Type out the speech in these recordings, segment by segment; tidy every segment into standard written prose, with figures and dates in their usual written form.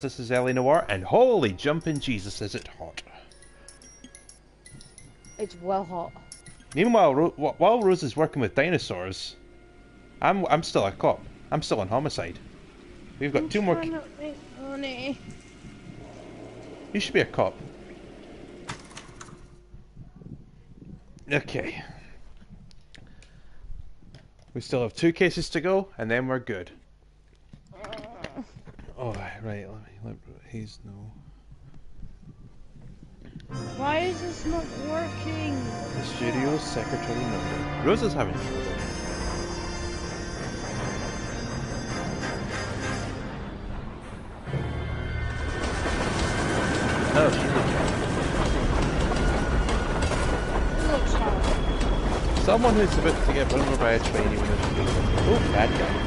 This is Noire, and holy jumping Jesus, is it hot. It's well hot. Meanwhile, while Rose is working with dinosaurs, I'm still a cop. I'm still on homicide. We've got two more. Money. You should be a cop. Okay. We still have 2 cases to go, and then we're good. Oh, right. Let Hayes know. Why is this not working? The studio's secretary number. Rose is having trouble. Oh, she Looks hot. Someone who's about to get run over by a train even though she's oh, bad guy.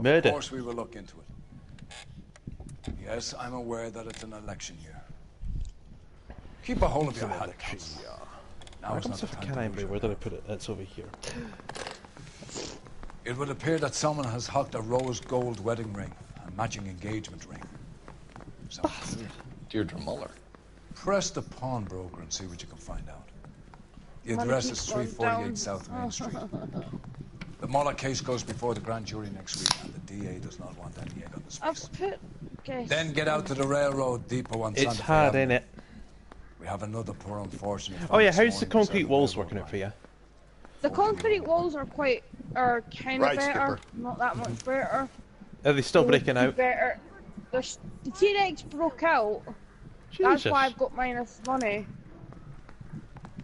Murder. Of course we will look into it. Yes, I'm aware that it's an election year. Keep a hold of your head. Now is not the time to lose. Where did I put it? It's over here. It would appear that someone has hocked a rose gold wedding ring, a matching engagement ring. Deirdre Muller. Press the pawnbroker and see what you can find out. The address is 348 South Main Street. The Muller case goes before the grand jury next week, and the DA does not want any egg on the spice. Then get out to the railroad depot on Santa Fe. It's hard, ain't it? We have another poor unfortunate. Oh yeah, how's the concrete walls working out for you? The concrete walls are kind of better, not that much better. Are they still breaking out? Better. The T-Rex broke out. Jesus. That's why I've got minus money.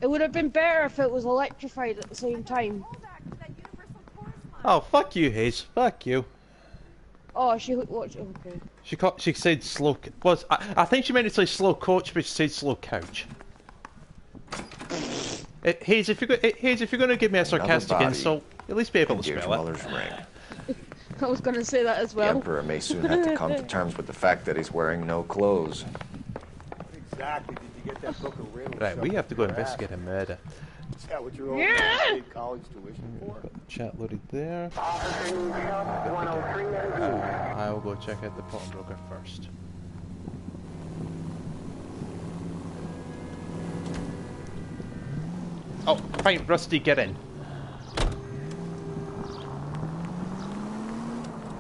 It would have been better if it was electrified at the same time. Oh, fuck you, Hayes. Fuck you. Oh, she watched. Okay. She said slow. I think she meant to say slow coach, but she said slow couch. Hayes, if you're going to give me a sarcastic insult, at least be able to spell it. Ring. I was going to say that as well. The Emperor may soon have to come to terms with the fact that he's wearing no clothes. Exactly. Did you get that book of real? Right, we have to go investigate a murder. Is that what you're paid college tuition for? Got the chat loaded there. I will go check out the pawnbroker first. Oh, fine, Rusty, get in.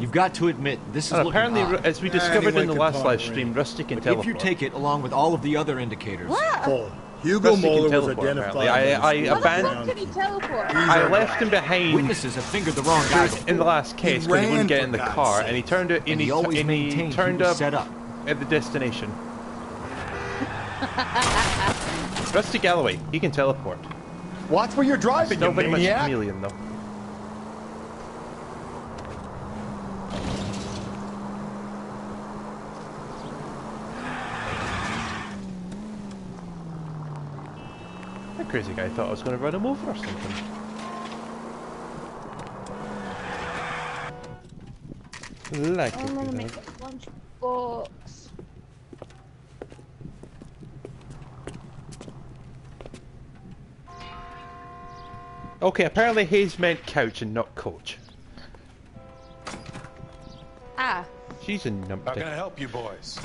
You've got to admit, this is looking apparently, odd. as we discovered in the last live stream, Rusty can teleport. If you take it along with all of the other indicators... What? Hugo Rusty Muller can was teleport, identified. I abandoned. How can he teleport? I left him behind. Witnesses have fingered the wrong guy in the last case because he wouldn't get in the car, and he turned it. And he turned up set up at the destination. Rusty Galloway, he can teleport. Watch where you're driving, Still you very much maniac. chameleon though. That crazy guy thought I was going to run him over or something. Like I'm gonna make a lunchbox. Okay, apparently Hayes meant couch and not coach. Ah. She's a numpty. How can I help you boys?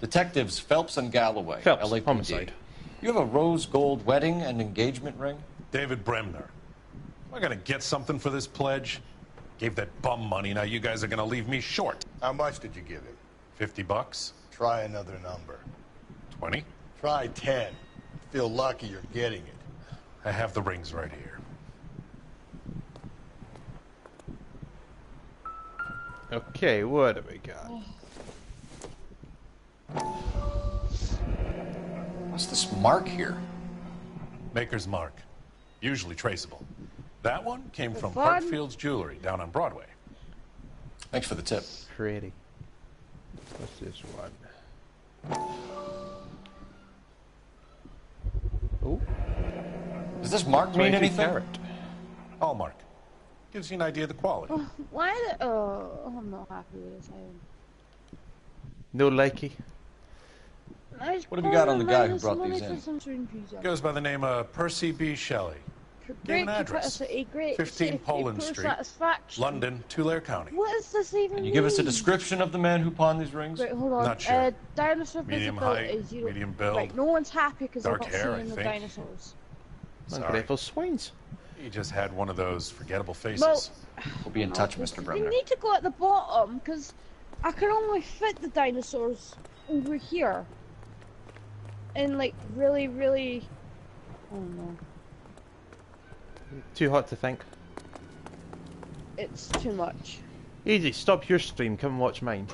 Detectives Phelps and Galloway, Phelps, LAPD. homicide. You have a rose gold wedding and engagement ring? David Bremner. Am I gonna get something for this pledge? Gave that bum money, now you guys are gonna leave me short. How much did you give him? $50? Try another number. 20? Try 10. Feel lucky you're getting it. I have the rings right here. Okay, what do we got? What's this mark here? Maker's mark. Usually traceable. That one came from fun. Hartfield's Jewelry down on Broadway. Thanks for the tip. Pretty. What's this one? Oh. Does this mark mean anything? Carat. Hallmark. Gives you an idea of the quality. Why the... Oh, I'm not happy with this item. No likey. What have you got on the guy who brought these in? Goes by the name of Percy B. Shelley. Gave an address. 15 Poland Street, London, Tulare County. What is this even? Can you give us a description of the man who pawned these rings? Wait, hold on. Not sure. Dinosaur Medium visibility, height, 0. medium build. Right, no one's happy because they're dark not hair, seeing the I think. dinosaurs. Ungrateful swines. He just had one of those forgettable faces. Well, We'll be in touch, Mr. we Bremner. need to go at the bottom because I can only fit the dinosaurs over here. And like really, really, I don't know. Too hot to think. It's too much. Easy, stop your stream, come and watch mine.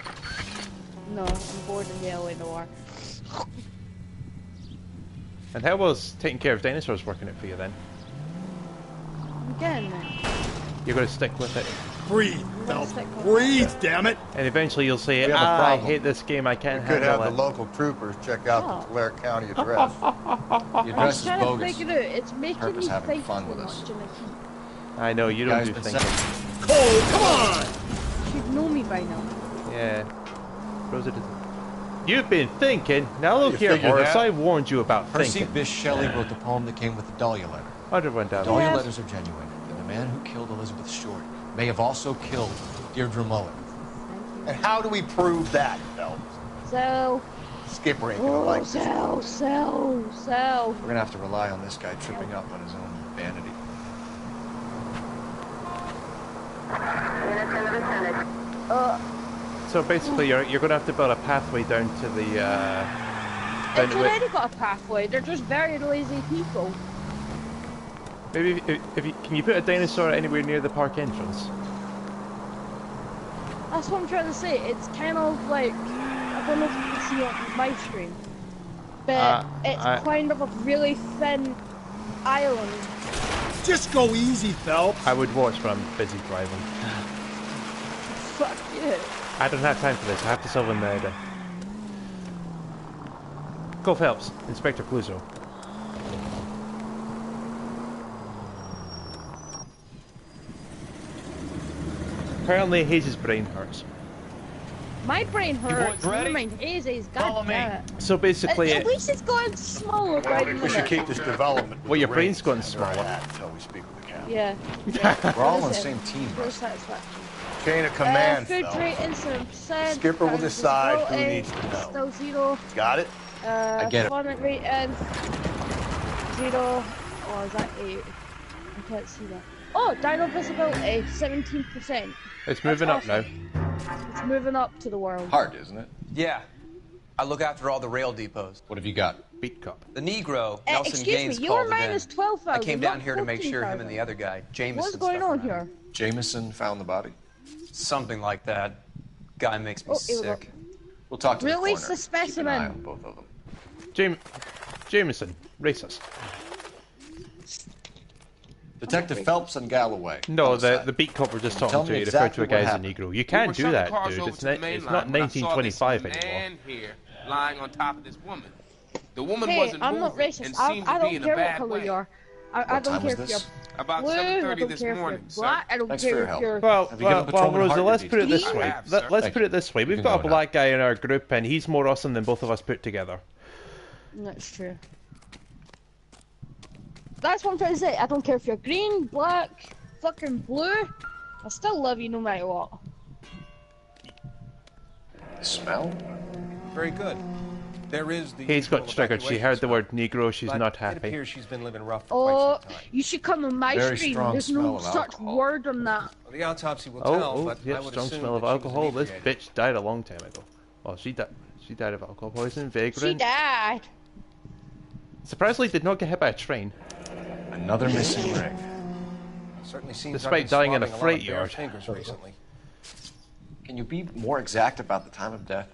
No, I'm bored in the LA Noire. And how was taking care of dinosaurs working out for you then? Again. You're going to stick with it. Breathe, Phelps. Breathe, damn it! And eventually you'll say, We have a I problem. hate this game, I can't We could handle have it. the local troopers check out the Tulare County address. The I'm address is trying to bogus. figure it out. It's making Purpose me having think fun too with much us. and I keep... I know, you don't Guy's do been thinking. Cole, come on! You should know me by now. Yeah. Rosa doesn't. You've been thinking. Now look You here, figured Horace, that? I warned you about Percy thinking. Bysshe Shelley wrote the poem that came with the Dahlia letter. 101 down. Dahlia Yeah. letters are genuine, and the man who killed Elizabeth Short may have also killed Deirdre Muller. And how do we prove that, Phelps? So... Skipper ain't gonna like this. So... We're gonna have to rely on this guy tripping up on his own vanity. So basically, you're going to have to build a pathway down to the. Down It's to already got a pathway. They're just very lazy people. maybe if you can you put a dinosaur anywhere near the park entrance? That's what I'm trying to say. It's kind of like, I don't know if you can see on my screen, but it's kind of a really thin island. Just go easy, Phelps. I would watch, but I'm busy driving. Fuck you. I don't have time for this. I have to solve a murder. Go Phelps, Inspector Clouseau. Apparently Hayes' brain hurts. My brain hurts. boys ready? Never mind Hazy's. Follow God me. damn it. So basically, At least it's going smaller by the We should minute. keep this development. Well, your with brain's rings gotten under our smaller. hat Until we speak with the captain. Yeah. We're all on the same team, Full Russ. satisfaction. Chain of command, Food Phelps. rate incident percent. Skipper will decide who visibility, needs to know. Still 0. Got it? I get it. Fun rate and 0. Oh, is that 8? I can't see that. Oh, dino visibility 17%. it's moving up now. It's moving up to the world. Hard, isn't it? Yeah. I look after all the rail depots. What have you got? Beat cup. The Negro, Nelson excuse Gaines, me, you were called it in. minus 12,000. I came down not here to make sure him 14,000. and the other guy, Jameson, What's going stuck on around. here? Jameson found the body. Something like that. Guy makes me Oh, here we go. sick. We'll talk to Release the the coroner. Keep an eye specimen. on both of them. Jameson, racist. Detective Phelps and Galloway. No, the Homicide. beat cop we're just Tell talking me to, you referred to exactly a guy what as a happened. Negro. You can't do that, dude. It's not 1925 anymore. Man here lying on top of this woman. The woman Hey, wasn't I'm not moving racist. and I seemed to be don't in a care what bad color way. you are. I What don't time care was if you're this? About blue. I 7:30 don't this care if morning, you're sir. black. I don't Thanks for care your if help. you're... Well, Have you given well, Patrolman Rosa, Hart let's your put it this details? way. I have, sir. Let's Thank put you. it this way. You We've can got a go now. black guy in our group, and he's more awesome than both of us put together. That's true. That's what I'm trying to say. I don't care if you're green, black, fucking blue. I still love you no matter what. Smell? Very good. There is the Hayes got usual triggered. She heard the word Negro. She's but not It happy. appears she's been living rough for Oh, quite some time. you should come on my Very stream. strong There's no smell of such alcohol. word on that. Well, the autopsy will Oh, tell, but I yep, would strong assume smell of that she was alcohol. This inebriated. bitch died a long time ago. Well, she died of alcohol poisoning, She vagrant. died. Surprisingly, did not get hit by a train. Another missing ring. Certainly seems Despite I've been dying in a swabbing lot freight of bare yard. fingers recently. Can you be more exact about the time of death?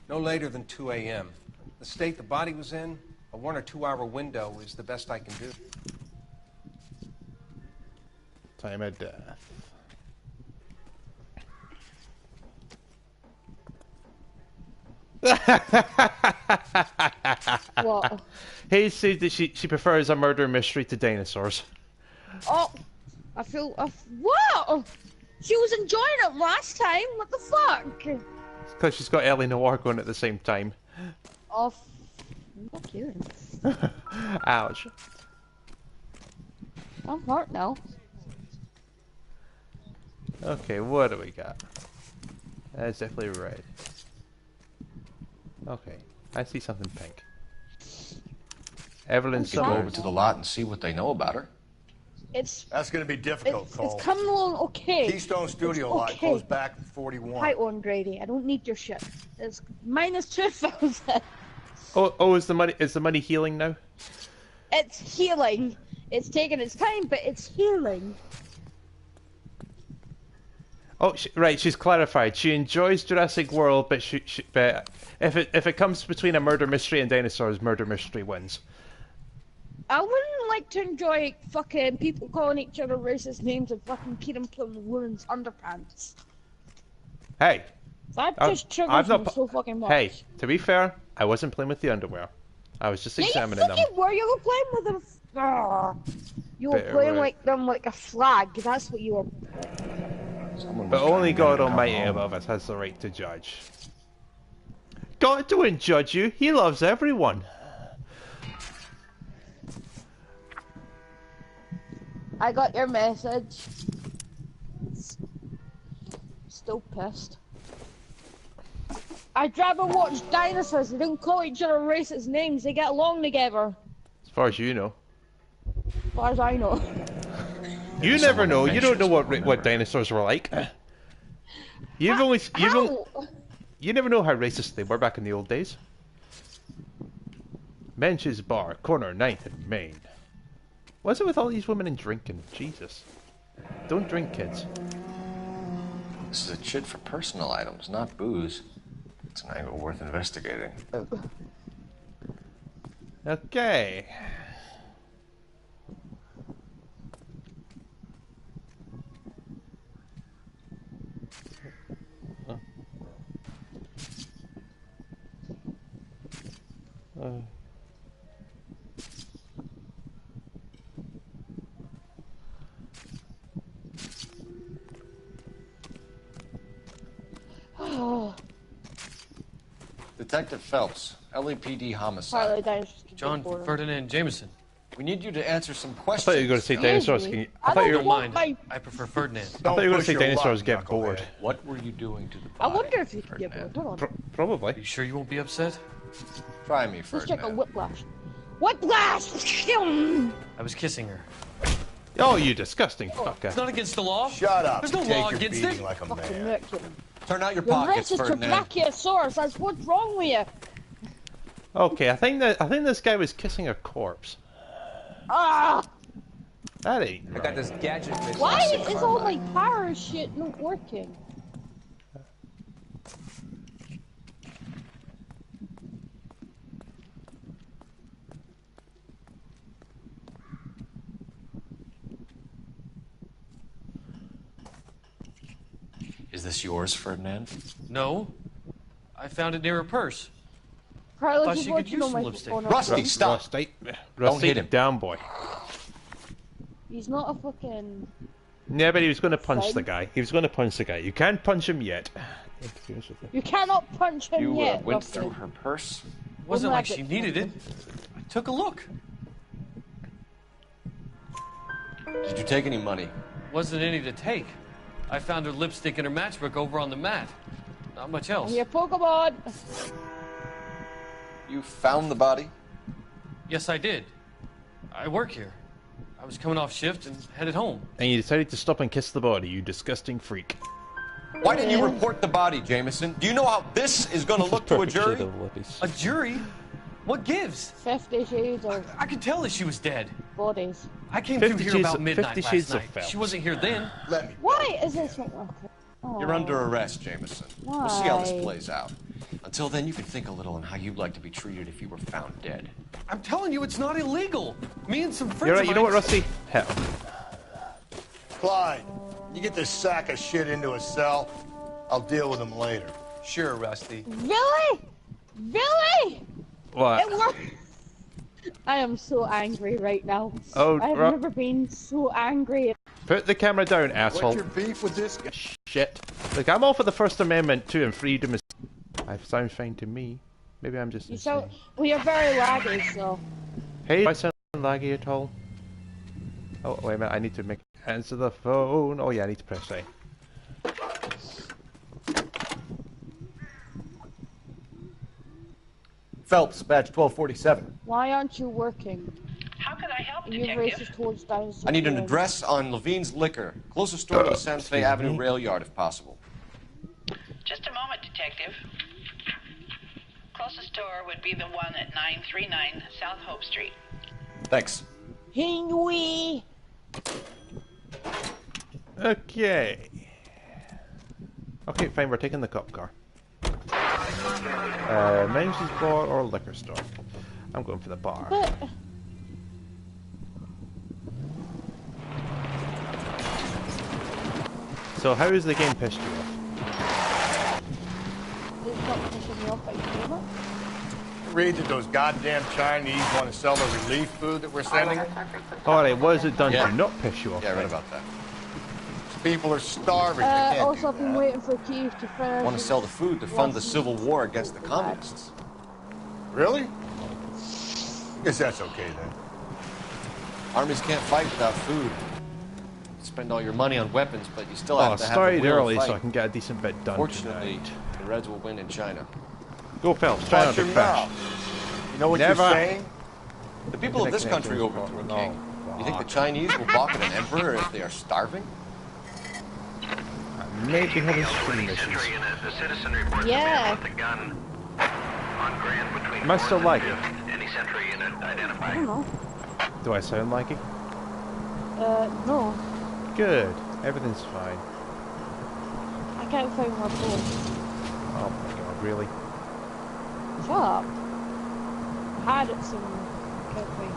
No later than 2 a.m. The state the body was in, a 1 or 2 hour window is the best I can do. Time of death. What? Hayes says that she prefers a murder mystery to dinosaurs. Oh, I feel... what? She was enjoying it last time. What the fuck? Because she's got Ellie Noire going at the same time. Oh, Fuck you. Ouch. I'm hurt now. Okay, what do we got? That's definitely red. Okay, I see something pink. Evelyn's Go over to the lot and see what they know about her. That's going to be difficult, Cole. It's coming along okay. Keystone Studio lot closed back in 41. Hi, Owen Grady. I don't need your shit. It's minus 2,000. Oh, is the money healing now? It's healing. It's taking its time, but it's healing. Oh, right. She's clarified. She enjoys Jurassic World, but but if it comes between a murder mystery and dinosaurs, murder mystery wins. I wouldn't like to enjoy fucking people calling each other racist names and fucking peeing from women's underpants. Hey. That just triggers me so fucking much. Hey, to be fair, I wasn't playing with the underwear. I was just examining them. You were. You were playing with them. You were playing like them like a flag. That's what you were. But only God Almighty above us has the right to judge. God don't judge you. He loves everyone. I got your message. Still pissed. I'd rather watch dinosaurs. They don't call each other racist names. They get along together. As far as you know. As far as I know. You never know. You don't know what dinosaurs were like. You never know how racist they were back in the old days. Mensch's Bar, corner 9th and Main. What's it with all these women and drinking? Jesus. Don't drink, kids. This is a chit for personal items, not booze. It's an angle worth investigating. Okay. Detective Phelps, LAPD homicide. John Ferdinand Jameson. We need you to answer some questions. I thought you were going to say dinosaurs. I thought you were mind. I prefer Ferdinand. I thought you were going to say dinosaurs get bored. What were you doing to the body? I wonder if you can get bored. Hold on. Probably. Are you sure you won't be upset? Try me, Let's Ferdinand. check a whiplash. Whiplash! I was kissing her. Oh, you disgusting fucker. It's not against the law. Shut up. There's no law against it. Like a Fucking man. Turn out your You're pockets, racist to Ferdinand. Brachiosaurus. That's what's wrong with you. Okay, I think this guy was kissing a corpse. Ah! That ain't right. I got this gadget. Why is all my power shit not working? Is this yours, Ferdinand? No. I found it near her purse. Carlos, Thought she could use some lipstick. Rusty, stop! Rusty, hit him. down, boy. He's not a fucking... Yeah, but he was going to punch the guy. He was going to punch the guy. You can't punch him yet. You cannot punch him You yet. went Rusty. through her purse? It wasn't like she needed it. I took a look. Did you take any money? Wasn't any to take. I found her lipstick and her matchbook over on the mat. Not much else. Your Pokemon. You found the body? Yes, I did. I work here. I was coming off shift and headed home. And you decided to stop and kiss the body, you disgusting freak. Why didn't you report the body, Jameson? Do you know how this is going to look to a jury? A jury? What gives? 50 Shades of... I could tell that she was dead. Bodies. I came through here about 50 midnight last Shades of night. Phelps. She wasn't here then. Let me. Why is this not working? Oh. You're under arrest, Jameson. Why? We'll see how this plays out. Until then, you can think a little on how you'd like to be treated if you were found dead. I'm telling you, it's not illegal. Me and some friends You're right, of you know what, mine- Rusty? Hell. Clyde, you get this sack of shit into a cell. I'll deal with him later. Sure, Rusty. Really? Really? What? It worked. I am so angry right now. Oh, I've never been so angry. Put the camera down, asshole. What's your beef with this guy? Shit. Look, I'm all for the First Amendment too, and freedom is... That sounds fine to me. Maybe I'm just You insane. sound, well, you're very laggy, so. Hey, do I sound laggy at all? Oh, wait a minute, I need to answer the phone. Oh yeah, I need to press A. Phelps, badge 1247. Why aren't you working? How can I help, You're racist towards dinosaurs. I need an address on Levine's Liquor. Closest store to the Santa Fe Avenue rail yard, if possible. Just a moment, Detective. Closest store would be the one at 939 South Hope Street. Thanks. Henry. Okay. Okay, fine, we're taking the cop car. Mouse's bar or liquor store? I'm going for the bar. But... So how is the game pissed you off? It's not pissing me off, but you know it. Read that those goddamn Chinese want to sell the relief food that we're sending. Alright, what has it done to not piss you off? Yeah, I read about that. People are starving. They can't also, I've been waiting for Keith to finish. Want to sell the food to fund the civil war against the communists. Really? Guess that's okay then. Armies can't fight without food. Spend all your money on weapons, but you still have to have the started will early to fight. so I can get a decent bit done. Fortunately, tonight. the Reds will win in China. Go Phelps, try not Watch to your crash. mouth. You know what you're saying? The people of this country overthrew a king. You think the Chinese will balk at an emperor if they are starving? Maybe having screen missions. Yeah. Am I still lagging? I don't know. Do I sound laggy? No. Good. Everything's fine. I can't find my phone. Oh my god, really? Shut up. I had it somewhere. I can't find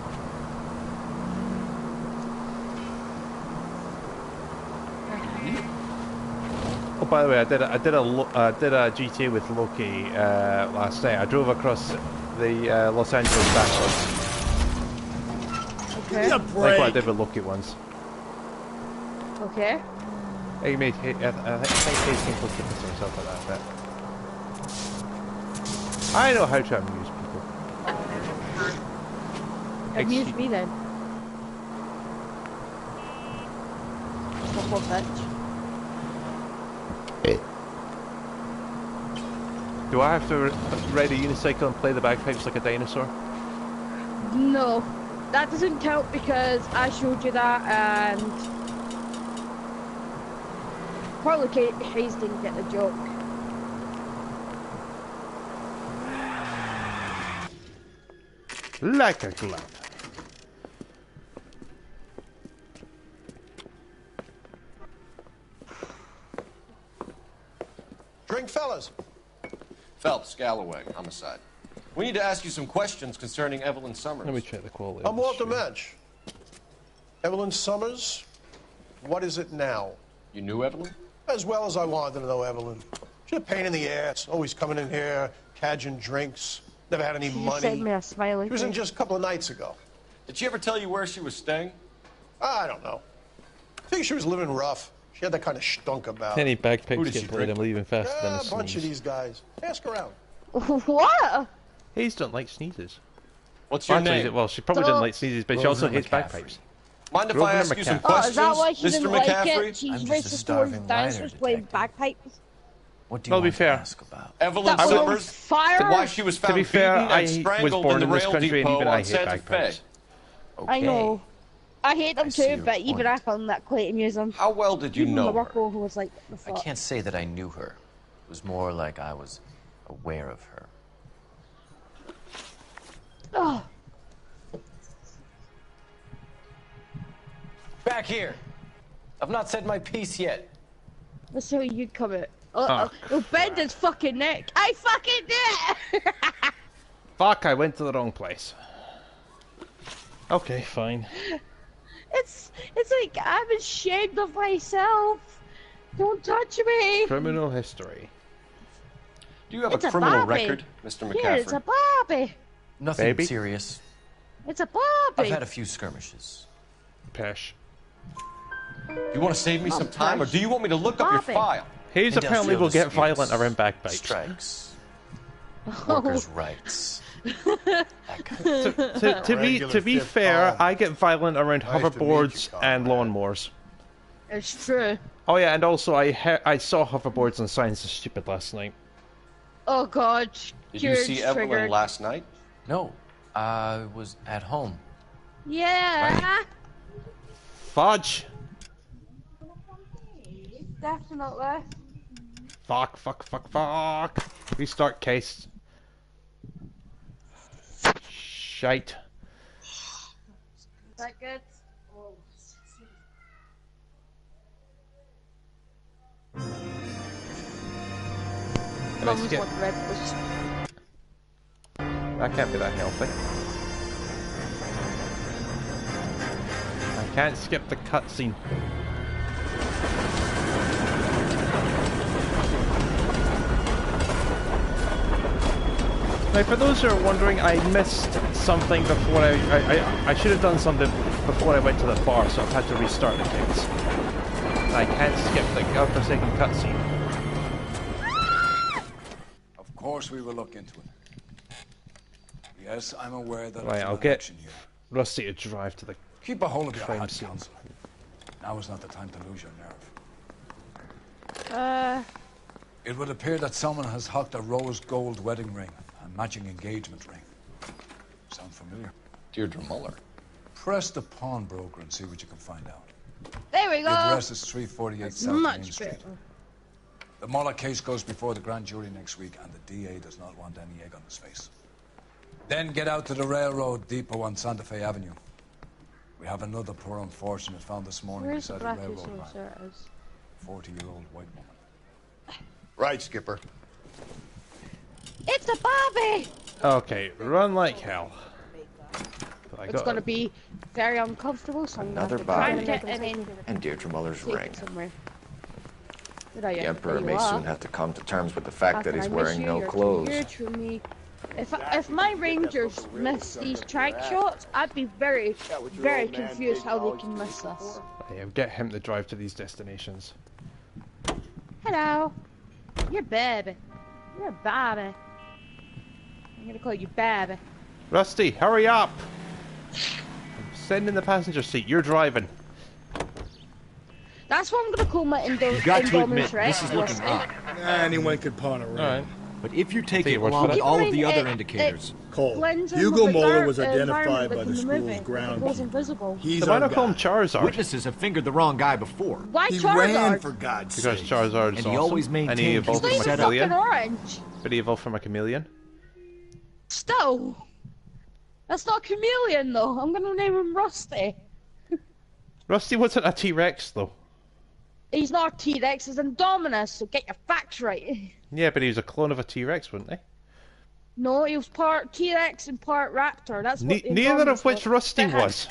Oh, by the way, I did a GTA with Loki last night. I drove across the Los Angeles backwards. Okay. Like what I did with Loki once. Okay. I think Hayes came close to pissing himself like that bit. I know how to amuse people. Amuse me then. What bitch? Do I have to ride a unicycle and play the bagpipes like a dinosaur? No. That doesn't count because I showed you that and probably Hayes didn't get the joke. Like a glove. Drink, fellas. Phelps, Galloway, homicide. We need to ask you some questions concerning Evelyn Summers. Let me check the quality. I'm Walter Mensch. Evelyn Summers, what is it now? You knew Evelyn? As well as I wanted to know Evelyn. She's a pain in the ass, always coming in here, cadging drinks, never had any money. Sent me a smiley She was in face. just a couple of nights ago. Did she ever tell you where she was staying? I don't know. I think she was living rough. She had that kind of stunk about. Any her. bagpipes get played, I'm leaving faster than a A bunch of sneeze. these guys. Ask around. What? Hayes don't like sneezes. What's your Actually, name? Well, she probably didn't like sneezes, but she also hates McCaffrey. bagpipes. Mind if I ask you some Oh, questions, is that why she Mr. didn't like McCaffrey? it? She's racist towards dinosaurs playing bagpipes. What do you want to ask about? Evelyn That was on Summers fire? said why she was To found be fair, beaten I and was strangled born in the in this rail country and depot even I on hate Santa Fe. bagpipes. I know. I hate them I see too, your but even point. I found that quite amusing. How well did you Even know the her? Rocco who was like, the I fuck? can't say that I knew her. It was more like I was aware of her. Oh, Back here. I've not said my piece yet. let's see how you come out. Oh, bend his fucking neck. I fucking did it! Fuck, I went to the wrong place. Okay, fine. It's like I'm ashamed of myself. Don't touch me. Criminal history. Do you have It's a a criminal Barbie. record, Mr. McCaffrey? Here, it's a Barbie. Nothing Baby? serious. It's a Barbie. I've had a few skirmishes. Pesh. You want to save me some time, or do you want me to look up your Barbie. file? Hayes apparently will get Industrial violent around bagpipes. Strikes. Workers' rights. To be fair, I get violent around hoverboards and lawnmowers. It's true. Oh yeah, and also I saw hoverboards on Science is Stupid last night. Oh god. Did you see Evelyn last night? No, I was at home. Yeah. Right. Fudge. Definitely. Fuck. Restart case. Shite. Is that good? That can't be that healthy. I can't skip the cutscene. Now, for those who are wondering, I missed something before I should have done something before I went to the bar, so I've had to restart the case. I can't skip the godforsaken cutscene. Of course we will look into it. Yes, I'm aware that Right, I'll get Rusty to drive to the Keep a hold of your crime head, scene. Counsel. Now is not the time to lose your nerve. It would appear that someone has hocked a rose gold wedding ring and matching engagement ring. Sound familiar? Deirdre Muller. Press the pawnbroker and see what you can find out. There we go. The address is 348 South Main Much Street. better. The Muller case goes before the grand jury next week, and the DA does not want any egg on his face. Then get out to the railroad depot on Santa Fe Avenue. We have another poor unfortunate found this morning Where's the beside a black railroad line. there it is. 40-year-old white woman. Right, Skipper. It's a Barbie! Okay, run like hell. It's gonna be very uncomfortable, so I'm gonna have to try and get it in. And Deirdre Muller's ring. Somewhere. The Emperor may soon have to come to terms with the fact that he's wearing no clothes. If my Rangers miss these track shots, I'd be very, very confused how they can miss this. Yeah, get him to drive to these destinations. Hello. You're baby. You're Bobby. I'm gonna call you Babby. Rusty, hurry up! I'm sitting in the passenger seat, you're driving. That's what I'm gonna call my You got to admit, this is looking odd. Anyone could pawn a ring. Alright. But if you take it along with all of the other indicators... Cole, Hugo Muller was identified by the school's ground. He's why not call him Charizard? Witnesses have fingered the wrong guy before. Why he Charizard? ran, for God's sake. Because Charizard's and he awesome. always maintained and he evolved He's from a fucking chameleon. orange. But he evolved from a chameleon. Still. That's not a chameleon though. I'm gonna name him Rusty. Rusty wasn't a T-Rex though. He's not a T-Rex, he's Indominus, so get your facts right. Yeah, but he was a clone of a T-Rex, wasn't he? No, he was part T-Rex and part Raptor. That's what neither of which was. Rusty was.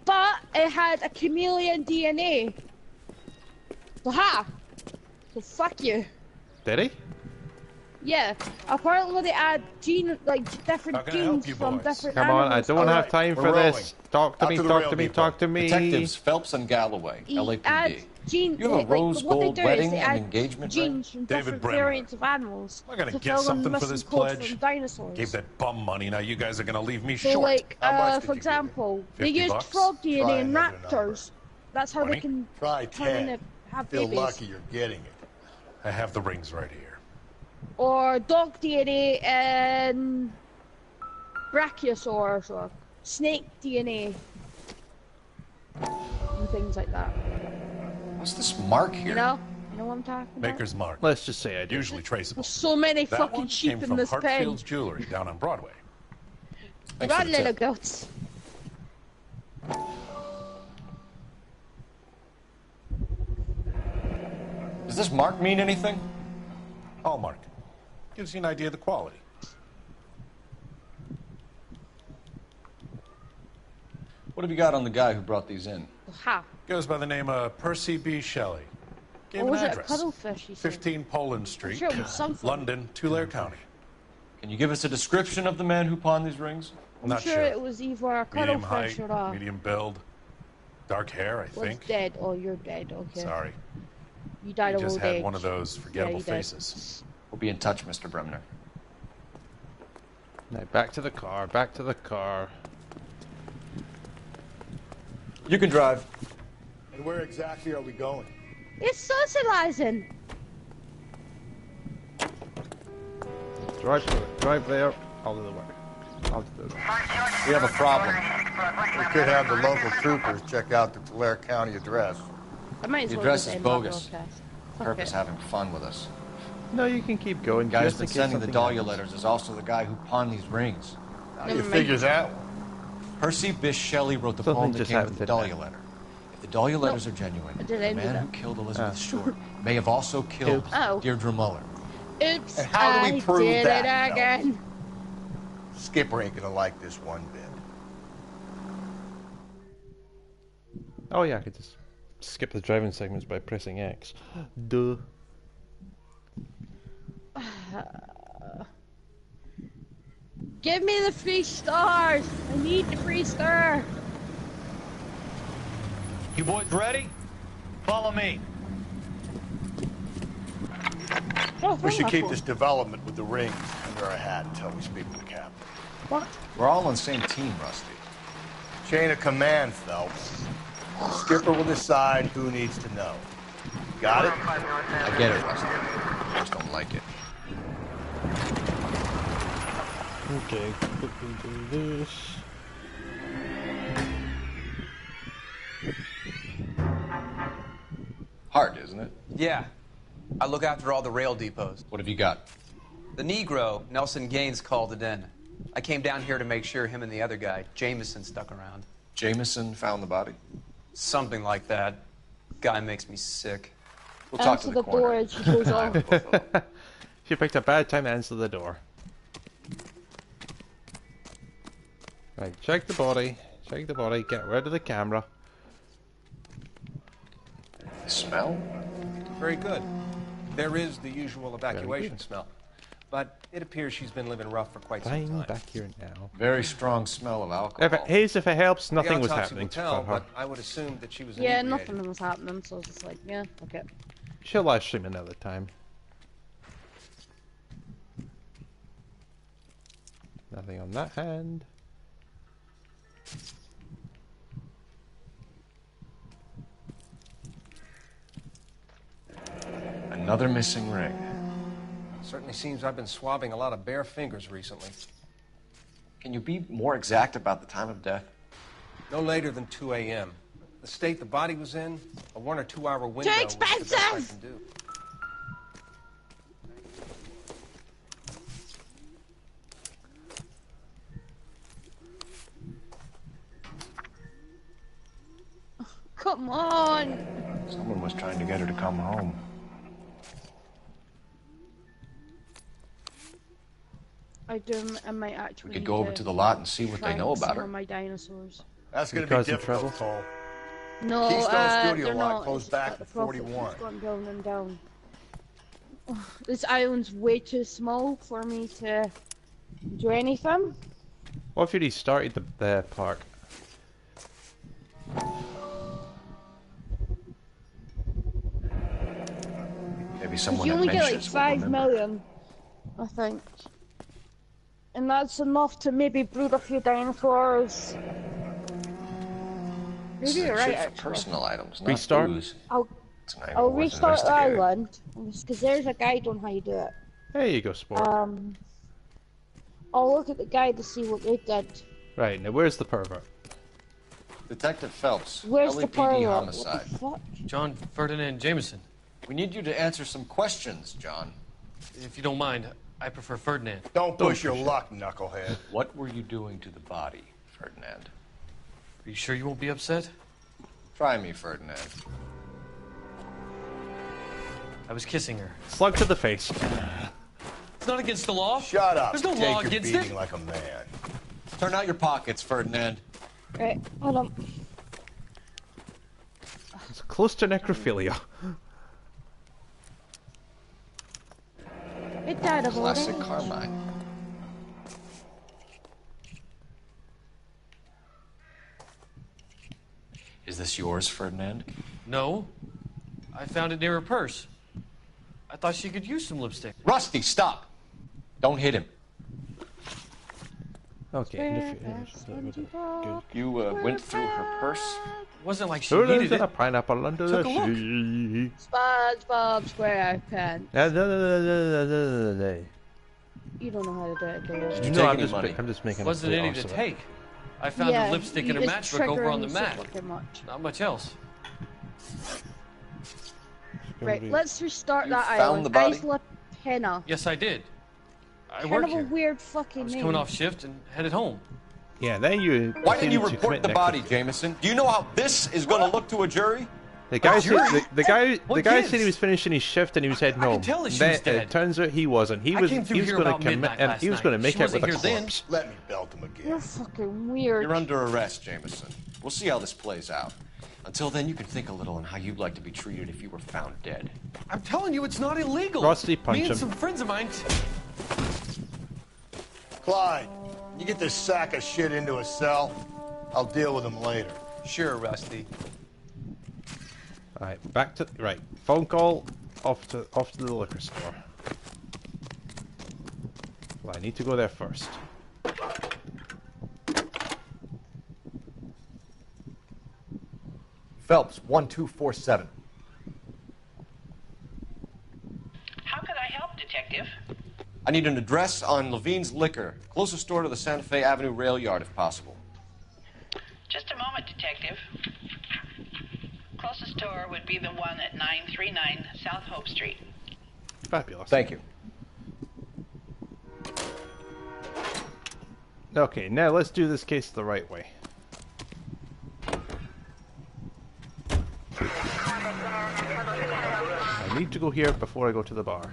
But it had a chameleon DNA. So ha! So fuck you. Did he? Yeah. Apparently they add different genes from different Come on, I animals. don't have time for this. Talk to me, talk to me, talk to me. Detectives Phelps and Galloway, LAPD. You have a rose gold wedding and engagement ring? Genes from different variants of animals. I'm gonna to get fill in something the for this missing codes pledge. from dinosaurs. Gave that bum money, now you guys are gonna leave me So short. like, for example, they used $50? frog DNA Try in another raptors. That's how they 20? can Try turn 10. into have Feel babies. lucky you're getting it. I have the rings right here. Or dog DNA in brachiosaurs or snake DNA. And things like that. What's this mark here? You know what I'm talking about? Maker's mark. Let's just say I do. Usually traceable. There's so many That fucking one sheep came in from this pen. Hartfield's Jewelry down on Broadway. Thanks for Run, the little tip. goats. Does this mark mean anything? Hallmark. Gives you an idea of the quality. What have you got on the guy who brought these in? Ha. Goes by the name of Percy B. Shelley. Gave Or an was it a address. cuttlefish, he said? 15 Poland Street, sure it was something. London, Tulare County. Can you give us a description of the man who pawned these rings? I'm Not sure it was either a Medium cuttlefish height, or a... medium build, dark hair, I was think. dead. Oh, you're dead. Okay. Sorry. You died He of just old had age. one of those forgettable Yeah, you did. faces. We'll be in touch, Mr. Bremner. Now back to the car, back to the car. You can drive. And where exactly are we going? It's socializing. Drive there. I'll do the work. I'll do the work. We have a problem. We could have the local troopers check out the Tulare County address. I might as The well address just is end my bogus. broadcast. Kirk is Okay. having fun with us. No, you can keep going. The guy who's just been in case sending the something Dahlia happens. letters is also the guy who pawned these rings. How do you figure that one? Percy Bysshe Shelley wrote the Something poem that just came with the happened, Dahlia didn't letter. If the Dahlia letters are genuine, I the did man that. who killed Elizabeth Short may have also killed Oh. Deirdre Muller. Oops, And how do we I prove did that, it again. Skipper ain't gonna like this one bit. Oh yeah, I could just skip the driving segments by pressing X. Duh. Give me the 3 stars. I need the 3 star. You boys ready? Follow me. Oh, We should keep wonderful. this development with the rings under our hat until we speak with the captain. What? We're all on the same team, Rusty. Chain of command, Phelps. Skipper will decide who needs to know. Got it? I get it, Rusty. I just don't like it. Okay, quickly do this. Hard, isn't it? Yeah. I look after all the rail depots. What have you got? The Negro, Nelson Gaines, called it in. I came down here to make sure him and the other guy, Jameson, stuck around. Jameson found the body? Something like that. Guy makes me sick. We'll talk to Answer the the door coroner. as she goes off. She picked a bad time to answer the door. Right, check the body. Check the body. Get rid of the camera. Smell? Very good. There is the usual evacuation smell. But it appears she's been living rough for quite some Fine, time. back here now. Very strong smell of alcohol. If it helps, The nothing was autopsy happening will to tell, her. but I would assume that she was Yeah, inebriated. nothing was happening, so I was just like, yeah, okay. She'll live stream another time. Nothing on that hand. Another missing ring. Certainly seems I've been swabbing a lot of bare fingers recently. Can you be more exact about the time of death? No later than 2 a.m. The state the body was in, a 1 or 2 hour window Too was the best I expensive! can do. Come on! Someone was trying to get her to come home. I might actually. We could go over to the lot and see what they know about her. My dinosaurs. That's gonna Because be of difficult, trouble? Cole. No, Keystone Studio they're lot not. closed It's back got the in profit 41. keeps going down and down. This island's way too small for me to do anything. What if you restarted the park? Maybe someone You at only get like Mentions will 5 remember. million, I think. And that's enough to maybe brood a few dinosaurs. This Maybe is you're a right, chip for actually. personal items, not Restart? booze. I'll It's an angle I'll worth restart the investigating. island, because there's a guide on how you do it. There you go, sport. I'll look at the guide to see what they did. Right, now where's the pervert? Detective Phelps, Where's the LAPD pervert? homicide. What the fuck? John Ferdinand Jameson. We need you to answer some questions, John. If you don't mind, I prefer Ferdinand. Don't push your luck, knucklehead. What were you doing to the body, Ferdinand? Are you sure you won't be upset? Try me, Ferdinand. I was kissing her. Slug to the face. It's not against the law. Shut up. There's no Take law your against beating it. like a man. Turn out your pockets, Ferdinand. Right, hold on. It's close to necrophilia. It died of old Classic age. Carmine. Is this yours, Ferdinand? No. I found it near her purse. I thought she could use some lipstick. Rusty, stop! Don't hit him. Okay. You went through her purse? It wasn't like she needed it. A pineapple under the sea. SpongeBob SquarePants. You don't know how to do it, do you? Did you take any money? I'm just making. Wasn't any to take. I found a lipstick and a matchbook over on the mat. Not much else. Right, let's restart that found island. The body? Isla Pena. Yes, I did. I Kind work of a here. weird fucking I was name. coming off shift and headed home. Yeah, then you. Why didn't you report the body, Jameson? Do you know how this is going to look to a jury? The guy said said he was finishing his shift and he was heading home. I can tell that she was dead. It turns out he wasn't. He was going to make out with a corpse. Let me belt him again. You're fucking weird. You're under arrest, Jameson. We'll see how this plays out. Until then, you can think a little on how you'd like to be treated if you were found dead. I'm telling you, it's not illegal. Rusty, punch Me and him. some friends of mine. Clyde, you get this sack of shit into a cell. I'll deal with him later. Sure, Rusty. Alright, back to phone call off to the liquor store. Well, I need to go there first. Phelps, 1247. How could I help, Detective? I need an address on Levine's Liquor. Closest store to the Santa Fe Avenue rail yard, if possible. Just a moment, Detective. Closest store would be the one at 939 South Hope Street. Fabulous. Thank you. Okay, now let's do this case the right way. I need to go here before I go to the bar.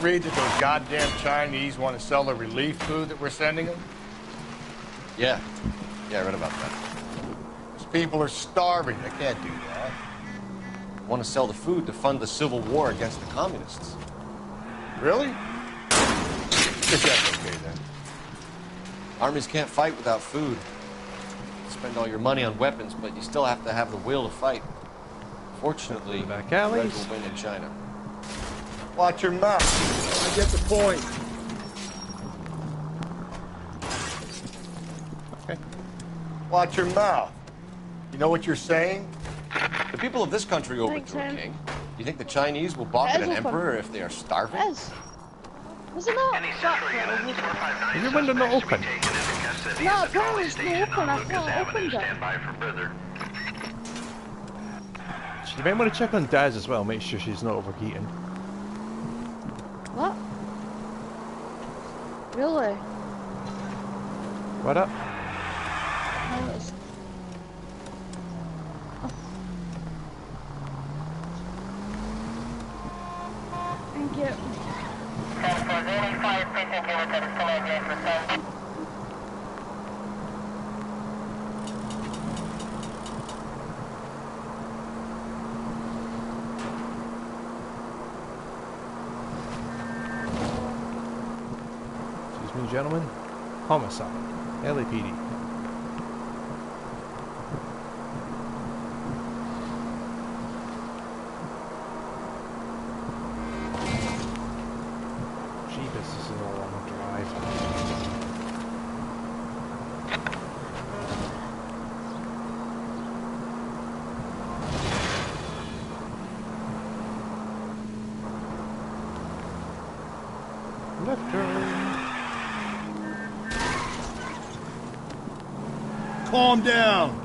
Read that those goddamn Chinese want to sell the relief food that we're sending them? Yeah, I read about that. Those people are starving. They can't do that. Want to sell the food to fund the civil war against the communists. Really? Guess that's okay then. Armies can't fight without food. Spend all your money on weapons, but you still have to have the will to fight. Fortunately, the back Reds alleys. will win in China. Watch your mouth. I get the point. Okay. Watch your mouth. You know what you're saying? The people of this country overthrew a king. You think the Chinese will balk at an emperor if they are starving? Was it not? Is your window not open? No, apparently it's not open. I thought I opened it. You might want to check on Daz as well, make sure she's not overheating. What? Really? What up? Thank you. Excuse me, gentlemen. Homicide. LAPD. Jeepus, this is a long drive. Left turn. Calm down.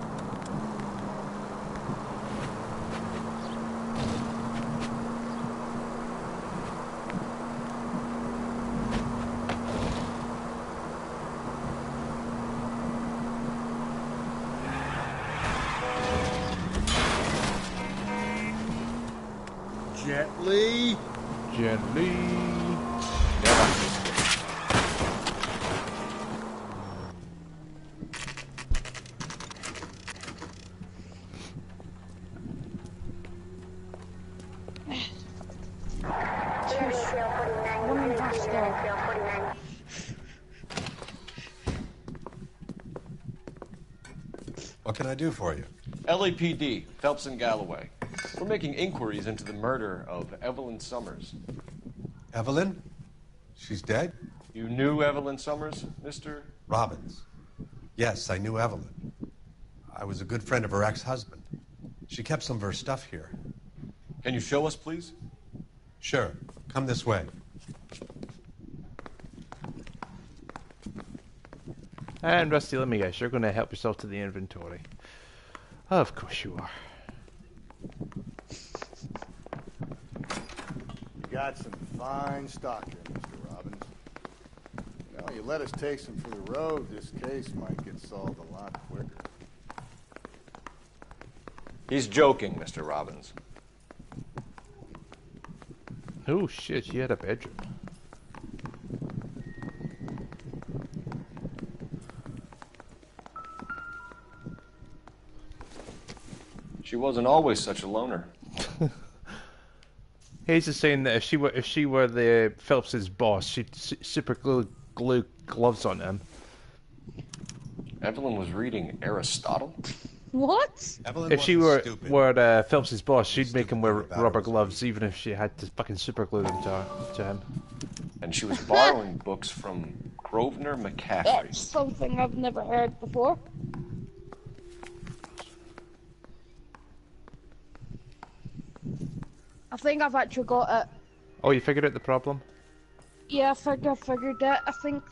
Gently. Gently. What can I do for you? LAPD, Phelps and Galloway. We're making inquiries into the murder of Evelyn Summers. Evelyn? She's dead? You knew Evelyn Summers, Mr. Robbins. Yes, I knew Evelyn. I was a good friend of her ex-husband. She kept some of her stuff here. Can you show us, please? Sure. Come this way. And Rusty, let me guess, you're going to help yourself to the inventory. Of course you are. You got some fine stock here, Mr. Robbins. You know, you let us take some for the road, this case might get solved a lot quicker. He's joking, Mr. Robbins. Oh shit, she had a bedroom. She wasn't always such a loner. Hayes is saying that if she were the Phelps's boss, she'd super glue gloves on him. Evelyn was reading Aristotle? What? Evelyn If she were Phelps's boss, she'd make him wear rubber gloves, even if she had to fucking super glue them to him. And she was borrowing books from Grosvenor McCaffrey. That's something I've never heard before. I think I've actually got it. Oh, you figured out the problem? Yeah, I figured it. I think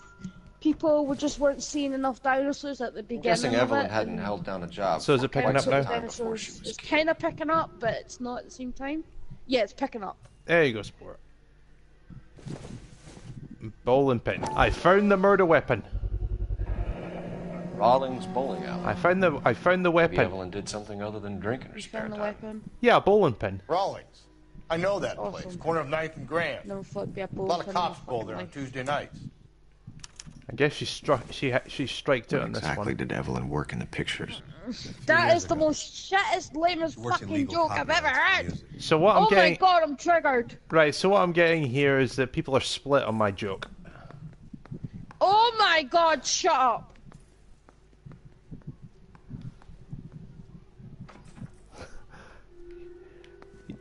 people just weren't seeing enough dinosaurs at the beginning. I'm guessing Evelyn hadn't held down a job. So is it picking up now? It's kind of picking up, but it's not at the same time. Yeah, it's picking up. There you go, sport. Bowling pin. I found the murder weapon. Rawlings bowling alley. I found the weapon. Maybe Evelyn did something other than drink in her spare Found the time. weapon. Yeah, a bowling pin. Rawlings. I know that Awesome. place. Corner of 9th and Grand. Never thought it'd be a A lot of bowling cops pin bowl in my there on fucking Tuesday nights. I guess she striked out on this exactly one. did Evelyn work in the pictures? That is the most shittest, lamest fucking joke I've ever heard. So what I'm getting? Oh my god, I'm triggered. Right. So what I'm getting here is that people are split on my joke. Oh my god, shut up.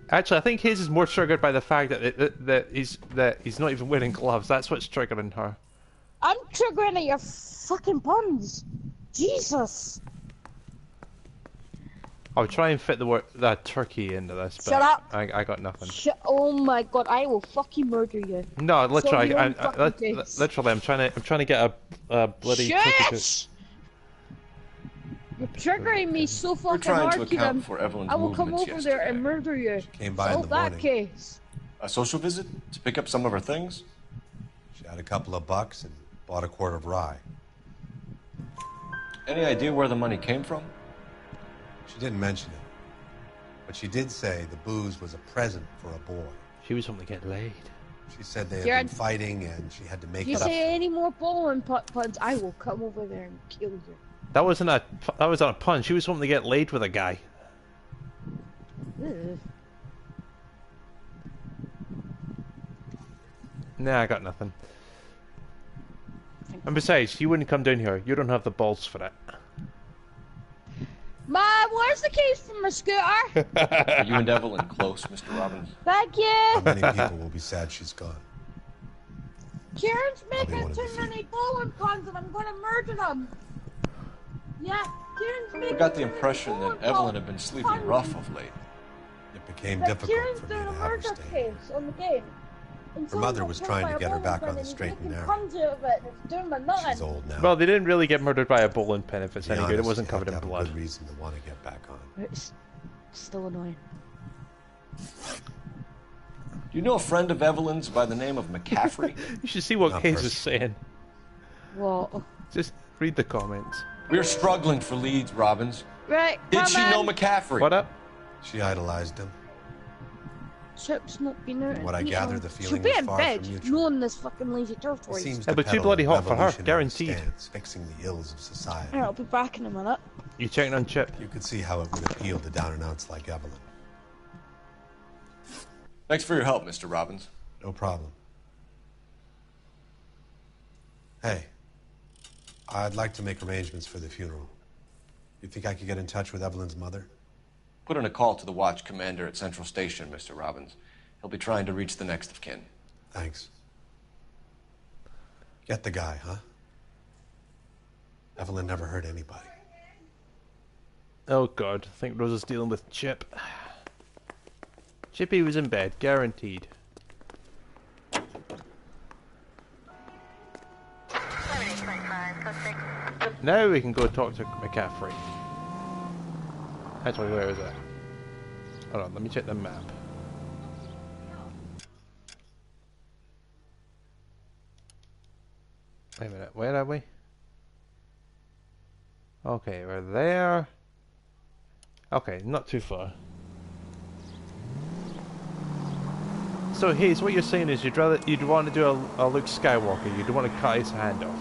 Actually, I think his is more triggered by the fact that he's not even wearing gloves. That's what's triggering her. I'm triggering at your fucking puns. Jesus. I'll try and fit the turkey into this, but Shut up. I got nothing. Oh my god, I will fucking murder you. No, literally, Face. literally, I'm trying to get a bloody turkey. Shit! You're triggering me so fucking trying to hard, account Kieran. for Evelyn's I will come movements over there and yesterday. murder you. Came by in the Solve that morning. case. A social visit to pick up some of her things? She had a couple of bucks and bought a quart of rye. Any idea where the money came from? She didn't mention it. But she did say the booze was a present for a boy. She was hoping to get laid. She said they had Kieran, been fighting and she had to make you it up. say any more bowling puns, I will come over there and kill you. That wasn't a pun. She was hoping to get laid with a guy. Ugh. Nah, I got nothing. And besides, you wouldn't come down here. You don't have the balls for it. Mom, where's the keys for my scooter? Are you and Evelyn close, Mr. Robbins? Thank you. How many people will be sad she's gone? Kieran's I'll be making one of too the many bowling puns and I'm gonna murder them. Yeah, Kieran's I making got the too many impression that bowling Evelyn had been sleeping puns. rough of late. It became That difficult Kieran's for me doing to a have her murder stay. case on the game. And Her mother someone was got trying killed to by a get her back bowling on the pin straight and and he's narrow. making puns out of it and it's doing my nothing. She's old now. Well, they didn't really get murdered by a bowling pin. If it's To be any good, it honest, wasn't you have covered to in have a blood. good reason to want to get back on. It's still annoying. Do you know a friend of Evelyn's by the name of McCaffrey? You should see what Not Hayes personally. is saying. What? Just read the comments. We're struggling for leads, Robbins. Right, Did come she on. know McCaffrey? What up? She idolized him. Chip's not been out. What I gather, the feeling She'll be was in far bed, from mutual. knowing this fucking lazy He tortoise. seems Yeah, to but too peddle bloody a hot for her, revolutionary guaranteed. stance, fixing the ills of society. Alright, I'll be back in a minute. You checking on Chip? You could see how it would appeal to down and outs like Evelyn. Thanks for your help, Mr. Robbins. No problem. Hey, I'd like to make arrangements for the funeral. You think I could get in touch with Evelyn's mother? Put in a call to the watch commander at Central Station, Mr. Robbins. He'll be trying to reach the next of kin. Thanks. Get the guy, huh? Evelyn never hurt anybody. Oh god, I think Rosa's dealing with Chip. Chippy was in bed, guaranteed. Now we can go talk to McCaffrey. Actually, where is it? Hold on, let me check the map. Wait a minute, where are we? Okay, we're there. Okay, not too far. So Hayes, what you're saying is you'd want to do a Luke Skywalker, you'd want to cut his hand off.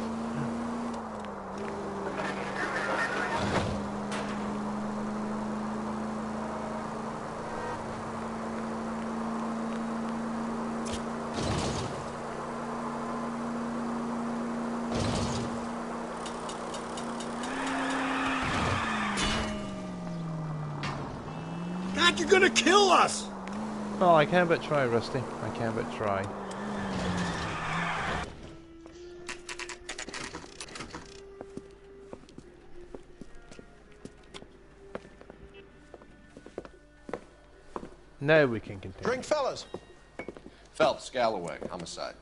God, you're gonna kill us! Oh, I can but try, Rusty. I can but try. Now we can continue. Drink, fellas. Phelps, Galloway, homicide.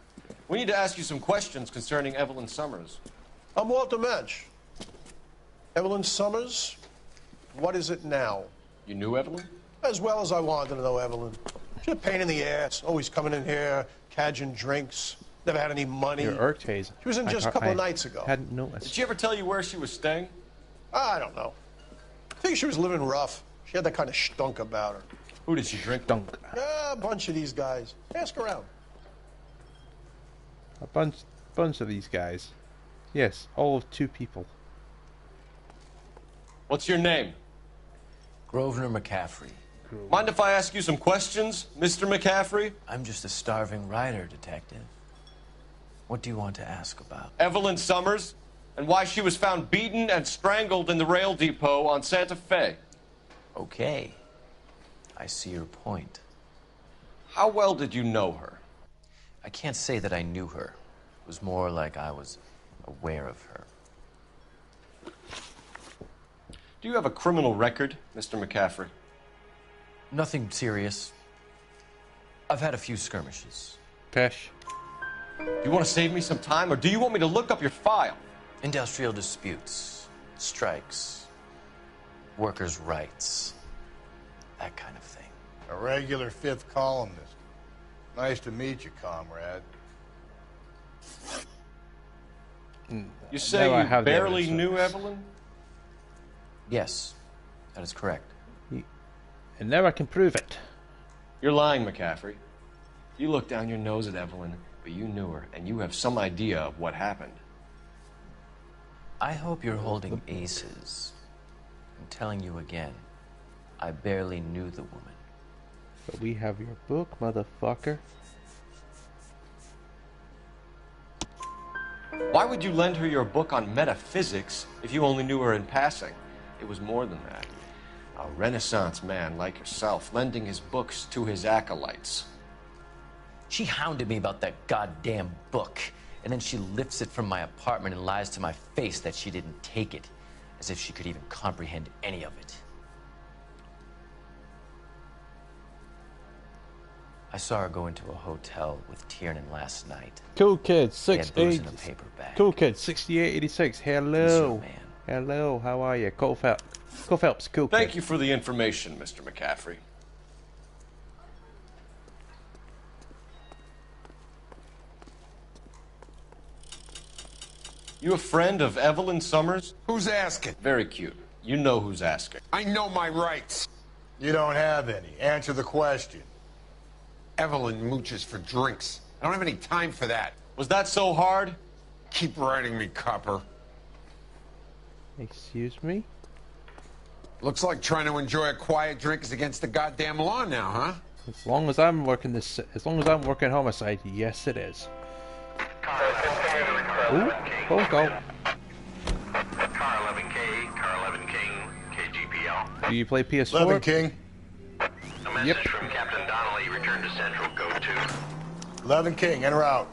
We need to ask you some questions concerning Evelyn Summers. I'm Walter Mensch. Evelyn Summers, what is it now? You knew Evelyn? As well as I wanted to know Evelyn. She's a pain in the ass, always coming in here, cadging drinks, never had any money. You're irked, Hayes. She was in just a couple of nights ago. Hadn't noticed. Did she ever tell you where she was staying? I don't know. I think she was living rough. She had that kind of stunk about her. Who did she drink? Dunk. A bunch of these guys. Ask around. A bunch of these guys. Yes, all of 2 people. What's your name? Grosvenor McCaffrey. Mind if I ask you some questions, Mr. McCaffrey? I'm just a starving writer, detective. What do you want to ask about? Evelyn Summers, and why she was found beaten and strangled in the rail depot on Santa Fe. Okay. I see your point. How well did you know her? I can't say that I knew her. It was more like I was aware of her. Do you have a criminal record, Mr. McCaffrey? Nothing serious. I've had a few skirmishes. Pesh. Do you want to save me some time, or do you want me to look up your file? Industrial disputes, strikes, workers' rights, that kind of thing. A regular 5th columnist. Nice to meet you, comrade. You say you barely knew Evelyn? Yes, that is correct. And now I can prove it. You're lying, McCaffrey. You look down your nose at Evelyn, but you knew her, and you have some idea of what happened. I hope you're holding aces. I'm telling you again, I barely knew the woman. But we have your book, motherfucker. Why would you lend her your book on metaphysics if you only knew her in passing? It was more than that. A Renaissance man like yourself, lending his books to his acolytes. She hounded me about that goddamn book, and then she lifts it from my apartment and lies to my face that she didn't take it, as if she could even comprehend any of it. I saw her go into a hotel with Tiernan last night. Cool kid, 68. Cool kid, 6886. Hello. Hello, how are you? Cole Phelps. Cole Phelps, cool kid. Thank you for the information, Mr. McCaffrey. You a friend of Evelyn Summers? Who's asking? Very cute. You know who's asking. I know my rights. You don't have any. Answer the question. Evelyn mooches for drinks. I don't have any time for that. Was that so hard? Keep writing me, copper. Excuse me? Looks like trying to enjoy a quiet drink is against the goddamn law now, huh? As long as I'm working homicide, yes it is. Ooh, phone call. Car 11K, car 11 King. Do you play PS4? 11 King. A message from Captain Donnelly. Return to Central. Go to. 11 King, in or out?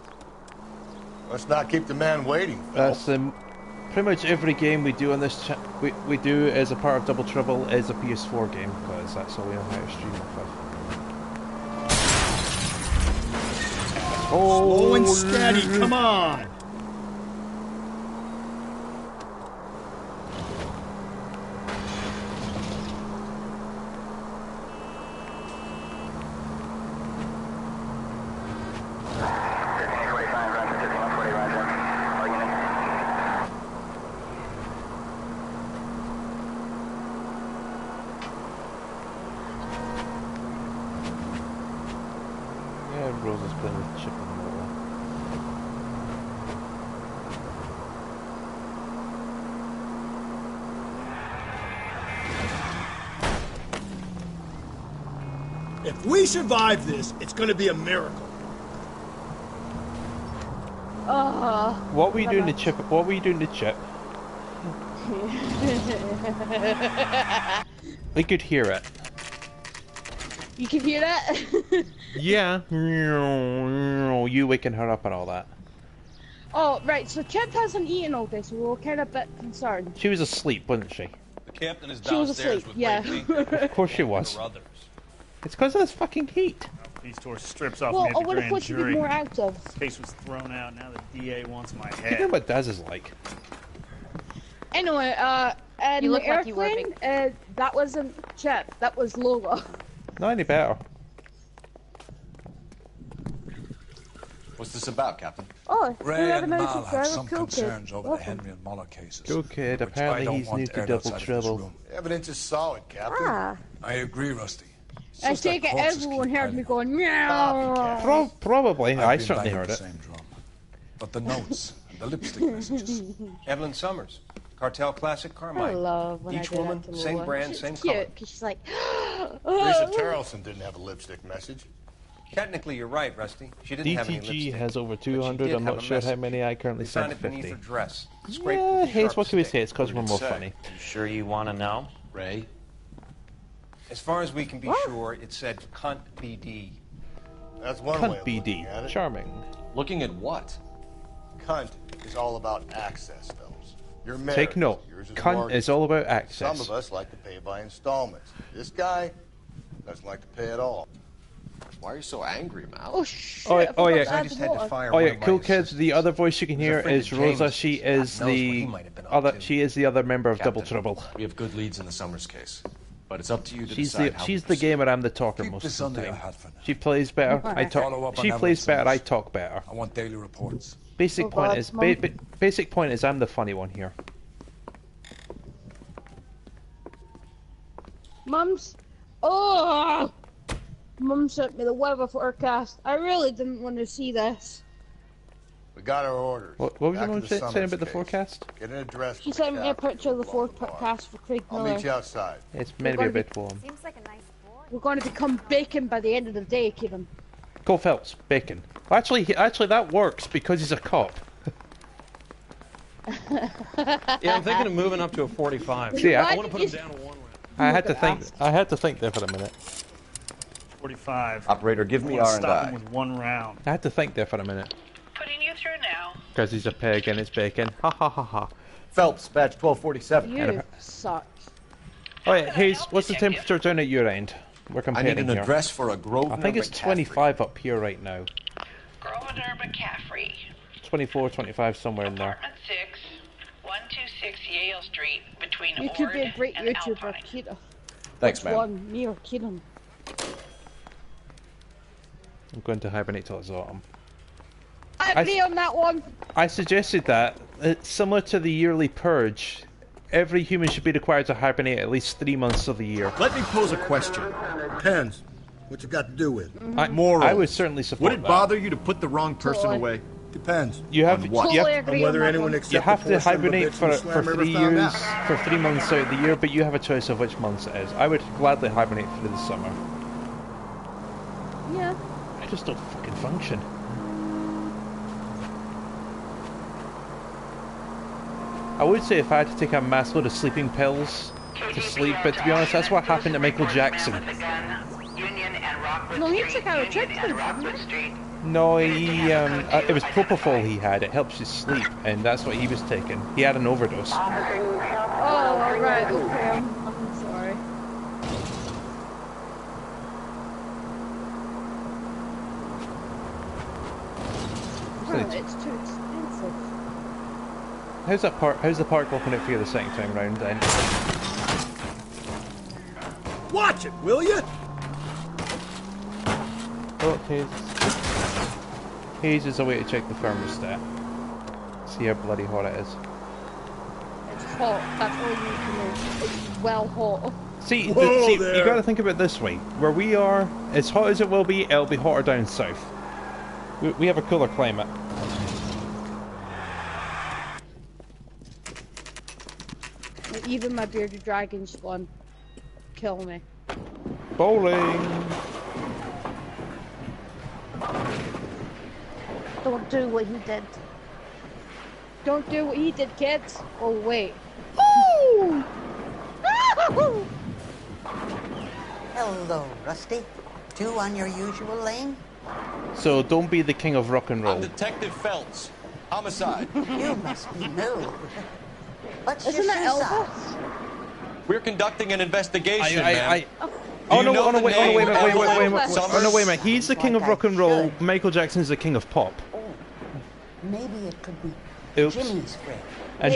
Let's not keep the man waiting. That's pretty much every game we do on this we do as a part of Double Trouble is a PS4 game, because that's all we know how to stream it with. Slow and steady, come on! Rosa's playing with Chip and Lola. If we survive this, it's gonna be a miracle. What were you doing to Chip? What were you doing to Chip? We could hear it. You can hear that? Yeah. You waking her up and all that. Oh, right, so Chip hasn't eaten all day, so we're kind of a bit concerned. She was asleep, wasn't she? The captain is She was downstairs asleep, with yeah. Of course she was. It's because of this fucking heat. These tore strips off Well, me at I the would have grand put you to be jury. more active. Case was thrown out. Now the DA wants my You know head. what Daz is like. Anyway, and You the look like you were airplane, that wasn't Chip, that was Lola. Not any better. What's this about, Captain? Oh, Ray and Mal have driver, some cool kid. concerns over the Henry and Muller cases. Cool kid, which apparently I don't he's want new to aired Double outside of this Trouble. room. Evidence is solid, Captain. Ah. I agree, Rusty. It's I just that take it corpses everyone keep heard me piling going, meow. Probably. I've I been certainly banging heard the it. same drum. But the notes and the lipstick messages. Evelyn Summers, Cartel Classic Carmine. I love when Each I do woman, that to same Lola. brand, She's same cute, color. because she's like, Teresa Tarleton didn't have a lipstick message. Technically, you're right, Rusty. She didn't have any DTG lipstick. has over but she 200. did I'm have not a sure how message. many I currently You found sent. it beneath 50. her dress. Scraped Yeah, with a Hayes, sharp what can we stick. say? It's because we're What did more it say? funny. You sure you want to know, Ray? As far as we can be sure, it said cunt BD. That's one way Cunt of looking BD. at it. Charming. Looking at what? Cunt is all about access, fellas. You're married. Take note. Yours is Cunt mortgage. is all about Some access. of us like to pay by installments. This guy doesn't like to pay at all. Why are you so angry, Mal? oh shit. Oh, I yeah, oh, forgot yeah. to I add just the had to water. fire Oh one yeah, of my cool kids. assistants. The other voice you can He's a hear friend is of Rosa. James's. She God is knows what he the might have been up other. to. She is the other member of Double Captain, Trouble. We have good leads in the Summers case, but it's up to you to She's decide the how she's we the proceed. gamer. I'm the talker Keep most this of the under your time. hat for now. She plays better. I Follow talk. up on She Evelyn plays better. I Summers. talk better. I want daily reports. Basic Oh, point God, is Mum. basic point is I'm the funny one here. Mum's. Oh! Mum sent me the weather forecast. I really didn't want to see this. We got our orders. What was your Back to mum the saying Summers about the case. forecast? Get an address. She for the sent me a captain. picture of the forecast for Craig I'll Miller. meet you outside. It's meant to be a gonna bit warm. Seems like a nice boy. We're going to become bacon by the end of the day, Kevin. Go Phelps, bacon. Actually, that works because he's a cop. Yeah, I'm thinking of moving up to a 45. See, I want to put him down to 1 round. I had to think. I had to think there for a minute. 45. Operator, give me I wanna R&I. stop him with 1 round. I had to think there for a minute. Putting you through now. Because he's a pig and it's bacon. Ha ha ha ha. Phelps, badge 1247. You suck. Oh yeah, Hayes, what's the temperature down at your end? We're I comparing need an here. address for a Grosvenor I think it's McCaffrey. 25 up here right now. Grosvenor McCaffrey. 24, 25, somewhere in there. Apartment 6, 126 Yale Street, between You could be a Ord great and YouTuber, Alpine. Kita. Thanks, Which man. one, me or Keenan? I'm going to hibernate till it's autumn. I agree on that one. I suggested that. It's similar to the yearly purge. Every human should be required to hibernate at least 3 months of the year. Let me pose a question. Depends. What you got to do with? Morals. I would certainly support Would it that. bother you to put the wrong person Totally. away? Depends. You have, On what? you Totally have, agree On whether on that anyone one. except you have the to portion of a hibernate bitch from for Slam 3 ever found years, out. for 3 months out of the year, but you have a choice of which months it is. I would gladly hibernate through the summer. Yeah. I just don't fucking function. I would say if I had to take a mass load of sleeping pills to sleep, but to be honest, that's what happened to Michael Jackson. No, he took out a treatment. No, he it was propofol he had. It helps you sleep, and that's what he was taking. He had an overdose. Oh, right. Okay, I'm sorry. Well, it's too expensive. How's the park working out for you the second time round, then? Watch it, will you? Oh, Hayes is a way to check the thermostat. See how bloody hot it is. It's hot. That's all you need to know. It's well hot. See, you got to think about it this way. Where we are, as hot as it will be, it'll be hotter down south. We have a cooler climate. Even my bearded dragon's gone. Kill me. Bowling! Don't do what he did. Don't do what he did, kids. Oh, wait. Ooh! Hello, Rusty. 2 on your usual lane? So don't be the king of rock and roll. I'm Detective Phelps. Homicide. You must be new. What's Isn't your that shoe Elvis? size? We're conducting an investigation, man. Oh no, wait a minute. He's the king of rock and roll. Michael Jackson's the king of pop. Maybe it could be Oops. Jimmy's friend. And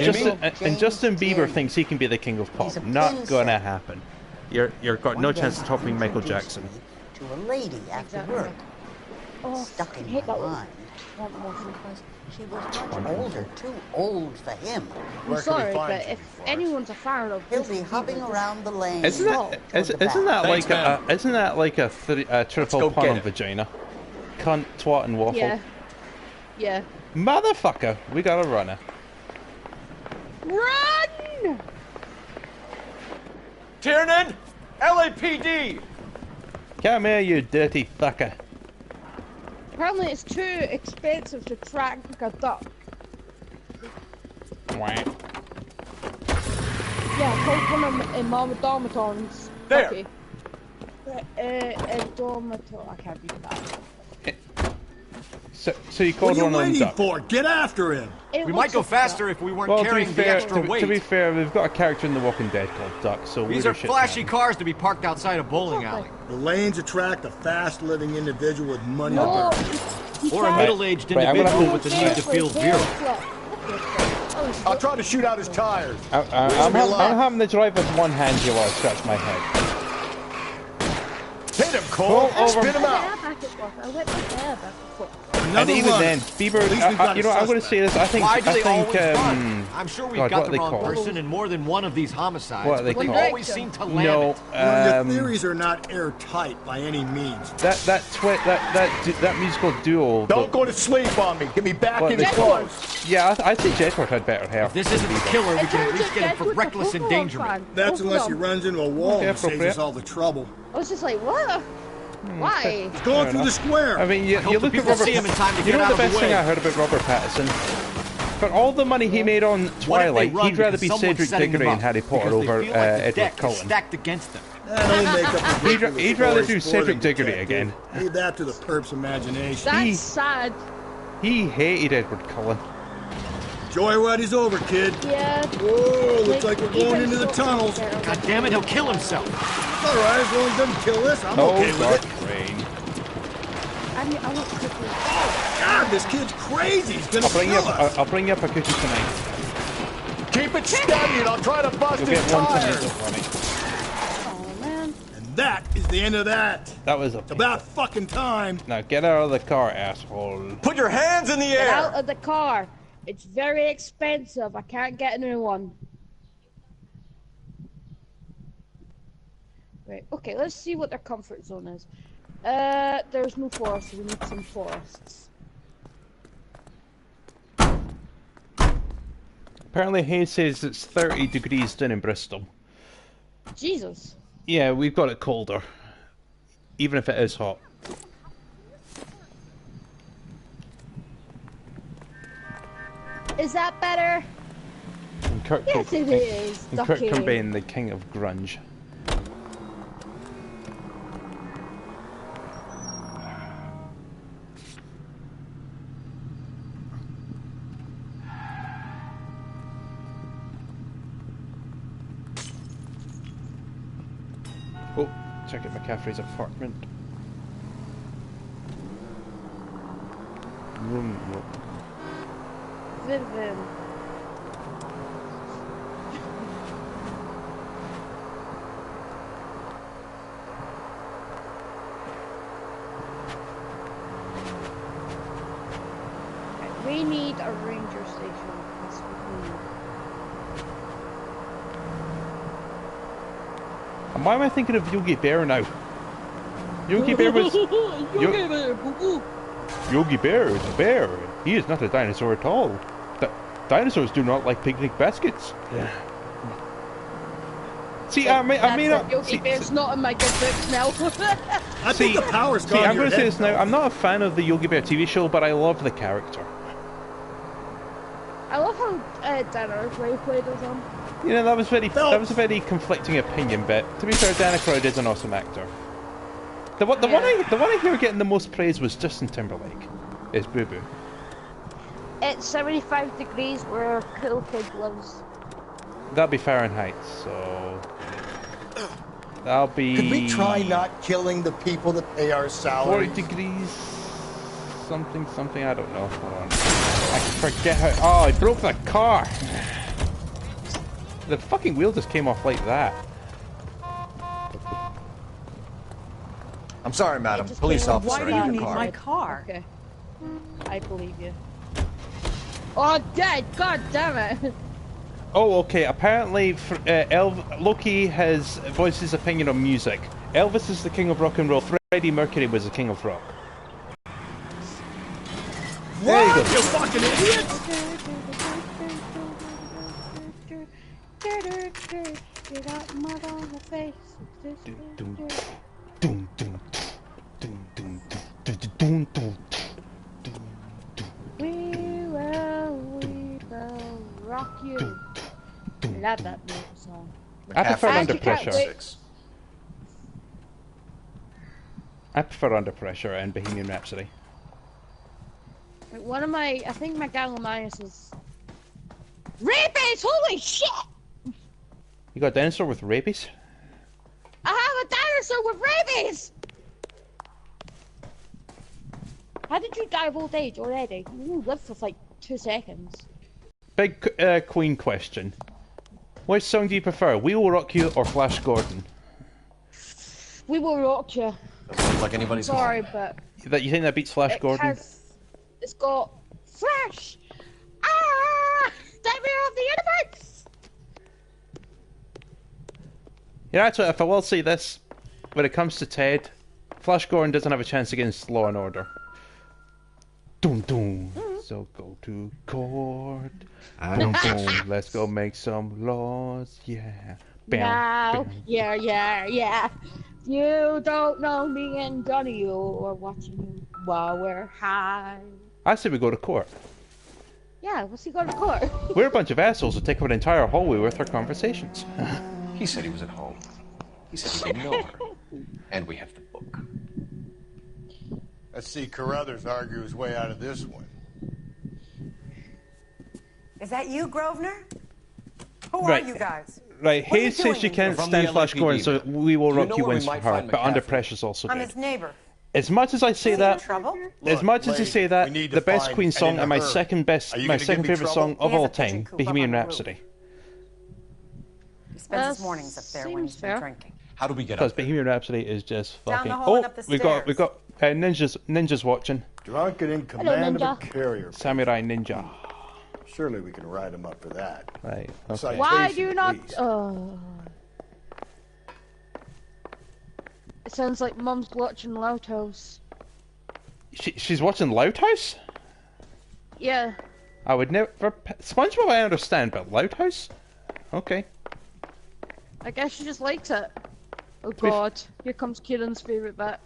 Justin Bieber thinks he can be the king of pop. Not gonna happen. You're got no chance of topping Michael Jackson. To a lady after work. Oh, Stuck in hate her that one. mind. She was much older, too old for him. I'm sorry, but if anyone's a fan of he'll be hopping around the lane. Isn't that like a triple pun on vagina? Cunt, twat, and waffle. Yeah. Yeah. Motherfucker, we got a runner. Run! Tiernan, LAPD. Come here, you dirty fucker. Apparently, it's too expensive to track a duck. Wah. Yeah, called one of Mamadomatons. There. Okay. Domaton. I can't read that. So you called one of them waiting duck. for? Get after him! We might go faster if we weren't carrying the extra weight. To be fair, we've got a character in The Walking Dead called Duck, so these are flashy cars to be parked outside a bowling alley. The lanes attract a fast-living individual with money to No, burn. Or a middle-aged individual with the need to feel virile. I'll try to shoot out his tires. I'm having the drive with one hand here while I scratch my head. Hit him, Cole. Spin him out. And even then, Bieber, you know, I'm going to say this. I think, I'm sure we've got the wrong person in more than one of these homicides. What are they but called? they always seem to land it. Your theories are not airtight by any means. That musical duo. Don't go to sleep on me. Get me back in the clothes. Yeah, I'd say Jetworth had better hair. If this isn't the killer, we can at least get him for reckless endangerment. That's unless he runs into a wall and saves us all the trouble. I was just like, what? Why? He's going through the square. I mean, you look at Robert. You know the best thing I heard about Robert Pattinson? For all the money he made on Twilight, he'd rather be Cedric Diggory in Harry Potter over Edward Cullen. Stacked against them. He'd rather do Cedric Diggory again. Leave that to the perp's imagination. That's sad. He hated Edward Cullen. Joyride's over, kid. Yeah. Whoa, looks like we're going into the tunnels. God damn it, he'll kill himself. All right, as long as he doesn't kill us, I'm okay with it. Rain. I want cookies. God, this kid's crazy. He's gonna kill us. I'll bring you up a cookie tonight. Keep it steady and I'll try to bust You'll his get one tires. tomato for me. Oh, man. And that is the end of that. That was It's about fucking time. Now get out of the car, asshole. Put your hands in the air. Get out of the car. It's very expensive. I can't get a new one. Right, okay, let's see what their comfort zone is. There's no forest, so we need some forests. Apparently Hayes says it's 30 degrees down in Bristol. Jesus. Yeah, we've got it colder. Even if it is hot. Is that better? Yes, it is. And Kurt Cobain, the king of grunge. Oh, check out McCaffrey's apartment. Room. Viv. We need a ranger station. That's what we need. And why am I thinking of Yogi Bear now? Yogi Bear was... Yogi Bear, boo-boo. Yogi Bear is a bear. He is not a dinosaur at all. Dinosaurs do not like picnic baskets. Yeah. See, I mean, Yogi Bear's not in my good books now. I think the power's gone. I'm going to say this now. I'm not a fan of the Yogi Bear TV show, but I love the character. I love how Dan Aykroyd played as him. You know, that was a very conflicting opinion, but to be fair, Dan Aykroyd is an awesome actor. The one I hear getting the most praise was Justin Timberlake. Is Boo Boo. It's 75 degrees where Cool Kid lives. That'll be Fahrenheit, so that'll be. Could we try not killing the people that pay our salaries? 40 degrees, something. I don't know. Hold on. I forget how. Oh, I broke the car. The fucking wheel just came off like that. I'm sorry, madam. Police officer. Why do you need my car? Okay. I believe you. Oh, Dad! God damn it! Oh, okay. Apparently, Loki has voiced his opinion on music. Elvis is the king of rock and roll. Freddie Mercury was the king of rock. There you go. You fucking idiot! Get out mud on the face. We will rock you. Love that little song. I prefer Under Pressure. I prefer Under Pressure and Bohemian Rhapsody. One of my, I think my Gallimimus is rabies. Holy shit! You got a dinosaur with rabies? I have a dinosaur with rabies. How did you die of old age already? You lived for like 2 seconds. Big Queen question. Which song do you prefer, We Will Rock You or Flash Gordon? We Will Rock You. Doesn't look like anybody's Sorry, home. but... You think that beats Flash Gordon? It's got... Flash! Ah! Nightmare of the Universe! Yeah, actually, if I will say this, when it comes to Ted, Flash Gordon doesn't have a chance against Law and Order. Doom doom. So go to court. Boom boom. Let's go make some laws. Yeah. Bam, bam. Yeah. You don't know me and Johnny, you're watching you while we're high. I say we go to court. Yeah, let's go to court. We're a bunch of assholes who take up an entire hallway with our conversations. He said he was at home. He said he didn't know her. And we have the book. Let's see Carruthers argue his way out of this one. Is that you, Grosvenor? Who Right. are you guys? Right, What are you Hayes says she doing can't From stand the Flash LAPD, Gordon, so We Will Do you Rock know You where we wins for might her, find but Under McCaffrey? Pressure's also I'm good. his neighbor. As much as I say Is he in that, trouble? as much as I Blade, say that, we need to the best find Queen and song in a and my hurry. second Are you gonna give second me favorite trouble? song of He has all a pigeon time, coop up Bohemian on the roof. Rhapsody. He spends his mornings up there when he's been fair. drinking. How do we get Because up there? Bohemian Rhapsody is just Down fucking. the hall and up the we got ninjas watching. Drunk and in command of a Ninja. carrier. Samurai Ninja. Surely we can write him up for that. Right. Citation Okay. Why do you at not... least. It sounds like Mum's watching Loud House. She's watching Loud House? Yeah. I would never. SpongeBob I understand, but Loud House? Okay. I guess she just likes it. Oh god, here comes Kieran's favourite bit.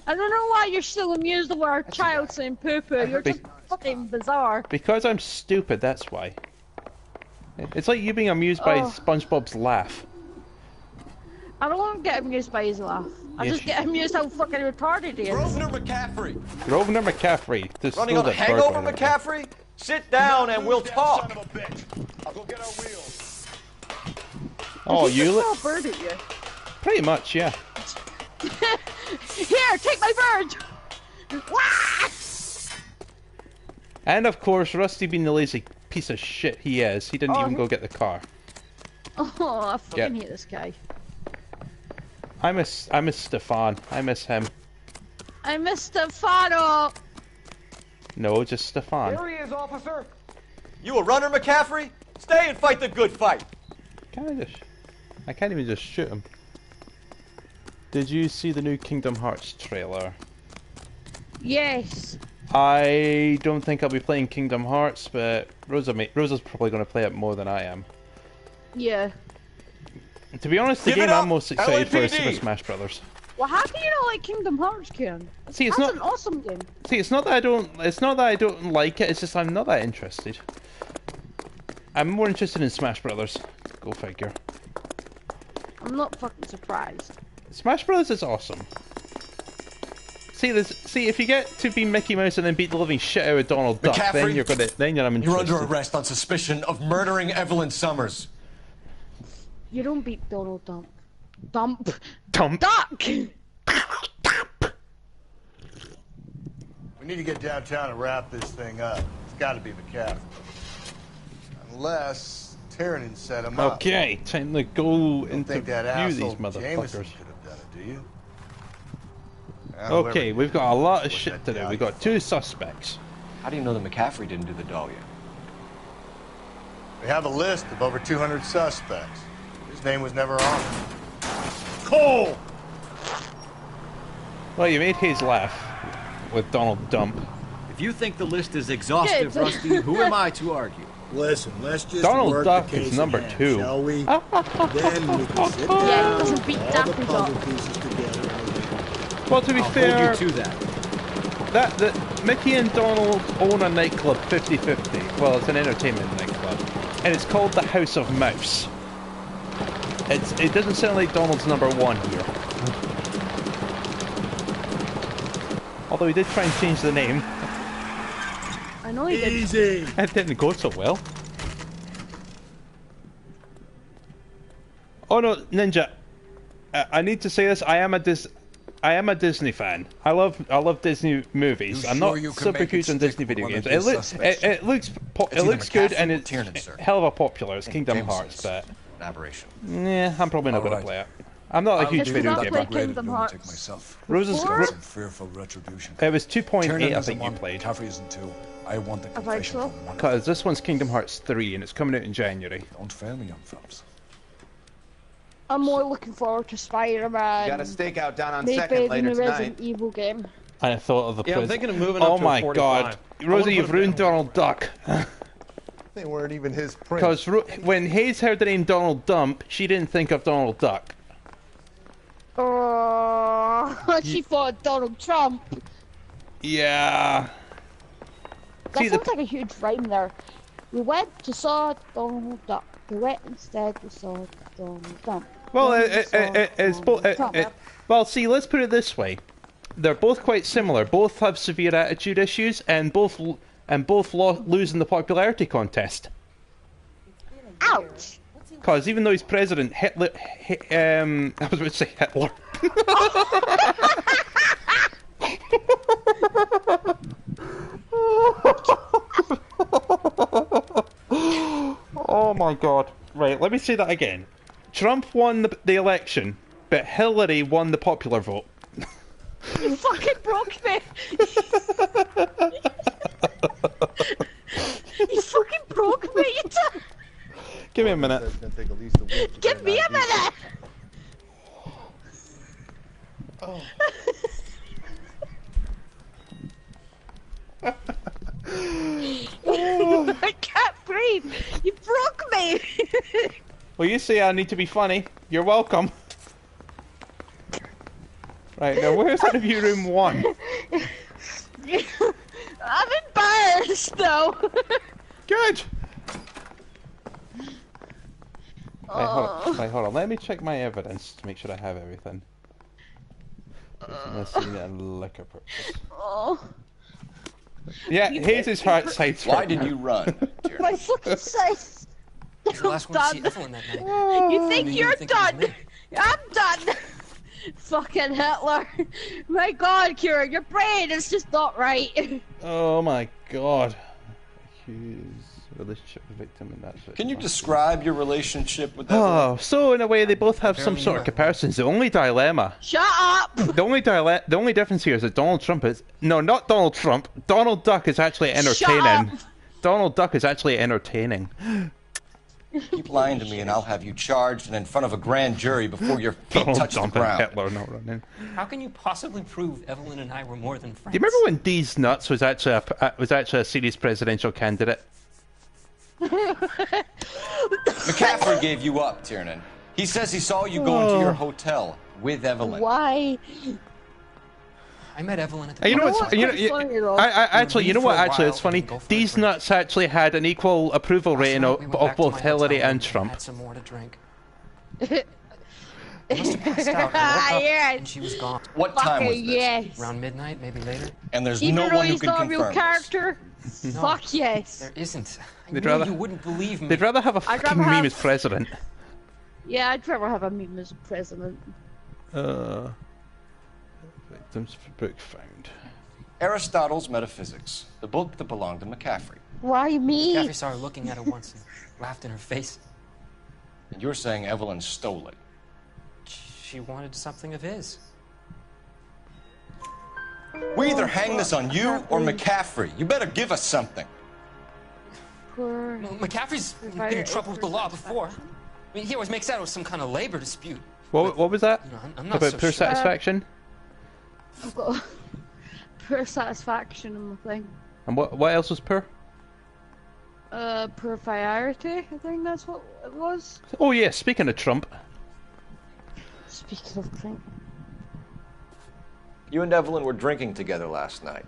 I don't know why you're still amused over a child saying poo-poo. You're just fucking bizarre. Because I'm stupid, that's why. It's like you being amused by SpongeBob's laugh. I don't get amused by his laugh. I just get amused how fucking retarded he is. Grosvenor McCaffrey! Grosvenor McCaffrey. Running on a hangover, McCaffrey? Sit down and we'll talk. I'll go get our wheels. Oh, you a bird at you? Pretty much, yeah. Here, take my bird! Wah! And of course, Rusty being the lazy piece of shit he is, he didn't even go get the car. Oh, I fucking hate this guy. I miss Stefan. I miss him. I miss Stefano! No, just Stefan. Here he is, officer. You a runner, McCaffrey? Stay and fight the good fight. I can't even just shoot him. Did you see the new Kingdom Hearts trailer? Yes. I don't think I'll be playing Kingdom Hearts, but Rosa's probably going to play it more than I am. Yeah. To be honest, the game I'm most excited for is Super Smash Brothers. Well, how can you not like Kingdom Hearts, Kieran? See, That's an awesome game. See, it's not that I don't like it. It's just I'm not that interested. I'm more interested in Smash Brothers. Go figure. I'm not fucking surprised. Smash Brothers is awesome. See, if you get to be Mickey Mouse and then beat the living shit out of Donald Duck, then you're interested. You're under arrest on suspicion of murdering Evelyn Summers. You don't beat Donald Duck. Dump. Duck! We need to get downtown and wrap this thing up. It's got to be McCaffrey. Unless Tiernan set him up. Okay, time to go interview that these asshole motherfuckers. Jameson could have done it, do you? Okay, we've got a lot of shit to do. We've got 2 suspects. How do you know that McCaffrey didn't do the doll yet? We have a list of over 200 suspects. His name was never on it. Cole! Well, you made Hayes laugh with Donald Dump. If you think the list is exhaustive, Rusty, who am I to argue? Listen, let's just Donald work Duck the case is number in hand, 2. shall we? Then we can sit down, Yeah, he doesn't beat all Daffy the Duck. puzzle pieces together. Well, to be fair, Hold you to that. that Mickey and Donald own a nightclub 50-50. Well, it's an entertainment nightclub, and it's called the House of Mouse. It doesn't sound like Donald's number 1 here. Although he did try and change the name. I know he did. Easy. It didn't go so well. Oh no, Ninja! I need to say this. I am a Disney fan. I love Disney movies. I'm not super huge on Disney video games. It looks good and it's hell of a popular. It's Kingdom Hearts, but aberration. Yeah, I'm probably not going to play it. I'm not a huge video gamer. Kingdom Hearts. Rose's fearful retribution. It was 2.8, I think you played. McCaffrey isn't 2. I want the confession from one. Because this one's Kingdom Hearts 3 and it's coming out in January. Don't fail me, young fellas. I'm more looking forward to Spider-Man. Got a stakeout down on maybe 2nd later the tonight. Resident Evil game. I thought of the Yeah, I'm thinking of moving up Oh to a my 45. god. Rosie, you've ruined Donald Duck. They weren't even his print. Because when Hayes heard the name Donald Dump, she didn't think of Donald Duck. Oh, she thought Donald Trump. Yeah. That sounds like a huge rhyme there. We went to saw Donald Duck. We went instead we saw Donald Dump. Well, it's both. Well, see, let's put it this way: they're both quite similar. Both have severe attitude issues, and both lose in the popularity contest. Ouch! Because even though he's president, Hitler. I was about to say Hitler. Oh my god. Right, let me say that again. Trump won the election, but Hillary won the popular vote. You fucking broke me! You fucking broke me! Give me a minute. Give me a minute! Oh. I can't breathe! You broke me! Well, you say I need to be funny. You're welcome. Right, now where's interview room 1? I'm embarrassed though. Good. Right, hold on. Let me check my evidence to make sure I have everything. Let's see that liquor purchase. Oh. Yeah, here's his heart side. Why did you run? My fucking size. He's the last one to see Evelyn that night. You think you're done? I'm done. Fucking Hitler. My God, Kieran, your brain is just not right. Oh my God. Accused relationship with victim and that's it. Can you describe your relationship with Oh, Evelyn? so in a way they both have some sort of comparisons. The only dilemma. Shut up. The only difference here is that Donald Trump is not Donald Trump. Donald Duck is actually entertaining. Donald Duck is actually entertaining. Keep lying to me and I'll have you charged and in front of a grand jury before your feet touch the ground. Hitler not running. How can you possibly prove Evelyn and I were more than friends? Do you remember when D's Nuts was actually a serious presidential candidate? McCaffrey gave you up, Tiernan. He says he saw you go into your hotel with Evelyn. Why? I met Evelyn at the You know what's actually it's funny. These nuts actually had an equal approval rating of both Hillary and Trump. Had some more to drink. I must have passed out. I woke up and she was gone. What time was this? Yes. Around midnight, maybe later. And there's Even no though one who he's can not a confirm real character. No, Fuck yes. There isn't. They'd I knew rather you wouldn't believe me. They'd rather have a fucking meme as president. Yeah, I'd rather have a meme as president. Victims for book found. Aristotle's Metaphysics, the book that belonged to McCaffrey. Why me? McCaffrey saw her looking at her once and laughed in her face. And you're saying Evelyn stole it. She wanted something of his. We either hang this on you or McCaffrey. You better give us something. Poor... Well, McCaffrey's been in trouble with the law before. I mean, he always makes out it was some kind of labor dispute. What was that? You know, I'm not about so pure sure. satisfaction? I've got pure satisfaction in my thing. And what else was pure? Purifiarity, I think that's what it was. Oh yeah, speaking of Trump. Speaking of Trump. You and Evelyn were drinking together last night,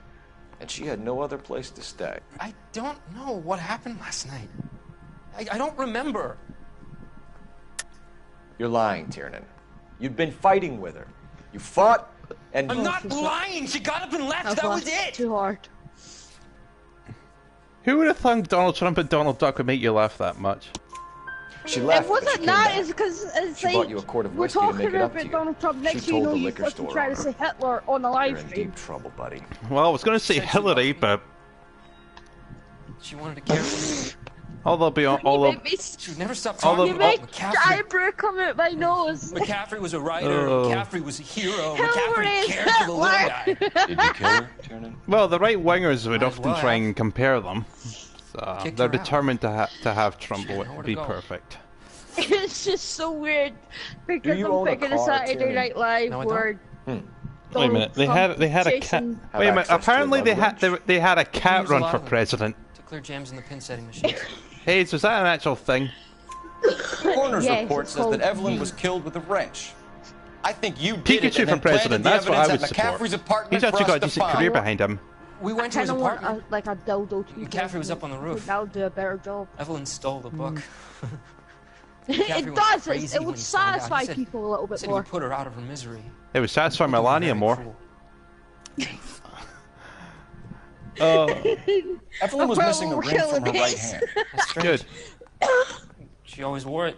and she had no other place to stay. I don't know what happened last night. I don't remember. You're lying, Tiernan. You'd been fighting with her. You fought, and... I'm not lying! She got up and left, that was it! Too hard. Who would have thought Donald Trump and Donald Duck would make you laugh that much? She left. It wasn't that, it's because it's she bought you a quart of we're whiskey to talking make it up about to you. Donald Trump. Next She thing you told know, the you liquor fucking store try to owner. say Hitler on the live You're in stream. deep trouble, buddy. Well, I was going to say Hillary, but She wanted to care for me. although beyond all of She would never stop Although- talking You about make McCaffrey. eyebrow come out my nose. McCaffrey was a writer. Oh. McCaffrey was a hero. Hillary McCaffrey is cared for the little guy. Did you kill her, Tiernan? well, the right wingers would Might as often well try have. and compare them. So Kicked they're her out. determined to have Trump She had nowhere to be go. perfect. It's just so weird because you I'm own a thinking of car, Saturday Tiernan? Night Live No, I where. Wait a minute, they had a cat. Jason- Wait a minute, access to a apparently they love had a cat Use a run lot for of them. president. To clear jams in the pin setting machine. Hey, was that an actual thing? Coroner's Yes, report it's says called- that Evelyn was killed with a wrench. I think you did it Pikachu and for then planted president, the that's what I would evidence at support. McCaffrey's apartment He's actually for got a us to decent find. career behind him. We went to I his kind of want apartment. like a dildo too. McCaffrey was up on the roof. I'll do a better job. Evelyn stole the book. It went does. crazy It when would he found out. He satisfy said- people a little bit Said more. he put her out of her misery. It would satisfy Melania Very more. cruel. Evelyn was missing a ring from her right hand. That's strange. Good. She always wore it.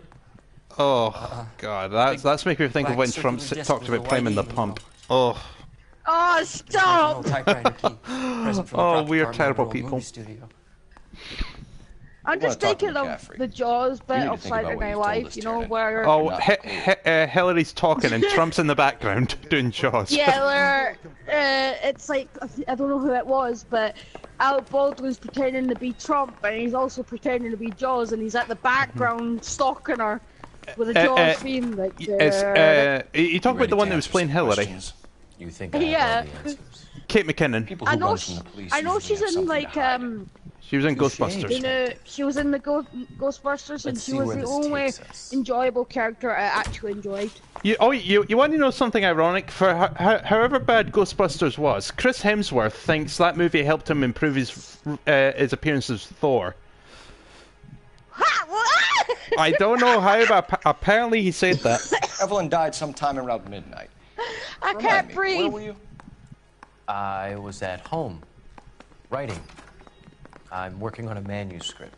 Oh God, that's making me think of black when Trump circular disc talked with about a priming the white pump. Oh, Oh, stop! Original typewriter key. Present from the Oh, prop we are department terrible of an old people. movie studio. I'm You wanna just talk to thinking of McCaffrey. the Jaws bit need to of think about Saturday what Night you've told Live, us, you know, Tiernan. where oh, Hillary's talking and Trump's in the background doing Jaws. yeah, where it's like I don't know who it was, but Alec Baldwin's pretending to be Trump, and he's also pretending to be Jaws, and he's at the background stalking her with a Jaws theme. Like, You talk about the one that was playing Hillary. You think I have all the answers? Kate McKinnon. People who run from the police I know usually she's have in something like to hide. She was in Ghostbusters. She was in the Ghostbusters, and she was the only enjoyable character I actually enjoyed. You want to know something ironic? For however bad Ghostbusters was, Chris Hemsworth thinks that movie helped him improve his appearance as Thor. I don't know how, but apparently he said that. Evelyn died sometime around midnight. I can't breathe. Where were you? I was at home, writing. I'm working on a manuscript.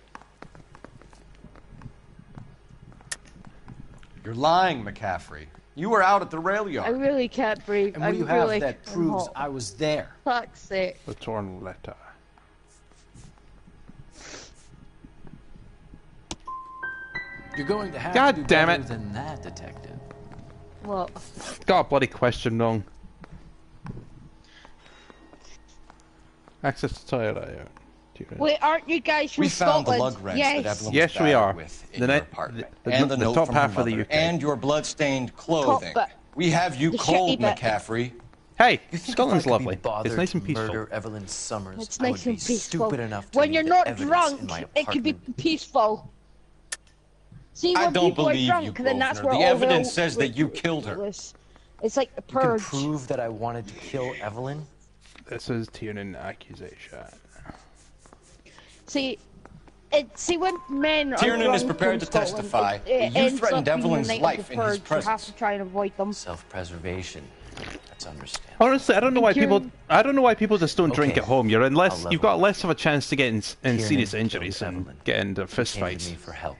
You're lying, McCaffrey. You were out at the rail yard. I really can't breathe. And what do you have that proves I was there? Fuck's sake. The torn letter. You're going to have God to do damn better it. than that, detective. What? Got a bloody question wrong. Access to toilet. Wait, aren't you guys from We found Scotland? the lug wrench that Evelyn Yes, was we are. with in The your night- apartment, the- and the note top from half her of the mother, UK. and your blood-stained clothing. Top bit. We have you The cold, shitty bit. McCaffrey. Hey, You think Scotland's if I could be lovely. bothered It's nice and to peaceful. Murder Evelyn Summers, It's I would nice be and peaceful. stupid enough to When leave you're the not evidence drunk, in my it could be apartment. peaceful. See, I when don't people are believe drunk, you, then that's Grosvenor. where The all evidence real- says that you killed her. It's like the You can purge. prove that I wanted to kill Evelyn? This is Tiernan accusation. See, when men Tiernan are is drunk prepared in to Scotland, testify it that you ends threatened up being the Evelyn's night of life the in his purge. You have presence. to try and avoid them. Self-preservation. That's understandable. Honestly, I don't know why people just don't drink Okay. at home. You're in I'll less. You've got level less of a chance to get in Tiernan serious killed injuries and Evelyn. get into fist He came fights. to me for help.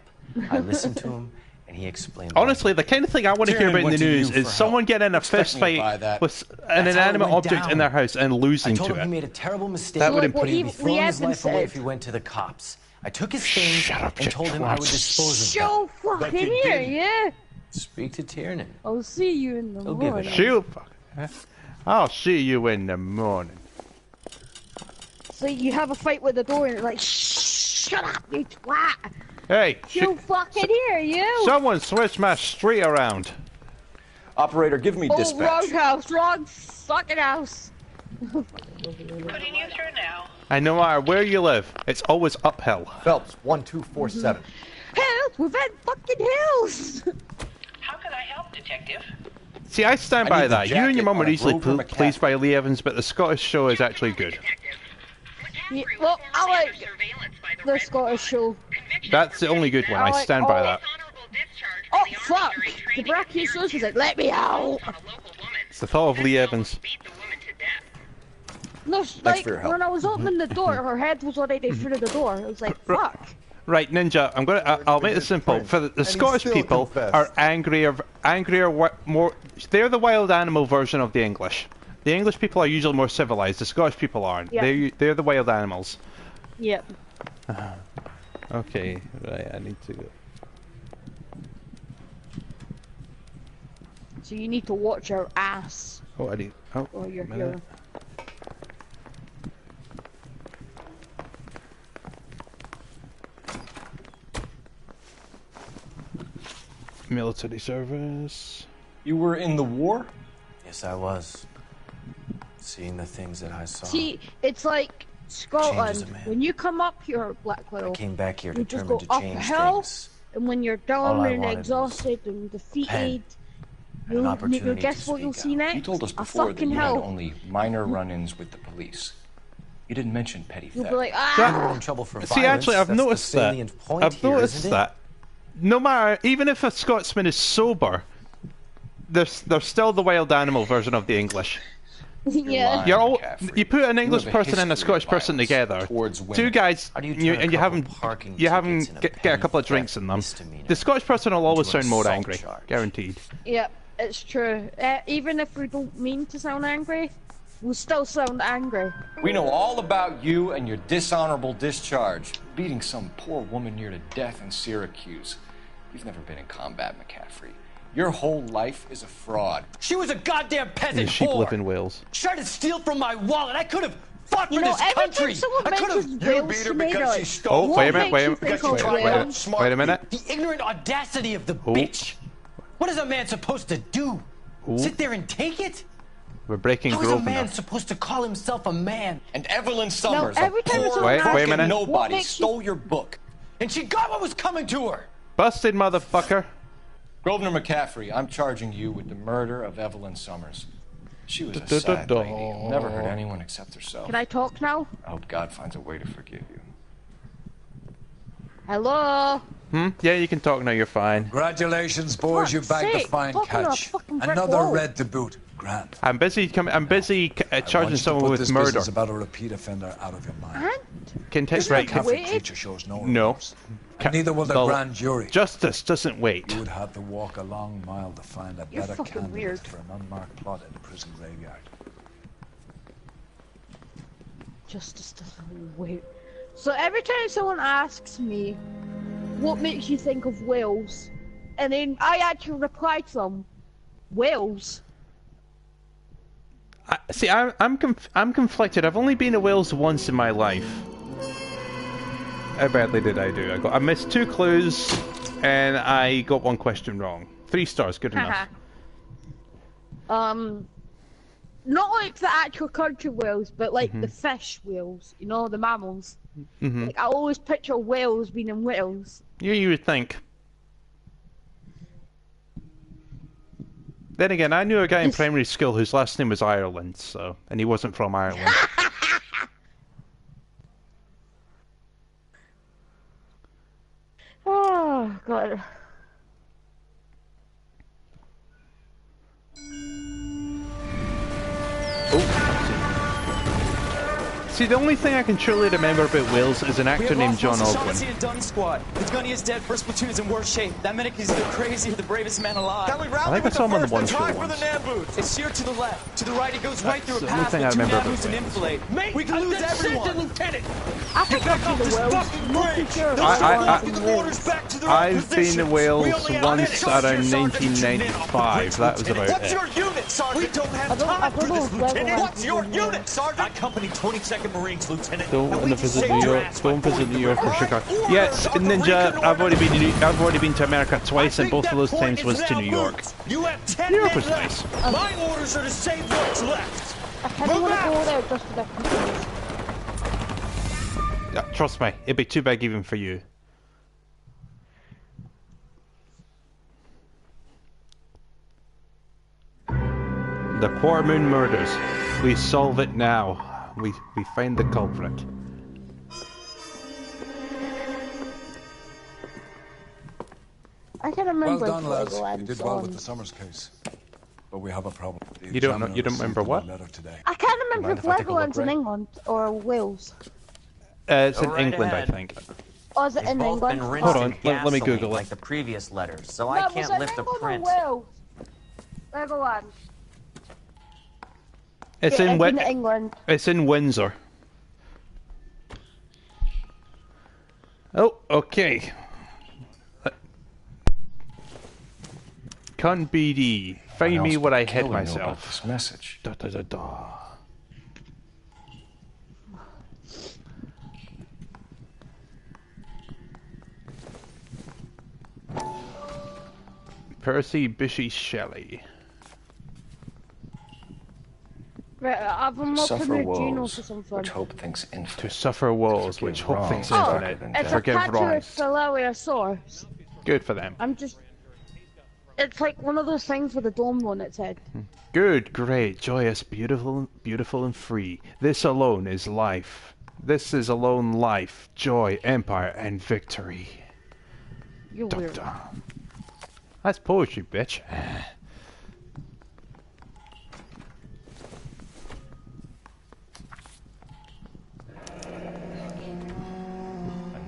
I listened to him, and he explained. Honestly, the kind of thing I want to hear Tiernan about in the went to news you is for someone help. getting in a Expect fist me to buy fight that. with an That's how it inanimate went object down. in their house and I losing told to him he it. made a terrible mistake. That would Look, what He'd be Lee throwing his Evans life away said. if he went to the cops. I took his things Shut up, and you told him I would twat. dispose of them. So fucking here, yeah. Speak to Tiernan. I'll see you in the He'll give it morning. up. I'll see you in the morning. So you have a fight with the door, and it's like, shut up, you twat. Hey, You fucking here, you. someone switch my street around. Operator, give me Oh, dispatch. wrong house, wrong fucking house. Putting you through now. And no matter where you live, it's always uphill. Phelps, 1247. Help, prevent fucking hills. How can I help, Detective? See, I stand I by need the that. You and jacket your mum on were a easily Grover pleased by Lee Evans, but the Scottish show is actually good. Yeah, well, I like the Scottish show. That's the only good one. I stand by that. Oh fuck! The brachiosaurus was like, let me out. It's the thought of Lee Evans. No, like for your help. when I was opening the door, her head was already through the door. It was like, fuck. Right, Ninja. I'll make this simple. For the Scottish still people confessed. are angrier, more. They're the wild animal version of the English. The English people are usually more civilized. The Scottish people aren't. Yeah. They're the wild animals. Yep. Okay, right. I need to go. So you need to watch your ass. Oh, I need. Oh, Or your a minute. hair. Military service. You were in the war? Yes, I was. Seeing the things that I saw. See, it's like Scotland. Changes a man. When you come up here, Black I Widow, came back here you just go determined to up a change hill, things. and when you're All down I and wanted exhausted and defeated, and an opportunity you'll to guess what you'll speak see out. next? You told us A before that fucking you had hill. only minor run-ins with the police. You didn't mention petty You'll theft. be like, You're ah! in trouble for See, violence. actually, I've That's the noticed that. salient point I've here, noticed isn't it? that. No matter, even if a Scotsman is sober, they're still the wild animal version of the English. Yeah. You're all, McCaffrey. you put an You English have a person and a history Scottish of person violence together. towards women. Two guys, How do you turn a and you couple haven't parking you haven't tickets and a get a petty couple of theft drinks in them. misdemeanor The Scottish person will always into an sound more assault angry, charge? guaranteed. Yep, it's true. Even if we don't mean to sound angry, we'll still sound angry. We know all about you and your dishonorable discharge. Beating some poor woman near to death in Syracuse. You've never been in combat, McCaffrey. Your whole life is a fraud. She was a goddamn peasant The sheep whore. live in Wales. Tried to steal from my wallet. I could have fought for You know, this every country. time someone I could mentions have. Wales to me, they're like, Oh, what wait a minute, makes wait a you minute. think of Wales? Wait a minute. The ignorant audacity of the Oh. bitch. What is a man supposed to do? Oh. Sit there and take it? We're breaking How is a Grosvenor. man supposed to call himself a man? And Evelyn Summers, every a time poor someone asks Wait a fucking minute. nobody, makes stole your book. And she got what was coming to her. Busted, motherfucker. Grosvenor McCaffrey, I'm charging you with the murder of Evelyn Summers. She was a sad lady who never hurt anyone except herself. Can I talk now? I hope God finds a way to forgive you. Hello? Yeah, you can talk now, you're fine. Congratulations, boys, you bagged a fine catch. Another red to boot. Grand. I'm busy charging someone with this murder. business about a repeat offender out of your mind. Can take Right, right. Catholic teacher shows no No. remorse. And neither will the grand jury. Justice doesn't wait. You would have to walk a long mile to find a You're better fucking candidate weird. for an unmarked plot in a prison graveyard. Justice doesn't wait. So every time someone asks me, what makes you think of Wales? And then I actually reply to them, Wales? I'm conflicted. I've only been to Wales once in my life. How badly did I do? I missed 2 clues, and I got 1 question wrong. 3 stars, good enough. Not like the actual country whales, but like the fish whales, you know, the mammals. Like, I always picture whales being in Wales. You would think. Then again, I knew a guy in primary school whose last name was Ireland, so, and he wasn't from Ireland. Oh, God. See, the only thing I can truly remember about Wales is an actor named John Ogwyn. and Dunny squad. The Gunny is dead. First platoon is in worse shape. That medic is either crazy or the bravest man alive. I think I saw him on the one show once. It's here to the left. To the right, it goes right through a the only pass thing I with 2 remember about Nabus and Wales. Inflate. Mate, we can lose everyone. Lieutenant. I think I've been to Wales. I've been to Wales once around 1995. That was about What's it. your unit, Sergeant? We don't have time for this, Lieutenant. What's your unit, Sergeant? Company 22nd Marines, Lieutenant. Don't want to visit New York. Don't visit New York or Chicago. Yes, Ninja. I've already been to America twice, and both of those times was to New York. You have 10 New York men was nice. left. My orders are to save what's left. I kind of want to go there just to get confused. Yeah, trust me, it'd be too big even for you. The Quarter Moon Murders. We solve it now. We find the culprit. I can remember. Well done, lads. Legoland You did well with the Summers case. But we have a problem. You don't remember what? I can't remember if Legoland's in England or Wales. It's in England, I think. Oh, is it in Both England? been rinsed Hold on, in let me gasoline Google it. like the previous letters, so No, I was can't it lift a England or print. Wales? Legoland. It's Yeah, in it's in England. It's in Windsor. Oh, okay. Cunt BD. Find me where I hid myself. This message. Da da da da. Percy Bishy Shelley. Right, I've been looking Suffer at Geno woes, for something. which hope thinks infinite. To suffer woes, which hope thinks Oh, infinite. it's a Forgive wrongs. Pachycephalosaurus. Good for them. I'm just... It's like one of those things with a dome on its head. Good, great, joyous, beautiful, beautiful and free. This alone is life. This is alone life, joy, empire, and victory. You're weird. That's poetry, bitch.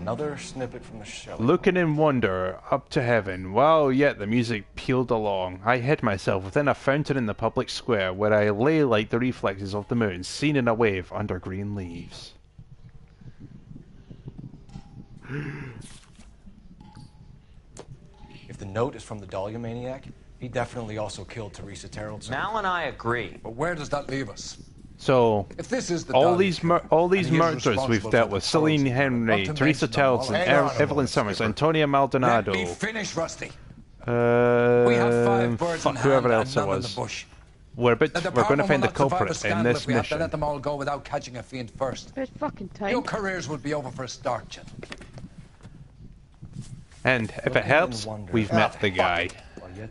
Another snippet from the show. Looking in wonder, up to heaven, while yet the music pealed along, I hid myself within a fountain in the public square, where I lay like the reflexes of the moon, seen in a wave under green leaves. If the note is from the Dahlia maniac, he definitely also killed Teresa Terrellson. Mal and I agree. But where does that leave us? So, If this is the all Dahlia these and he is murders we've responsible dealt for with: the Celine thousands, Henry, not to Teresa mention them all. Townsend, Hang on a Evelyn moment, Summers, Skipper. Antonia Maldonado. Let me finish, Rusty. We have 5 birds in fuck, whoever hand else and it none in was. the bush. we're going to find the culprit in this if we have to mission. let them all go without catching a fiend first. It's fucking time. Your careers will be over for a start, gentlemen. And if it helps, we've met the guy.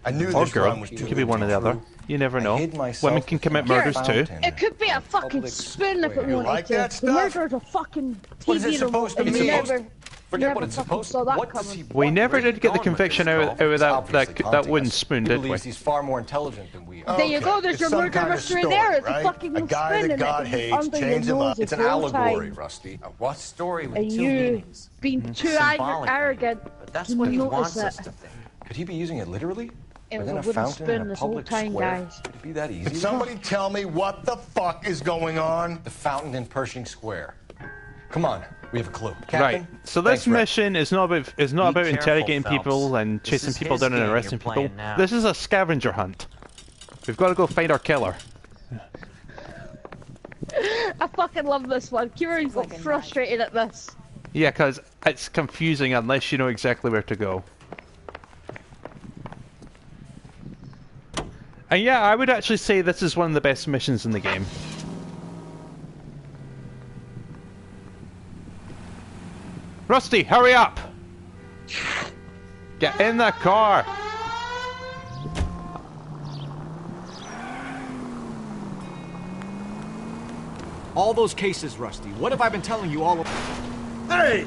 I knew Or this girl. run was It too could be one or the other. You never know. Women can commit murders too. It could be a fucking spoon if it wanted like to. that The stuff? murder's a fucking What is it TV supposed remote. to And you mean? never, Forget what it's fucking supposed saw that What does coming. he We want? never Where's he did get the going with conviction this out golf? of He's that obviously that wooden us. spoon, He did we? believes he's far more intelligent than we are. There you go, there's It's your some murder kind of mystery story, there. It's right? a fucking A guy spoon that and God it hates under your chains him nose up. It's the an whole allegory, time. Rusty. A what? Story with And two you meanings. being too Symbolic, arrogant but that's to what he notice wants it. us to think. Could he be using it literally? It was Within a a wooden fountain spoon in a this whole public time, square? guys. Could it be that easy? Can somebody tell me what the fuck is going on? The fountain in Pershing Square. Come on, we have a clue. Captain? Right. So this Thanks, Rick. mission is not about careful, interrogating Phelps. people and This chasing is people his down and game arresting you're people. playing now. This is a scavenger hunt. We've got to go find our killer. I fucking love this one. Kieran's like frustrated at this. Yeah, because it's confusing unless you know exactly where to go. And yeah, I would actually say this is one of the best missions in the game. Rusty, hurry up! Get in the car! All those cases, Rusty. What have I been telling you all? Hey!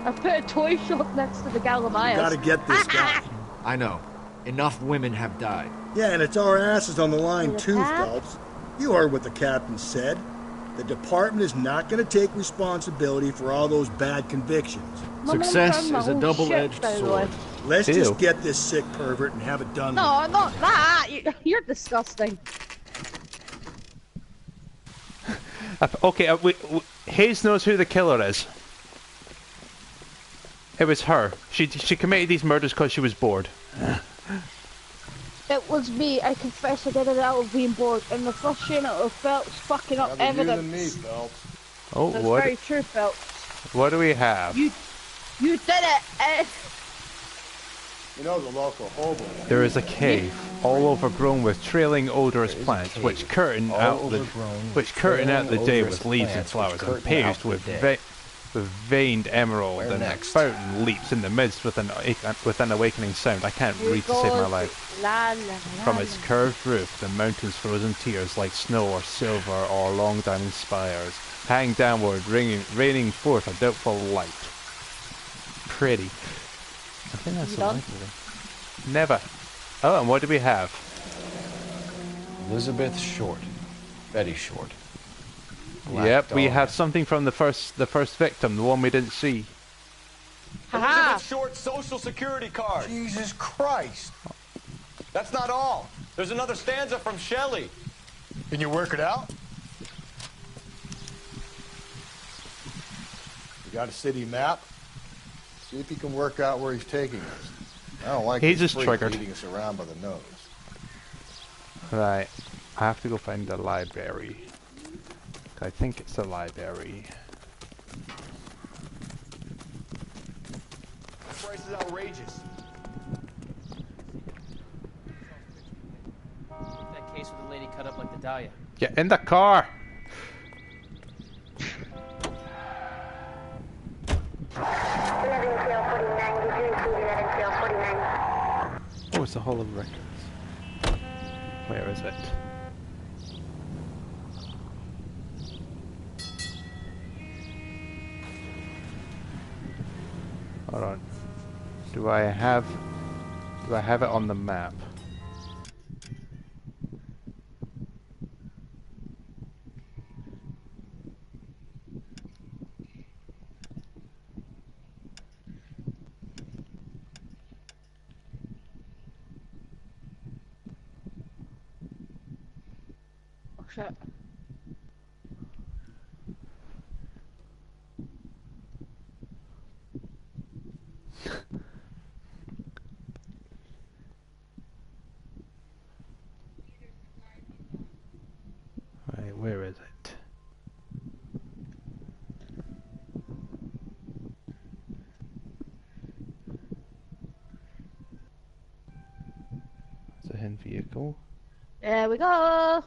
I put a toy shop next to the Gallimaeus. You gotta get this guy. I know. Enough women have died. Yeah, and it's our asses on the line too, Cap? Phelps. You heard what the captain said. The department is not gonna take responsibility for all those bad convictions. My mum Success found my is a whole double-edged shit, by the way. sword. Let's Ew. just get this sick pervert and have it done. No, not that. You're disgusting. Okay, Hayes knows who the killer is. It was her. She committed these murders because she was bored. It was me. I confess I did it out of being bored, and the frustration of Phelps fucking up Rather you than evidence. me, Phelps. Oh, That's what? very true, Phelps. What do we have? You did it. You know the local hobo. There is a cave, all overgrown with trailing odorous plants, which curtain out the day with leaves and flowers, and paved with veined emerald, and a fountain leaps in the midst with an awakening sound. I can't read to save my life. From its curved roof, the mountain's frozen tears, like snow or silver or long diamond spires, hang downward, raining forth a doubtful light. Pretty. I think that's the light. Never. Oh, and what do we have? Elizabeth Short. Betty Short. Yep, we have something from the first victim, the one we didn't see. Elizabeth Short's social security card. Jesus Christ. That's not all. There's another stanza from Shelley. Can you work it out? You got a city map? See if you can work out where he's taking us. I don't like He's this just freak triggered. leading us around by the nose. Right, I have to go find the library. I think it's the library. The price is outrageous. That case with the lady cut up like the dahlia. Get in the car! Oh, it's the Hall of Records. Where is it? Hold on. Do I have it on the map? Oh shit. Right, where is it? in vehicle. There we go.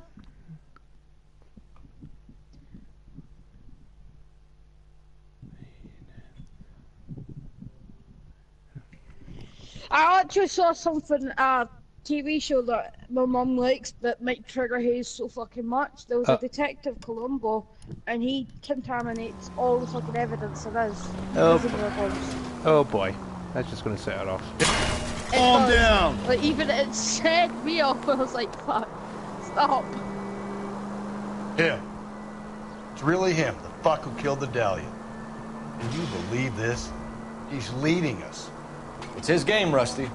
I actually saw something, TV show that my mum likes that might trigger Hayes so fucking much. There was a detective, Columbo, and he contaminates all the fucking evidence there is. Oh boy, that's just gonna set her off. Calm down! Like, even it set me off, I was like, fuck, stop. Him. It's really him, the fuck who killed the Dahlia. Can you believe this? He's leading us. It's his game, Rusty.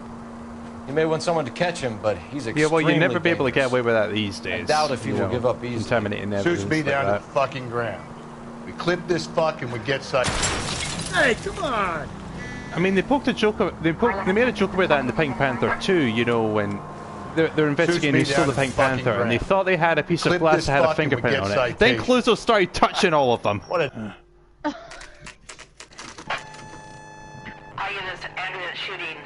You may want someone to catch him, but he's extremely Yeah, well, you'll never be able to dangerous. get away with that these days. I doubt if he will give up easily. Contaminating evidence Suits me like down to that. the fucking ground. We clip this fuck and we get sight. Hey, come on! I mean, they poked a joke. They made a joke about that in the Pink Panther 2. You know, when they're investigating who stole the Pink Panther, and they thought they had a piece of glass that had a fingerprint on it. Then Clouseau started touching all of them. What a... All units, ambulance shooting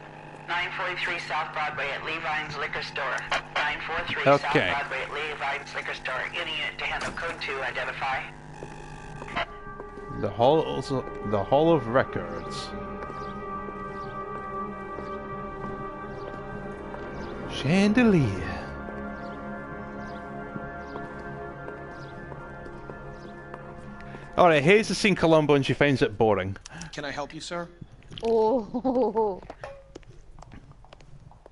943 South Broadway at Levine's Liquor Store. 943 South Okay. Broadway at Levine's Liquor Store. Any unit to handle code 2, identify. The Hall of Records. Chandelier. Alright, Hayes has seen Columbo and she finds it boring. Can I help you, sir? Oh.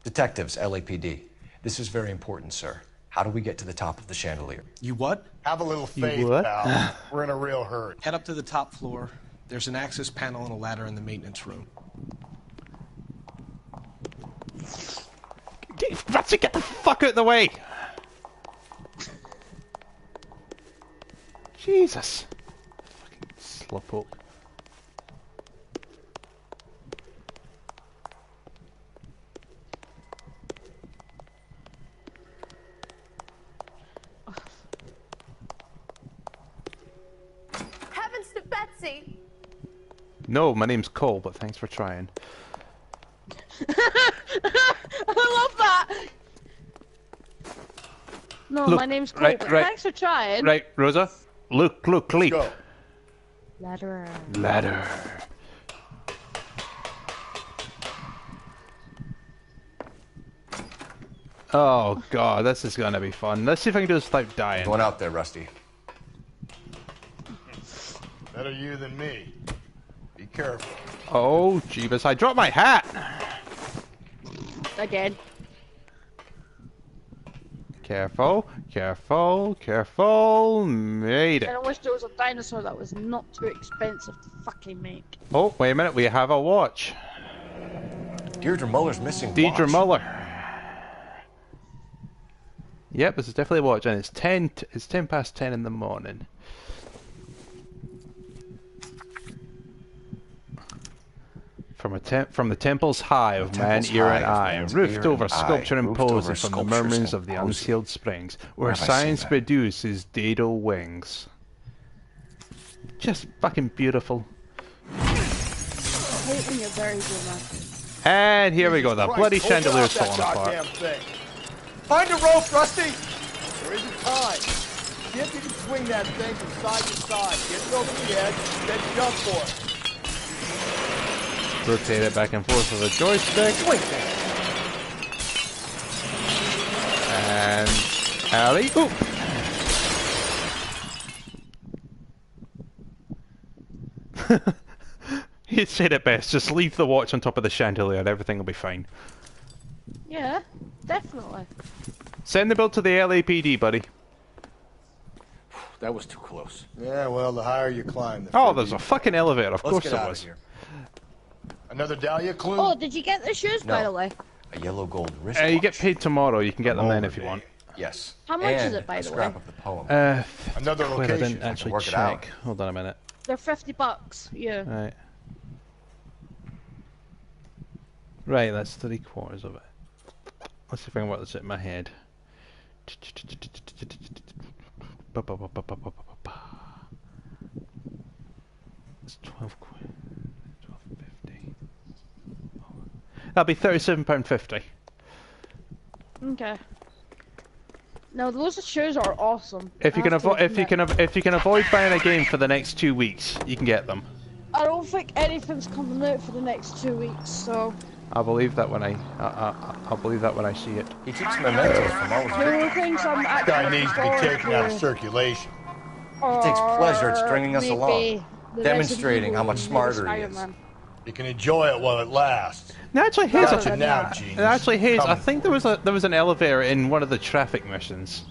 Detectives, LAPD. This is very important, sir. How do we get to the top of the chandelier? You what? Have a little faith, what? pal. We're in a real hurry. Head up to the top floor. There's an access panel and a ladder in the maintenance room. Ratchet, get the fuck out of the way! Jesus. Fucking slowpoke. Heavens to Betsy! No, my name's Cole, but thanks for trying. I love that! No, Look, my name's Cole, right, but right. thanks for trying. Right, Rosa? Look, leap. Ladder. Ladder. Oh god, this is gonna be fun. Let's see if I can do this without dying. Going out there, Rusty. Better you than me. Be careful. Oh, Jeebus, I dropped my hat! Again. Careful, careful, careful. Made And it. I wish there was a dinosaur that was not too expensive to fucking make. Oh, wait a minute, we have a watch. Deirdre Muller's missing Deirdre watch. Muller. Yep, this is definitely a watch, and it's 10 past 10 in the morning. From the temple's high of man, ear, and eye, roofed over sculpture imposing from the murmurings of the unsealed springs, where science produces dado wings. Just fucking beautiful. I hate when you're very dramatic. And here we go, the bloody Christ, hold chandelier's out falling that apart. goddamn thing. Find a rope, Rusty! There isn't time. See if you can swing that thing from side to side. Get it over the edge, then jump for it. Rotate it back and forth with a joystick. And alley oop. He said it best. Just leave the watch on top of the chandelier and everything will be fine. Yeah, definitely. Send the bill to the LAPD, buddy. That was too close. Yeah, well, the higher you climb, the Oh, further there's you a fucking elevator. Of course get there out was. of here. Another Dahlia clue? Oh, did you get the shoes, by No. the way? A yellow gold wristwatch. You get paid tomorrow. You can get them then if you want. Yes. How much is And it, by a the scrap way? of the poem. Another Wait, I location. didn't actually work it check. out. Hold on a minute. They're $50, yeah. Right. Right, that's 3/4 of it. Let's see if I can work this out in my head. It's 12 quid. 12.50. That'll be £37.50. Okay. No, those shoes are awesome. If you can avoid, if you can avoid buying a game for the next 2 weeks, you can get them. I don't think anything's coming out for the next 2 weeks, so. I believe that when I believe that when I see it. He keeps mementos from all his Things I'm This guy needs to be taken out of circulation. He takes pleasure in stringing us along, demonstrating how much smarter he is. You can enjoy it while it lasts. Naturally, Hayes. Gotcha now, genius. Actually, Hayes, I Come. think there was an elevator in one of the traffic missions.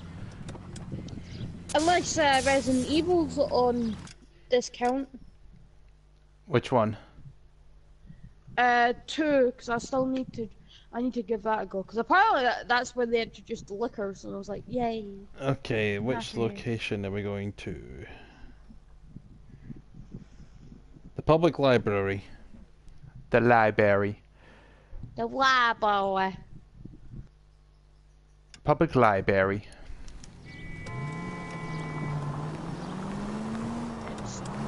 Unless Resident Evil's on discount. Which one? 2, because I still need to. I need to give that a go, because apparently that's when they introduced the liquors, and I was like, yay. Okay, which Happy. location are we going to? The public library. The library. The library. Public library.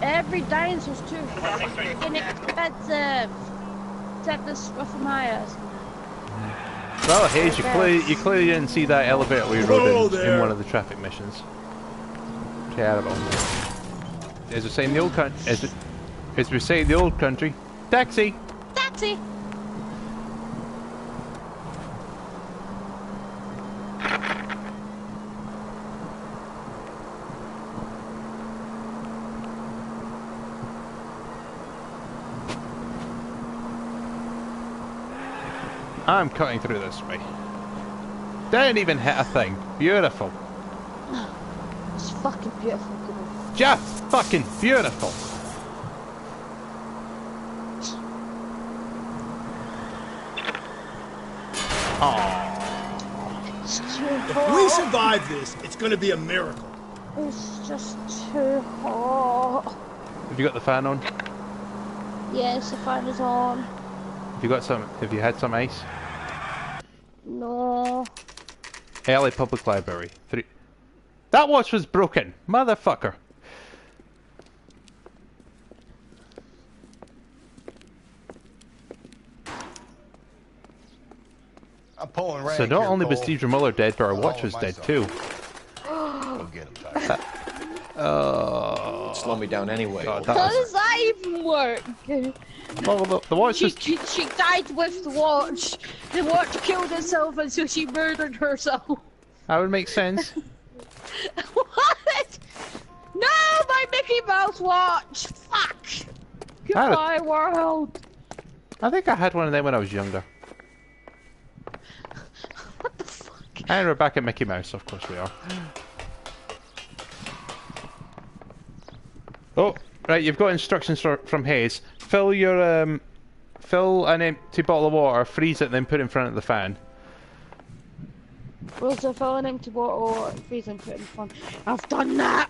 Every dinosaur's too fucking expensive. Except this with my ass. Well, Hayes, you clearly didn't see that elevator we rode in one of the traffic missions. Terrible. As we say in the old country, as we say in the old country, taxi. Taxi. I'm cutting through this way. Didn't even hit a thing. Beautiful. It's fucking beautiful. Just fucking beautiful. It's too If hot. we survive this, it's gonna be a miracle. It's just too hot. Have you got the fan on? Yes, the fan is on. Have you had some ice? No. LA Public Library. 3. That watch was broken, motherfucker. I'm pulling rank So not here, only was Cole. Deidre Muller dead, but our watch was dead too. Go get him, Tyler. Slow me down anyway. God, How does that even work? Well, the watch she, was... she died with the watch. The watch killed itself, and so she murdered herself. That would make sense. What? No, my Mickey Mouse watch! Fuck! Goodbye, world! I think I had one of them when I was younger. What the fuck? And we're back at Mickey Mouse, of course we are. Oh, right, you've got instructions from Hayes. Fill an empty bottle of water, freeze it, and then put it in front of the fan. Also, fill an empty bottle, freeze and put it in front. I've done that!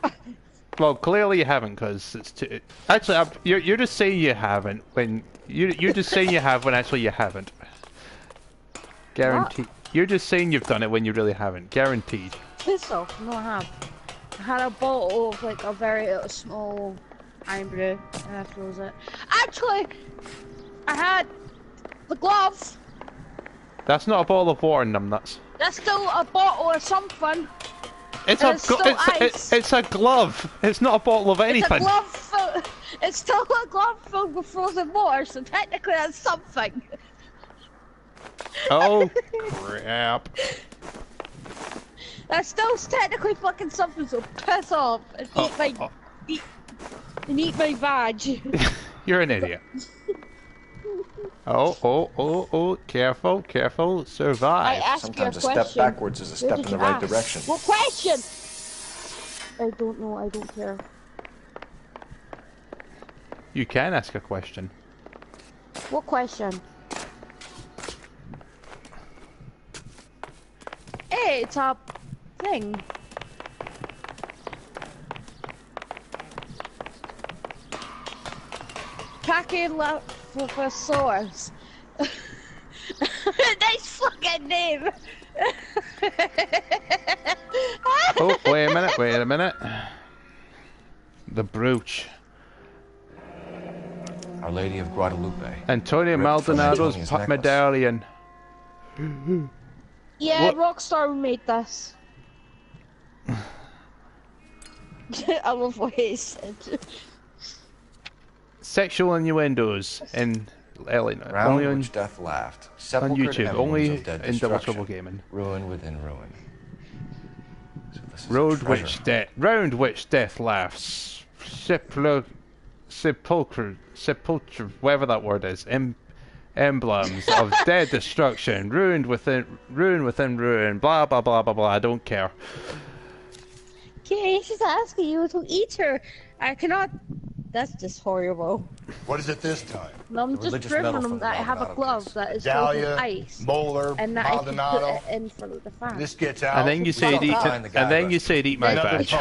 Well, clearly you haven't, because it's too... Actually, you're just saying you haven't, when... You're just saying you have when actually you haven't. Guaranteed. You're just saying you've done it when you really haven't. Guaranteed. Piss off, no I have. I had a bottle of like a very small iron brew and I froze it. Actually, I had the glove. That's not a bottle of water, numbnuts. That's still a bottle of something. It's It's a glove. It's not a bottle of anything. It's a glove. It's still a glove filled with frozen water, so technically that's something. Oh crap! That's still technically fucking something. So piss off and eat my badge. You're an idiot. Oh! Careful! Survive. Sometimes a step backwards is a step in the right direction. What question? I don't know. I don't care. You can ask a question. What question? Hey, it's a thing. Pachylophus. Nice fucking name. Oh, wait a minute. The brooch. Our Lady of Guadalupe. Antonio Ripped from Maldonado's Antonia's necklace. medallion. Yeah, Rockstar made this. I love what he said. Sexual innuendos in Elena. Round Only on which death laughed. on Sepulchred YouTube. emblems Only of dead in Double destruction. Trouble Gaming. Ruin within ruin. So this is a Round which death laughs. Sepulchre, whatever that word is. Emblems of dead destruction. Ruin within ruin. Blah blah blah blah blah. I don't care. Okay, she's asking you to eat her. I cannot. That's just horrible. What is it this time? No, I'm just proving them that I have a glove that is filled with ice. Molar, and that I can Maldonado. put it in for the fan. This gets out. And then you said eat. And then you said eat my badge.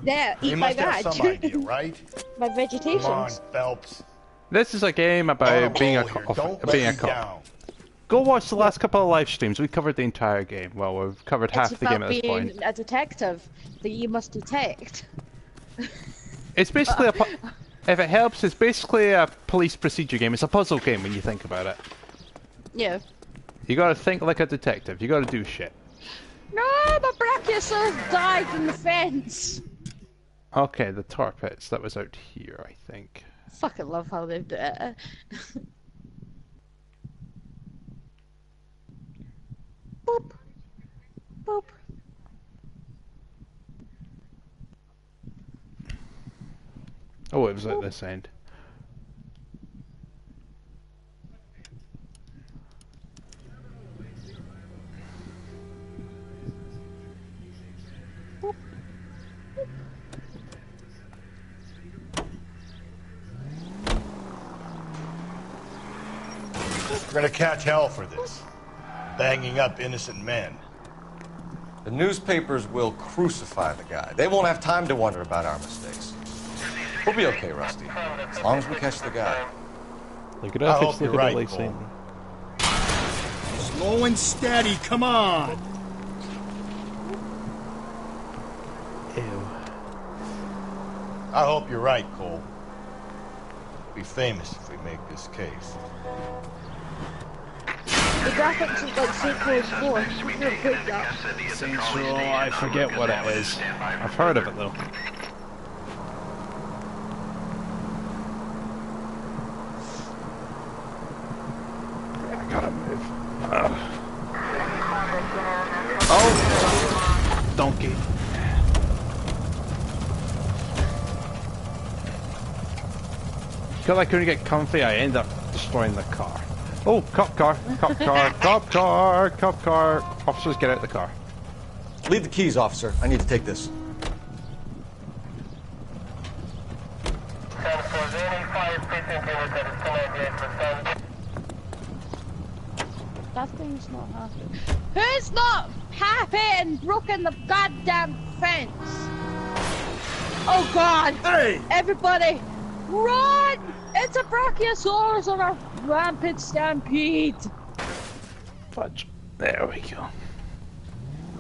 Yeah, eat You my must have badge. some idea, right? My vegetation. Come on, Phelps. This is a game about being a cop. Go watch the last couple of live streams. We covered the entire game. Well, we've covered half the game at this point. It's about being a detective that you must detect. It's basically if it helps, it's basically a police procedure game. It's a puzzle game when you think about it. Yeah. You gotta think like a detective. You gotta do shit. No, my brachiosaurus died in the fence. Okay, the tar pits. That was out here, I think. Fucking love how they do it. Boop. Boop. Oh, it was at this end. We're gonna catch hell for this. Banging up innocent men. The newspapers will crucify the guy. They won't have time to wonder about our mistakes. We'll be okay, Rusty. As long as we catch the guy. Look it up. I hope you're right, Cole. Slow and steady, come on! Ew. I hope you're right, Cole. We'll be famous if we make this case. The graphics is like St. Paul's 4. Real good, that. Saints Row, I forget what it is. I've heard of it though. I gotta move. Oh! Donkey. Because I couldn't get comfy, I ended up destroying the car. Oh, cop car, cop car, cop car, cop car. Officers, get out of the car. Leave the keys, officer. I need to take this. That thing's not happy. Who's not happy and broken the goddamn fence? Oh god! Hey! Everybody, run! It's a brachiosaurus on a rampant stampede. Fudge. There we go.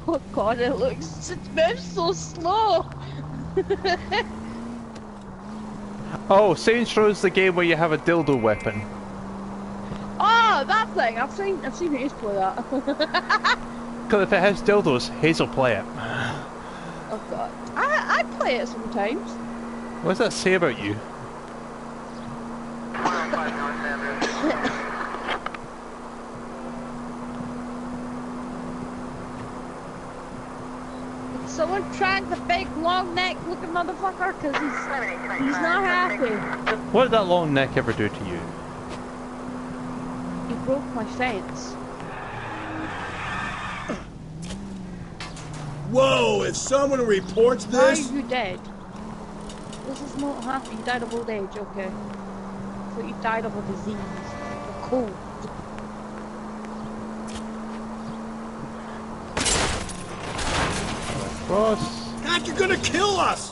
Oh god, it moves so slow. Oh, Saints Row's the game where you have a dildo weapon. Oh, that thing! I've seen Haze play that. Because if it has dildos, Haze will play it. Oh god, I play it sometimes. What does that say about you? Someone track the big long neck looking motherfucker because he's not happy. What did that long neck ever do to you? He broke my fence. Whoa, if someone reports Why this... are you dead? This is not happy. You died of old age, okay. I thought you died of a disease. A cold. Boss. God, you're gonna kill us!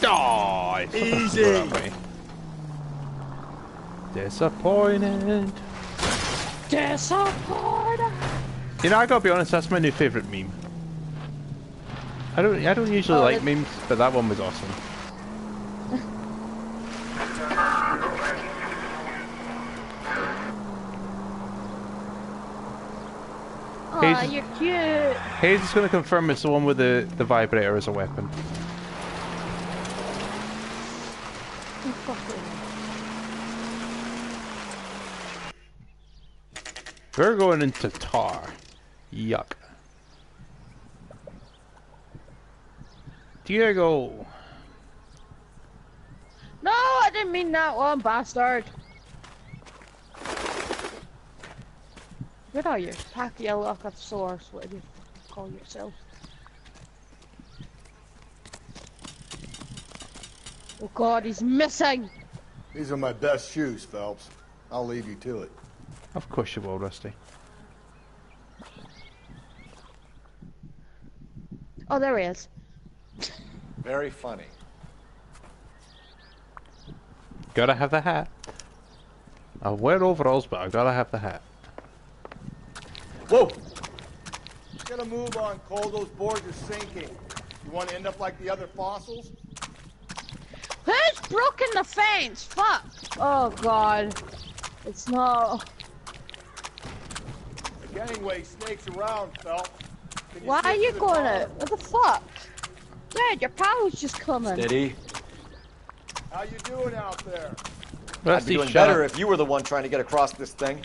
Die! Easy! Disappointed. Disappointed. You know, I gotta be honest, that's my new favourite meme. I don't usually like memes, but that one was awesome. Aw, you're cute. Hayes is gonna confirm it's the one with the vibrator as a weapon. We're going into tar. Yuck. Diego! No, I didn't mean that one, bastard. Where are you? Pachyalocosaurus, whatever you call yourself. Oh god, he's missing! These are my best shoes, Phelps. I'll leave you to it. Of course you will, Rusty. Oh, there he is. Very funny. Gotta have the hat. I'll wear overalls, but I gotta have the hat. Whoa! Gotta move on, Cole. Those boards are sinking. You want to end up like the other fossils? Who's broken the fence? Fuck! Oh god. It's not... The gangway snakes around, Phelps. Why are you going out? What the fuck? Dad, your pal's just coming. Steady. How you doing out there? I'd be doing better if you were the one trying to get across this thing.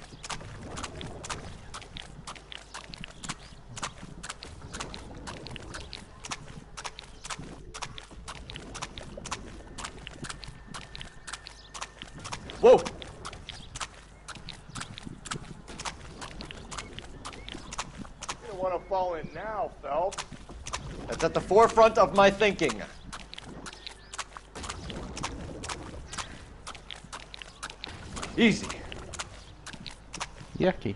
Whoa! You don't want to fall in now, Phelps. That's at the forefront of my thinking. Easy. Yucky.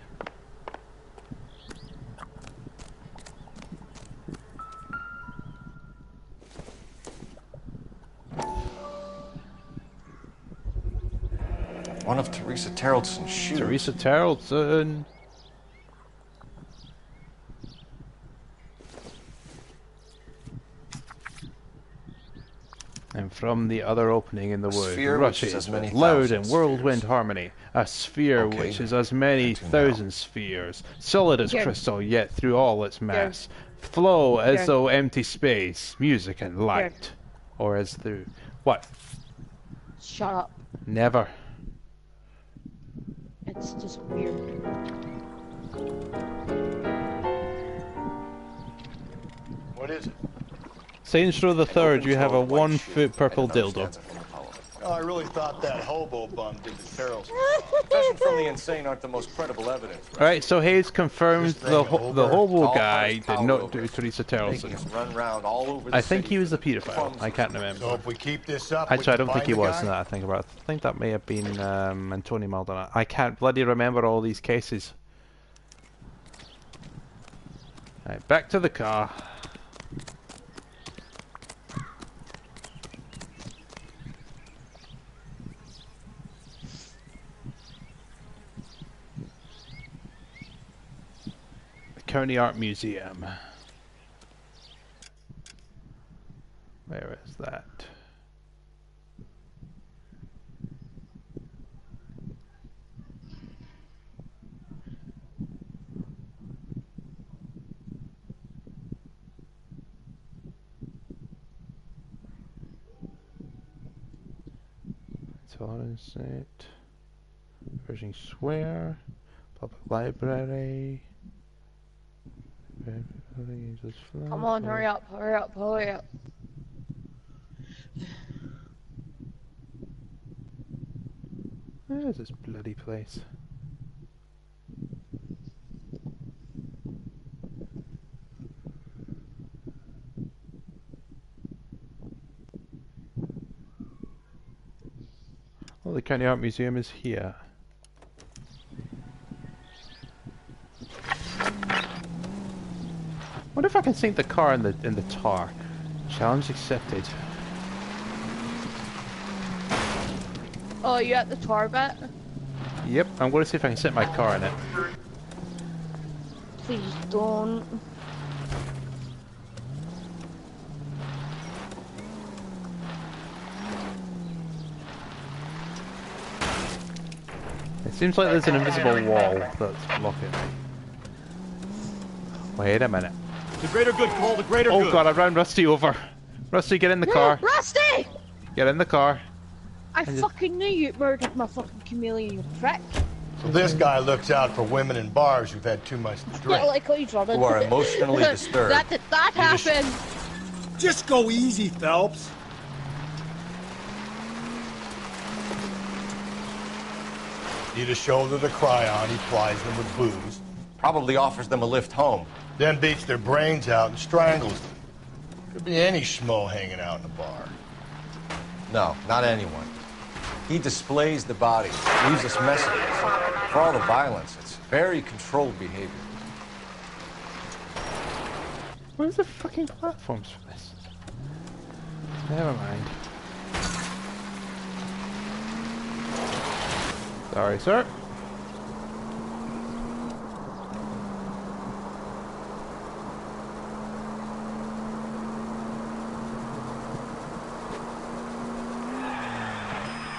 One of Teresa Terreldson's shoes. Teresa Terreldson. And from the other opening in the wood, rushes as many loud and whirlwind harmony. A sphere which is as many thousand spheres, solid as crystal, yet through all its mass, flow as though empty space, music and light, or as through what? Shut up. Never. It's just weird. What is it? Saints Row the Third, you have a 1 foot purple dildo. Oh, I really thought that hobo bum did the Terrells. Confessions from the insane aren't the most credible evidence. Alright, so Hayes confirms the hobo guy did not do Teresa Making us Terrelson. run round all over the I think city. he was the paedophile. I can't remember. So if we keep this up, Actually, I don't think he was. Now Now that I think about it, I think that may have been Antonio Maldonado. I can't bloody remember all these cases. Right, back to the car. County Art Museum. Where is that? Tolerance Set, Pershing Square, Public Library. Come on, hurry up, hurry up, hurry up. Where is this bloody place? Well, the County Art Museum is here. What if I can sink the car in the tar? Challenge accepted. Oh, you at the tar bit? Yep, I'm going to see if I can set my car in it. Please don't. It seems like there's an invisible wall that's blocking me. Wait a minute. The greater good, Cole, the greater Oh good. god, I ran Rusty over. Rusty, get in the car. Rusty! Get in the car. I fucking knew you murdered my fucking chameleon, you prick. So this guy looks out for women in bars who've had too much to drink. Yeah, like he's running. Who are emotionally disturbed. That did not happen. Just go easy, Phelps. Need a shoulder to cry on, he plies them with booze. Probably offers them a lift home. Then beats their brains out and strangles them. Could be any schmo hanging out in a bar. No, not anyone. He displays the body, leaves us messages. For all the violence, it's very controlled behavior. Where's the fucking platforms for this? Never mind. Sorry, sir.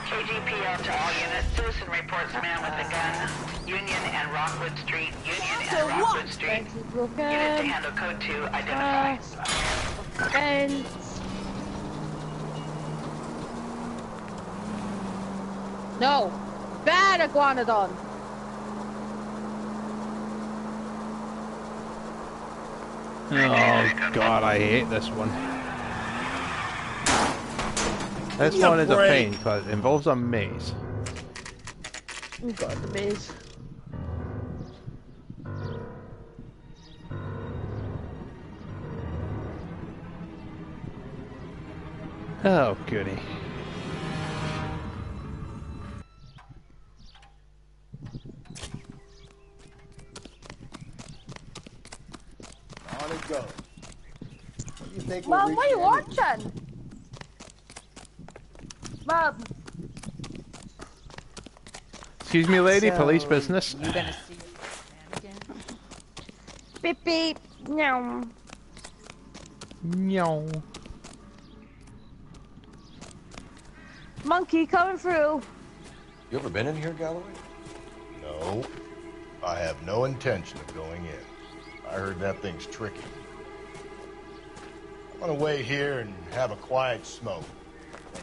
KGPL to all units. Citizen reports man with a gun. Union and Rockwood Street. Union and Rockwood Street. Unit to handle code 2. Identify. And no, bad iguanodon. Oh god, I hate this one. This one is a pain because it involves a maze. Oh god, the maze. Oh goody. On it goes. What do you think we'll Mom, reach what are you the end? watching? Mom. Excuse me, lady, So, police business. You gonna see your man again? Beep beep. Meow. Meow. Monkey coming through. You ever been in here, Galloway? No, I have no intention of going in. I heard that thing's tricky. I'm gonna wait here and have a quiet smoke.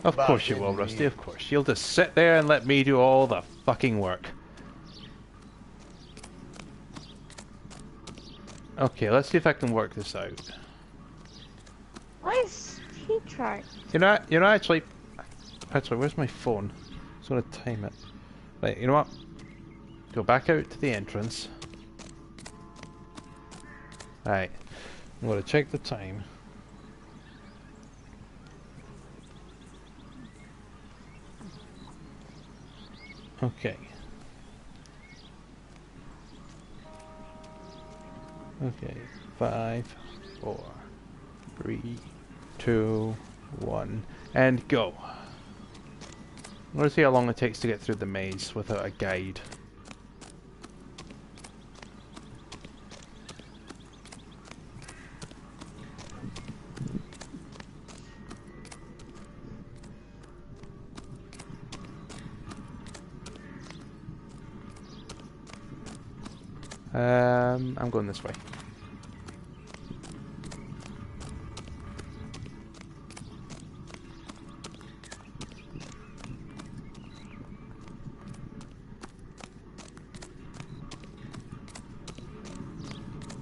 Of course you will, Rusty, of course. You'll just sit there and let me do all the fucking work. Okay, let's see if I can work this out. Why is he trying? You know, actually, where's my phone? I just want to time it. Right, you know what? Go back out to the entrance. Right, I'm going to check the time. Okay. Okay, 5, 4, 3, 2, 1, and go. I want to see how long it takes to get through the maze without a guide. I'm going this way.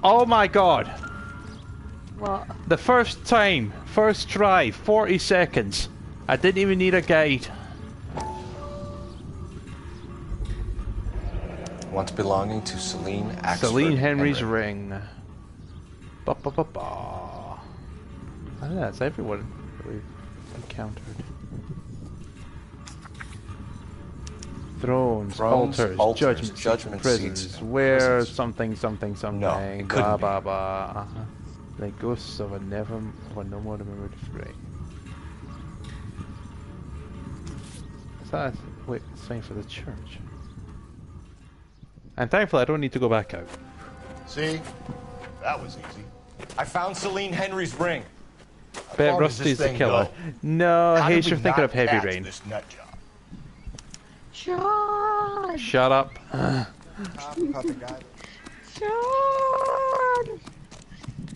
Oh my god! What? The first time, first try, 40 seconds. I didn't even need a guide. Once belonging to Celine Axford Celine Henry's Henry. ring. Ba ba ba ba. I think that's everyone that we've encountered. Thrones, altars, judgments, prisons, seats, where prisons. something, something, something. No, it Ba couldn't ba ba. Like ghosts of a no more remembered fray. Is that wait, sign for the church? And thankfully, I don't need to go back out. See? That was easy. I found Celine Henry's ring. Bet far does Rusty's this the thing killer. go? No, How hey, did we you're thinking not of Heavy catch Rain. this nut job? Sean! Shut up. Sean!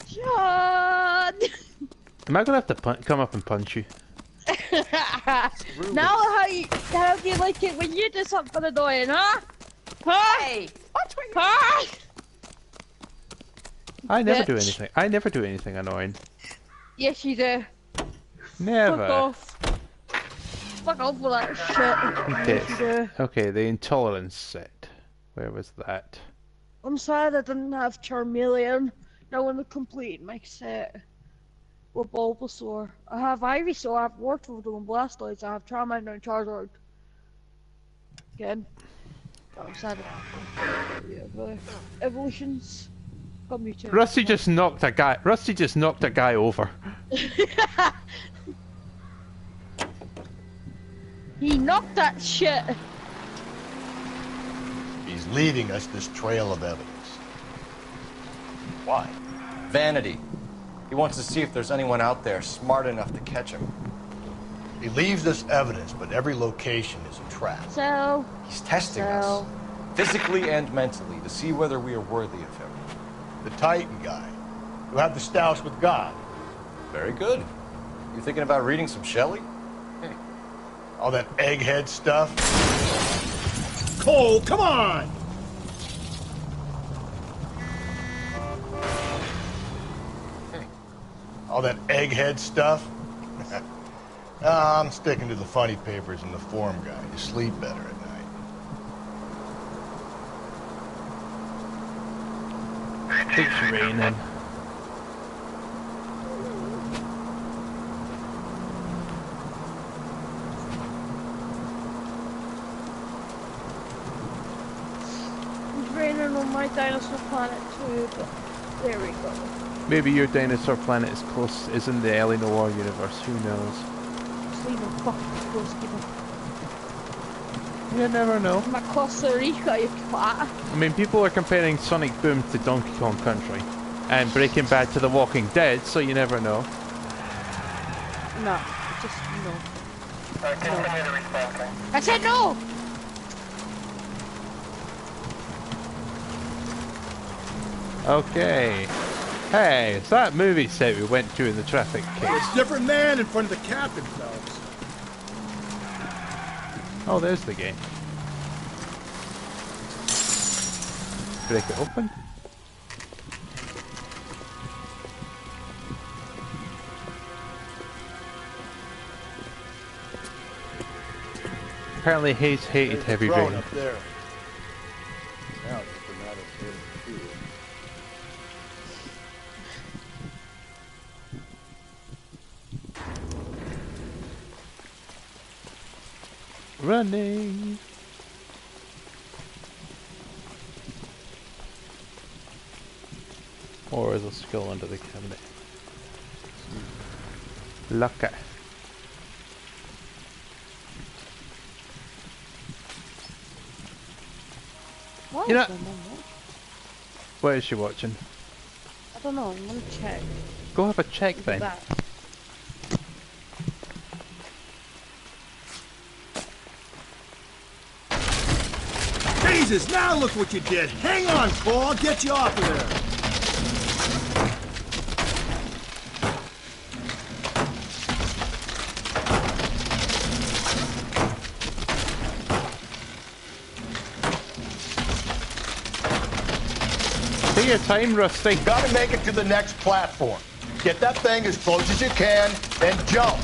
Sean! Am I gonna have to come up and punch you? Now how do you like it when you do something annoying, huh? Huh? Hey, watch where you're Huh? I never do Bitch. anything. I never do anything annoying. Yes, you do. Never. Fuck off. Fuck off with that shit. Okay. Yes, you do. Okay, the intolerance set. Where was that? I'm sad I didn't have Charmeleon. Now I want to complete my set with Bulbasaur. I have Ivysaur, I have Wartortle and Blastoise, I have Charmander and Charizard. Again. I'm sad about the evolutions. Come you two. Rusty just knocked a guy. Rusty just knocked a guy over. He knocked that shit. He's leaving us this trail of evidence. Why? Vanity. He wants to see if there's anyone out there smart enough to catch him. He leaves us evidence, but every location is a trap. So. He's testing us, physically and mentally, to see whether we are worthy of him. The Titan guy, who had the stoush with God. Very good. You thinking about reading some Shelley? All that egghead stuff. Cole, come on! All that egghead stuff. I'm sticking to the funny papers and the form guide. You sleep better at night. It's raining. It's raining on my dinosaur planet too, but there we go. Maybe your dinosaur planet is in the early Noire universe. Who knows? It's even fucking close to them. You never know. I'm at Costa Rica, you twat. I mean, people are comparing Sonic Boom to Donkey Kong Country, and Breaking Bad to The Walking Dead, so you never know. No, just no. I said no! Okay. Hey, it's that movie set we went to in the traffic case. It's a different man in front of the captain, fellas. Oh, there's the game. Break it open. Apparently Hayes hated Heavy Throne Rain. up there. Now it's just a matter of getting through. Running. Or is a skull under the cabinet? Lucky. Why You know- is there no more? What is she watching? I don't know, I'm gonna check. Go have a check Look then. at that. Jesus, now look what you did. Hang on, Cole. I'll get you off of there. Take your time, Rusty. Gotta make it to the next platform. Get that thing as close as you can, then jump.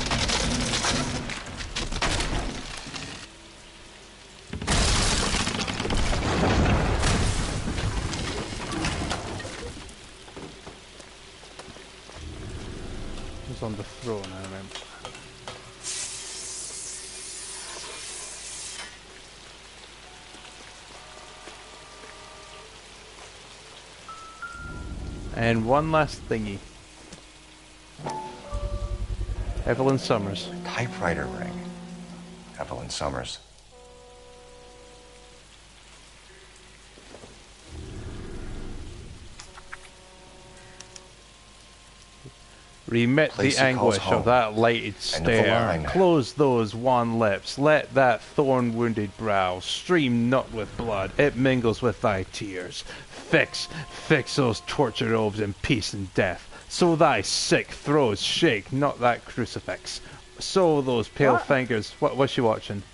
It was on the throne, I remember. And one last thingy. Evelyn Summers. Typewriter ring. Evelyn Summers. Remit the Place he calls anguish of home. that lighted End of the stare. line. Close those wan lips. Let that thorn-wounded brow stream not with blood. It mingles with thy tears. Fix those torture robes in peace and death. So thy sick throes shake, not that crucifix. So those pale What? fingers. What's she watching?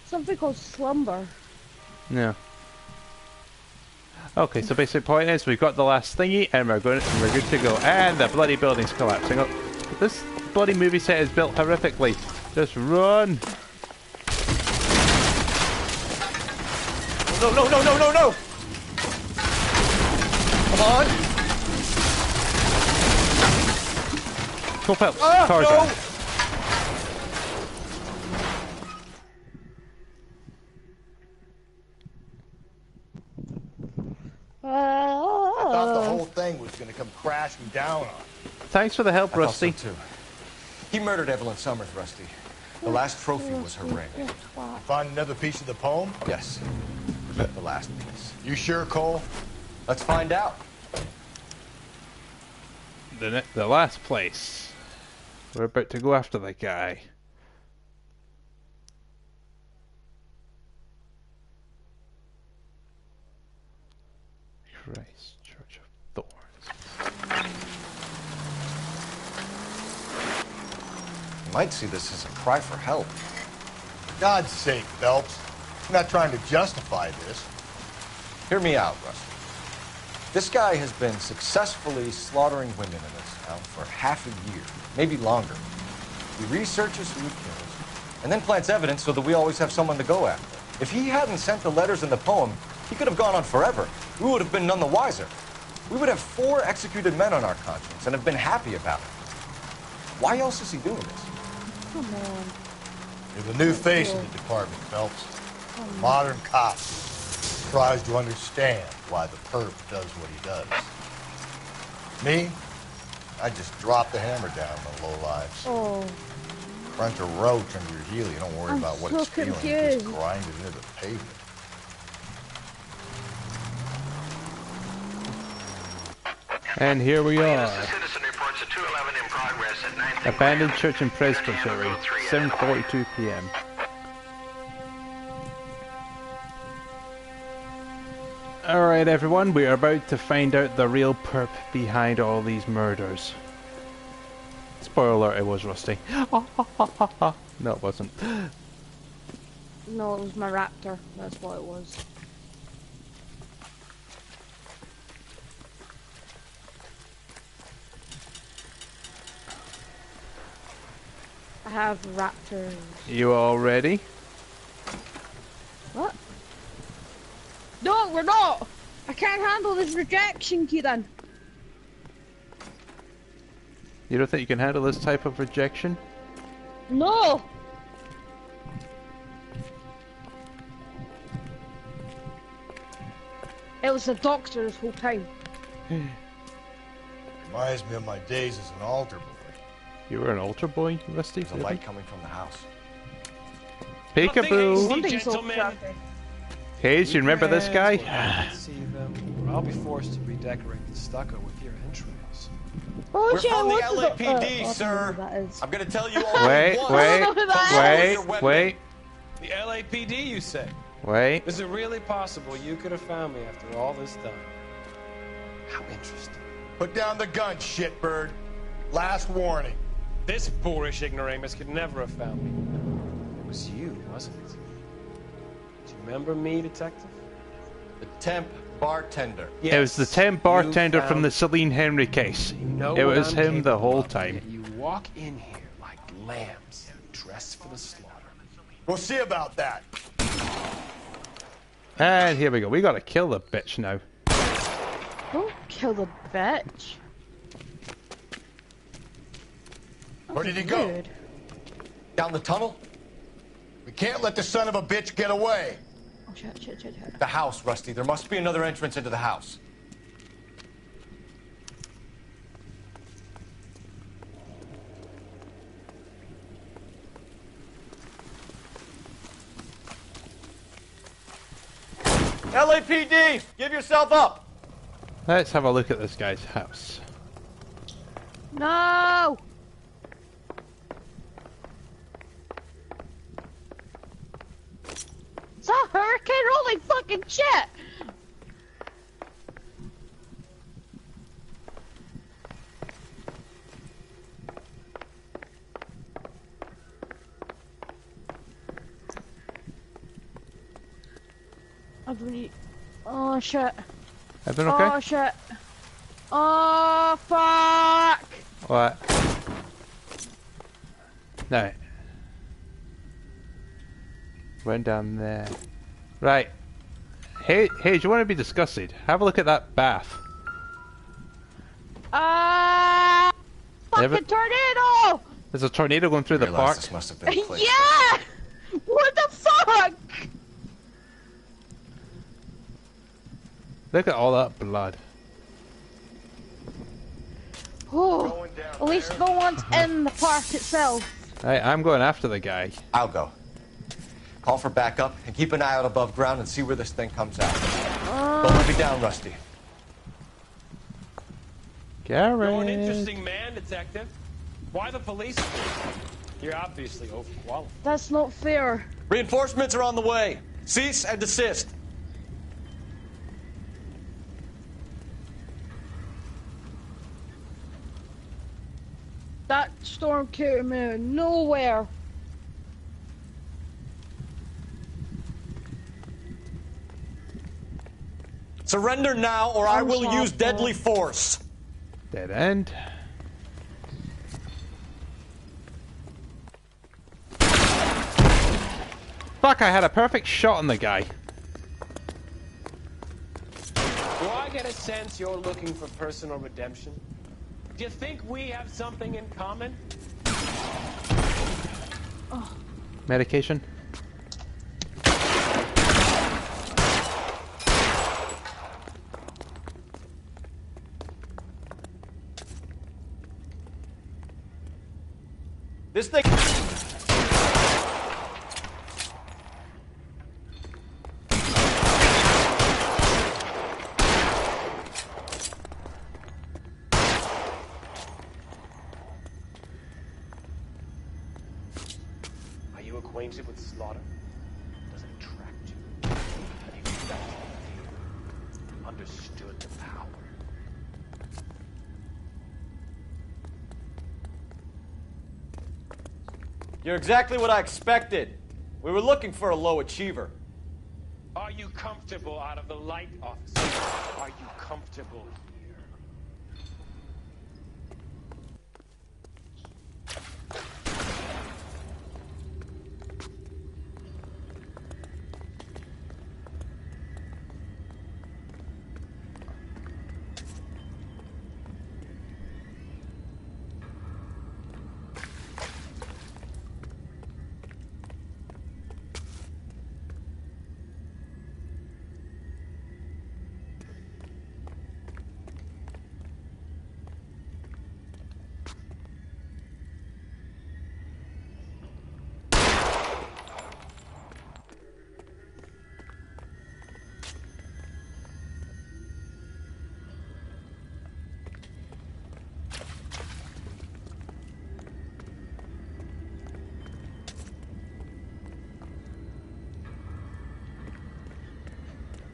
Something called slumber. Yeah. Okay, so basic point is we've got the last thingy and we're good to go. And the bloody building's collapsing. Oh, this bloody movie set is built horrifically. Just run! No, no, no, no, no, no! Come on! Culprit, Ah, Tarzan. no! I thought the whole thing was going to come crashing down on us. Thanks for the help, I thought Rusty. so too. He murdered Evelyn Summers, Rusty. The last trophy was her ring. Find another piece of the poem? Yes. The last piece. You sure, Cole? Let's find out. The last place. We're about to go after the guy. Christ, Church of Thorns. You might see this as a cry for help. For God's sake, Phelps. I'm not trying to justify this. Hear me out, Rusty. This guy has been successfully slaughtering women in this town for half a year, maybe longer. He researches who he kills, and then plants evidence so that we always have someone to go after. If he hadn't sent the letters in the poem, he could have gone on forever. We would have been none the wiser. We would have 4 executed men on our conscience and have been happy about it. Why else is he doing this? Come on. You're the new face of the department, Phelps. Modern cop tries to understand why the perp does what he does. Me? I just drop the hammer down on the low lives. Oh. Crunch a roach under your heel. You don't worry about what so it's feeling. You confused. just grind it into the pavement. And here we are. Citizen reports a 211 in progress at 9. Abandoned church in Presbytery, 7:42 p.m. Alright everyone, we are about to find out the real perp behind all these murders. Spoiler alert, it was Rusty. No, it wasn't. No, it was my raptor. That's what it was. I have raptors. You all ready? What? No, we're not! I can't handle this rejection, Kieran. You don't think you can handle this type of rejection? No! It was the doctor this whole time. Reminds me of my days as an altar boy. You were an altar boy, Rusty? There's a light coming from the house. Peekaboo! Hayes, you remember this guy? See them, or I'll be forced to redecorate the stucco with your entrails. Oh, We're shit, from the what's LAPD, I sir. don't know who that is. I'm gonna tell you all Wait, at once. wait. The LAPD, you say? Wait. Is it really possible you could have found me after all this time? How interesting. Put down the gun, shitbird. Last warning. This boorish ignoramus could never have found me. It was you, wasn't it? Do you remember me, detective? The temp bartender. It was the temp bartender from the Celine Henry case. It was him the whole time. You walk in here like lambs, dressed for the slaughter. We'll see about that. And here we go. We gotta kill the bitch now. Don't kill the bitch. Where did he go? Weird. Down the tunnel? We can't let the son of a bitch get away. Oh, shit. The house, Rusty. There must be another entrance into the house. LAPD! Give yourself up! Let's have a look at this guy's house. No! It's a hurricane? Holy fucking shit! Oh shit. Everything okay? Oh shit. Oh fuck! What? No. Went down there. Right. Hey, do you want to be disgusted? Have a look at that bath. Fucking tornado! There's a tornado going through the park. This must have been a place. Yeah! What the fuck? Look at all that blood. Oh, at least no one's in the park itself. Right, I'm going after the guy. I'll go. Call for backup and keep an eye out above ground and see where this thing comes out. Don't let me down, Rusty. Garrett. You're an interesting man, Detective. Why the police? You're obviously overqualified. That's not fair. Reinforcements are on the way. Cease and desist. That storm came me nowhere. Surrender now or I will use deadly force. Dead end. Fuck, I had a perfect shot on the guy. Do I get a sense you're looking for personal redemption? Do you think we have something in common? Oh. Medication. This thing. Are you acquainted with slaughter? Does it attract you? Have you felt the fear? Understood the power? You're exactly what I expected. We were looking for a low achiever. Are you comfortable out of the light, officer? Are you comfortable here?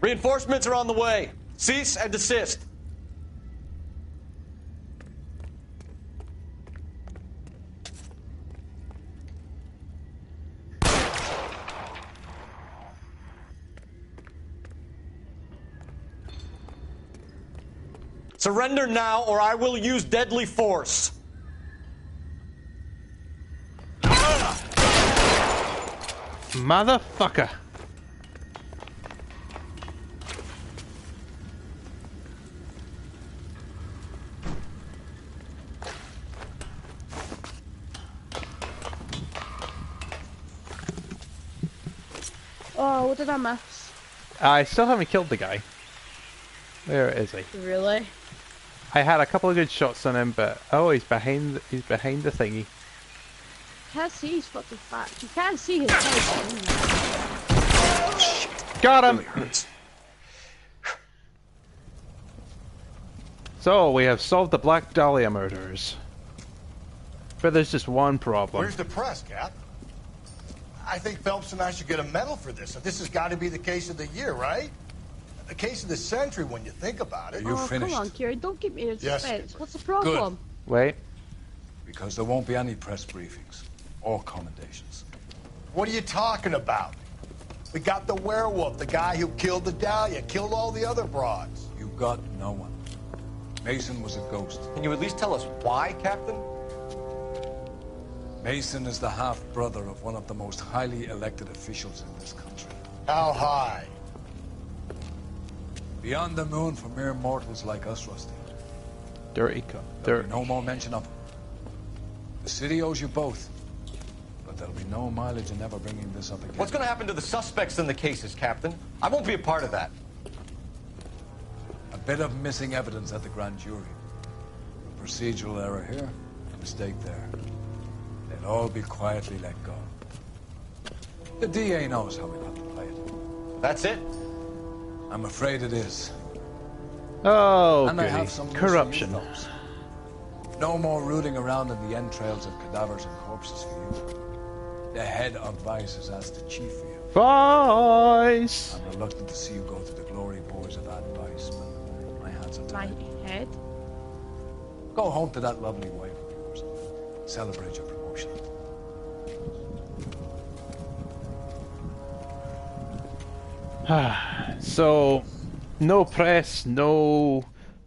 Reinforcements are on the way. Cease and desist. Surrender now or I will use deadly force. Motherfucker. Oh, what did I miss? I still haven't killed the guy. Where is he? Really? I had a couple of good shots on him, but oh, he's behind the thingy. Can't see his fucking back. You can't see his face. Got him. So we have solved the Black Dahlia murders. But there's just one problem. Where's the press, Cap? I think Phelps and I should get a medal for this. This has got to be the case of the year, right? The case of the century when you think about it. Oh, come on, Kieran, don't keep me in suspense. What's the problem? Wait. Because there won't be any press briefings or commendations. What are you talking about? We got the werewolf, the guy who killed the Dahlia, killed all the other broads. You got no one. Mason was a ghost. Can you at least tell us why, Captain? Mason is the half-brother of one of the most highly elected officials in this country. How high? Beyond the moon for mere mortals like us, Rusty. Dirty cup. There'll be no more mention of him. The city owes you both. But there'll be no mileage in ever bringing this up again. What's going to happen to the suspects in the cases, Captain? I won't be a part of that. A bit of missing evidence at the grand jury. A procedural error here, a mistake there. They'll all be quietly let go. The DA knows how we got to play it. That's it? I'm afraid it is. Oh, and I goody. have some Corruption. No more rooting around in the entrails of cadavers and corpses for you. The head of Vice has asked the chief for you. Vice! I'm reluctant to see you go to the glory boys of that Vice, but my hands are tied. My head? Go home to that lovely wife of yours. Celebrate your promotion. So, no press, no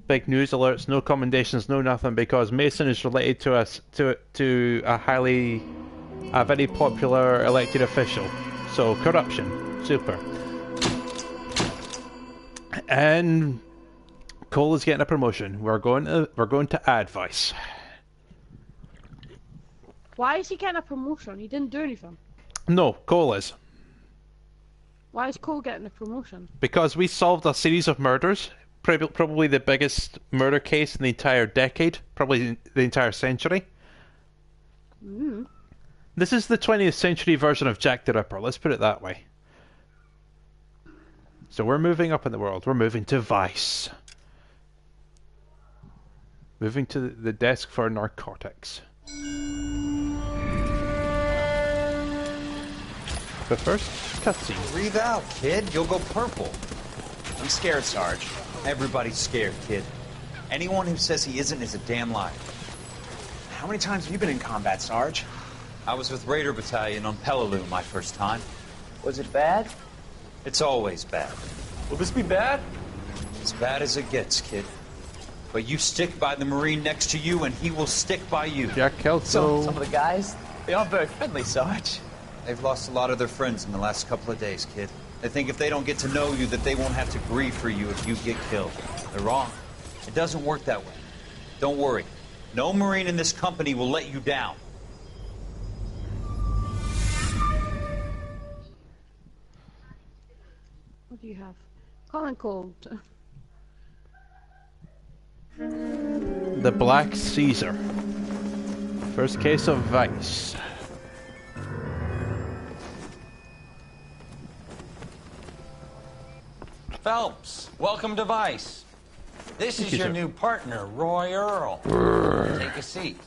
big news alerts, no commendations, no nothing, because Mason is related to us to a very popular elected official. So corruption, super. And Cole is getting a promotion. We're going to advice. Why is he getting a promotion? He didn't do anything. No, Cole is. Why is Cole getting a promotion? Because we solved a series of murders, probably the biggest murder case in the entire decade, probably the entire century. Mm. This is the 20th century version of Jack the Ripper, let's put it that way. So we're moving up in the world, we're moving to Vice. Moving to the desk for narcotics. But first, cutscene. Breathe out, kid. You'll go purple. I'm scared, Sarge. Everybody's scared, kid. Anyone who says he isn't is a damn liar. How many times have you been in combat, Sarge? I was with Raider Battalion on Peleliu my first time. Was it bad? It's always bad. Will this be bad? As bad as it gets, kid. But you stick by the Marine next to you, and he will stick by you. Jack Kelso. Some of the guys, they aren't very friendly, Sarge. They've lost a lot of their friends in the last couple of days, kid. They think if they don't get to know you, that they won't have to grieve for you if you get killed. They're wrong. It doesn't work that way. Don't worry. No Marine in this company will let you down. What do you have? Common cold. The Black Caesar. First case of Vice. Phelps, welcome to Vice. This is your new partner, Roy Earl. Take a seat.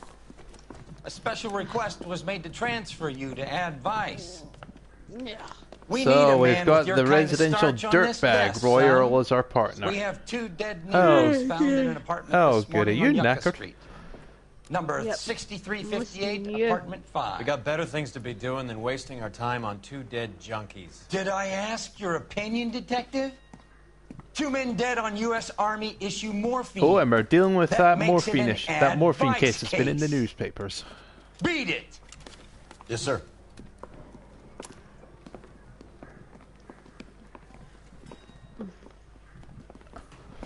A special request was made to transfer you to Ad Vice. Yeah. So we've got the residential dirtbag, Roy Earl, as our partner. We have 2 dead negroes found in an apartment this good. Are morning you on Yucca knackered? Street. Number 6358, apartment 5. We got better things to be doing than wasting our time on 2 dead junkies. Did I ask your opinion, detective? 2 men dead on U.S. Army issue morphine. Oh, and we're dealing with that makes it morphine an that morphine advice case that's been in the case. newspapers. Beat it! Yes, sir.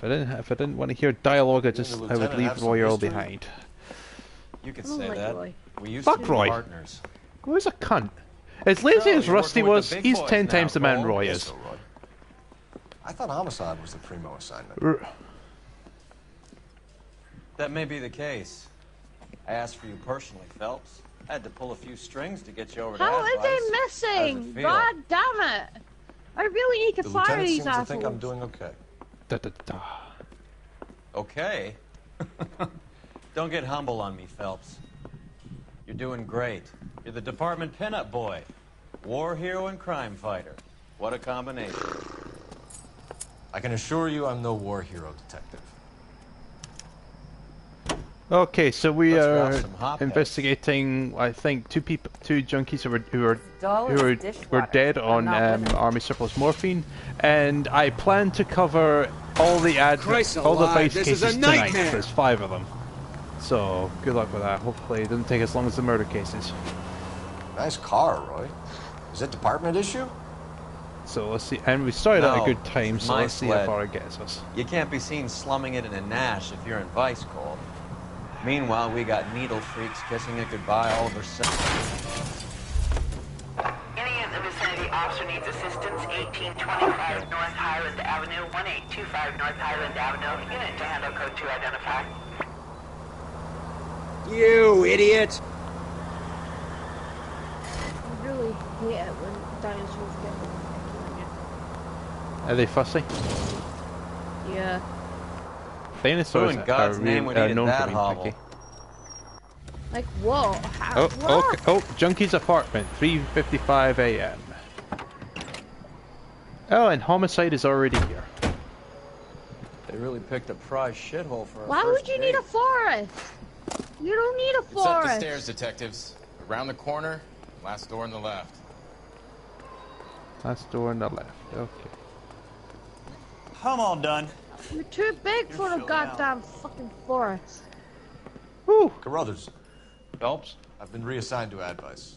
If I didn't want to hear dialogue, I would Lieutenant leave have some Roy Earl history? behind. You could I don't say like that. Roy. We used Fuck to be Roy. partners. Roy's a cunt. As lazy as you're Rusty working with was, the big he's boys 10 now, times the man Cole. Roy Yes, is. sir, Roy. I thought homicide was the primo assignment. That may be the case. I asked for you personally, Phelps. I had to pull a few strings to get you over to How Advice. is it How missing? does it feel? God damn it! I really need to The fire lieutenant these seems to assholes. think I'm doing okay. Okay. Don't get humble on me, Phelps. You're doing great. You're the department pinup boy. War hero and crime fighter. What a combination. I can assure you I'm no war hero, detective. Okay, so we Let's are grab some hot investigating. I think two junkies Dull who as were dishwater. dead on army surplus morphine, and I plan to cover all the Christ all the alive, vice this cases is a tonight. nightmare. There's 5 of them, so good luck with that. Hopefully, it doesn't take as long as the murder cases. Nice car, Roy. Is it department issue? So let's see, and we started at a No, good time, so my let's see how sled. far it gets us. You can't be seen slumming it in a Nash if you're in vice cold. Meanwhile, we got needle freaks kissing it goodbye all over Any in the vicinity officer needs assistance, 1825 North Highland Avenue, 1825 North Highland Avenue. Unit to handle code 2 identified. You idiot! I really hate it when dinosaurs get Are they fussy? Yeah. Dinosaurs Who in God's name would eat known that for being hovel? picky. Like what? Oh, What? okay. Oh, Junkie's apartment, 3:55 a.m. Oh, and homicide is already here. They really picked a prize shithole for a Why would you need a forest? You don't need a It's up the forest. stairs, detectives. Around the corner, last door on the left. Last door on the left. Okay. I'm all done. You're too big for a goddamn fucking forest. Woo! Carruthers. Phelps? I've been reassigned to advice.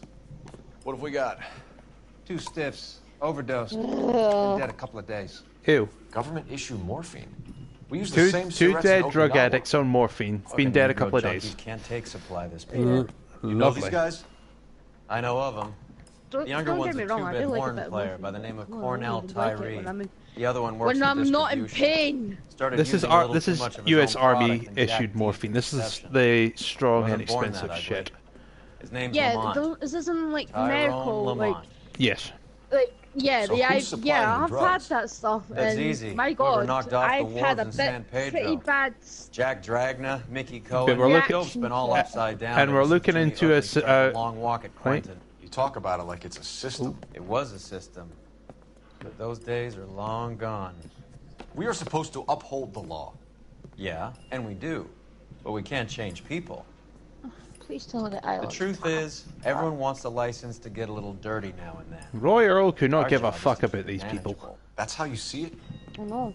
What have we got? 2 stiffs. Overdosed. Ugh. Been dead a couple of days. Ew. Government issue morphine. We use the Two same dead syringe in drug Okinawa. addicts on morphine. Been dead a couple of days. Can't take supply this Mm, period. You know lovely. these guys? I know of them. Don't, The younger don't one's get a me wrong, I two-bit do like a horn bit of player morphine. by the name of No, I Cornell don't like it Tyree. when I'm in, The other one works when in I'm not in distribution. pain. Started This is using a little this too is much of his U.S. own Army product and jacked issued teeth morphine. This is conception. the strong and Wasn't born expensive that ugly. shit. His name's Yeah, Lamont. this isn't like Tyrone medical, Lamont. like, Yes. yeah, So who's supplying the I've had drugs? that stuff, That's and easy. my Whoever God, knocked off the I've had a wharves in San bit Pedro. pretty bad. Jack Dragna, Mickey But Cohen, we're looking- Phil's been all upside down. and we're ever since looking Jimmy into Ugly a started the long walk at right? Quentin. You talk about it like it's a system. It was a system, but those days are long gone. We are supposed to uphold the law. Yeah, and we do, but we can't change people. Please tell me that I The truth is, everyone wants a license to get a little dirty now and then. Roy Earl could not Our give a job is fuck to about keep these it people. manageable. That's how you see it? I know.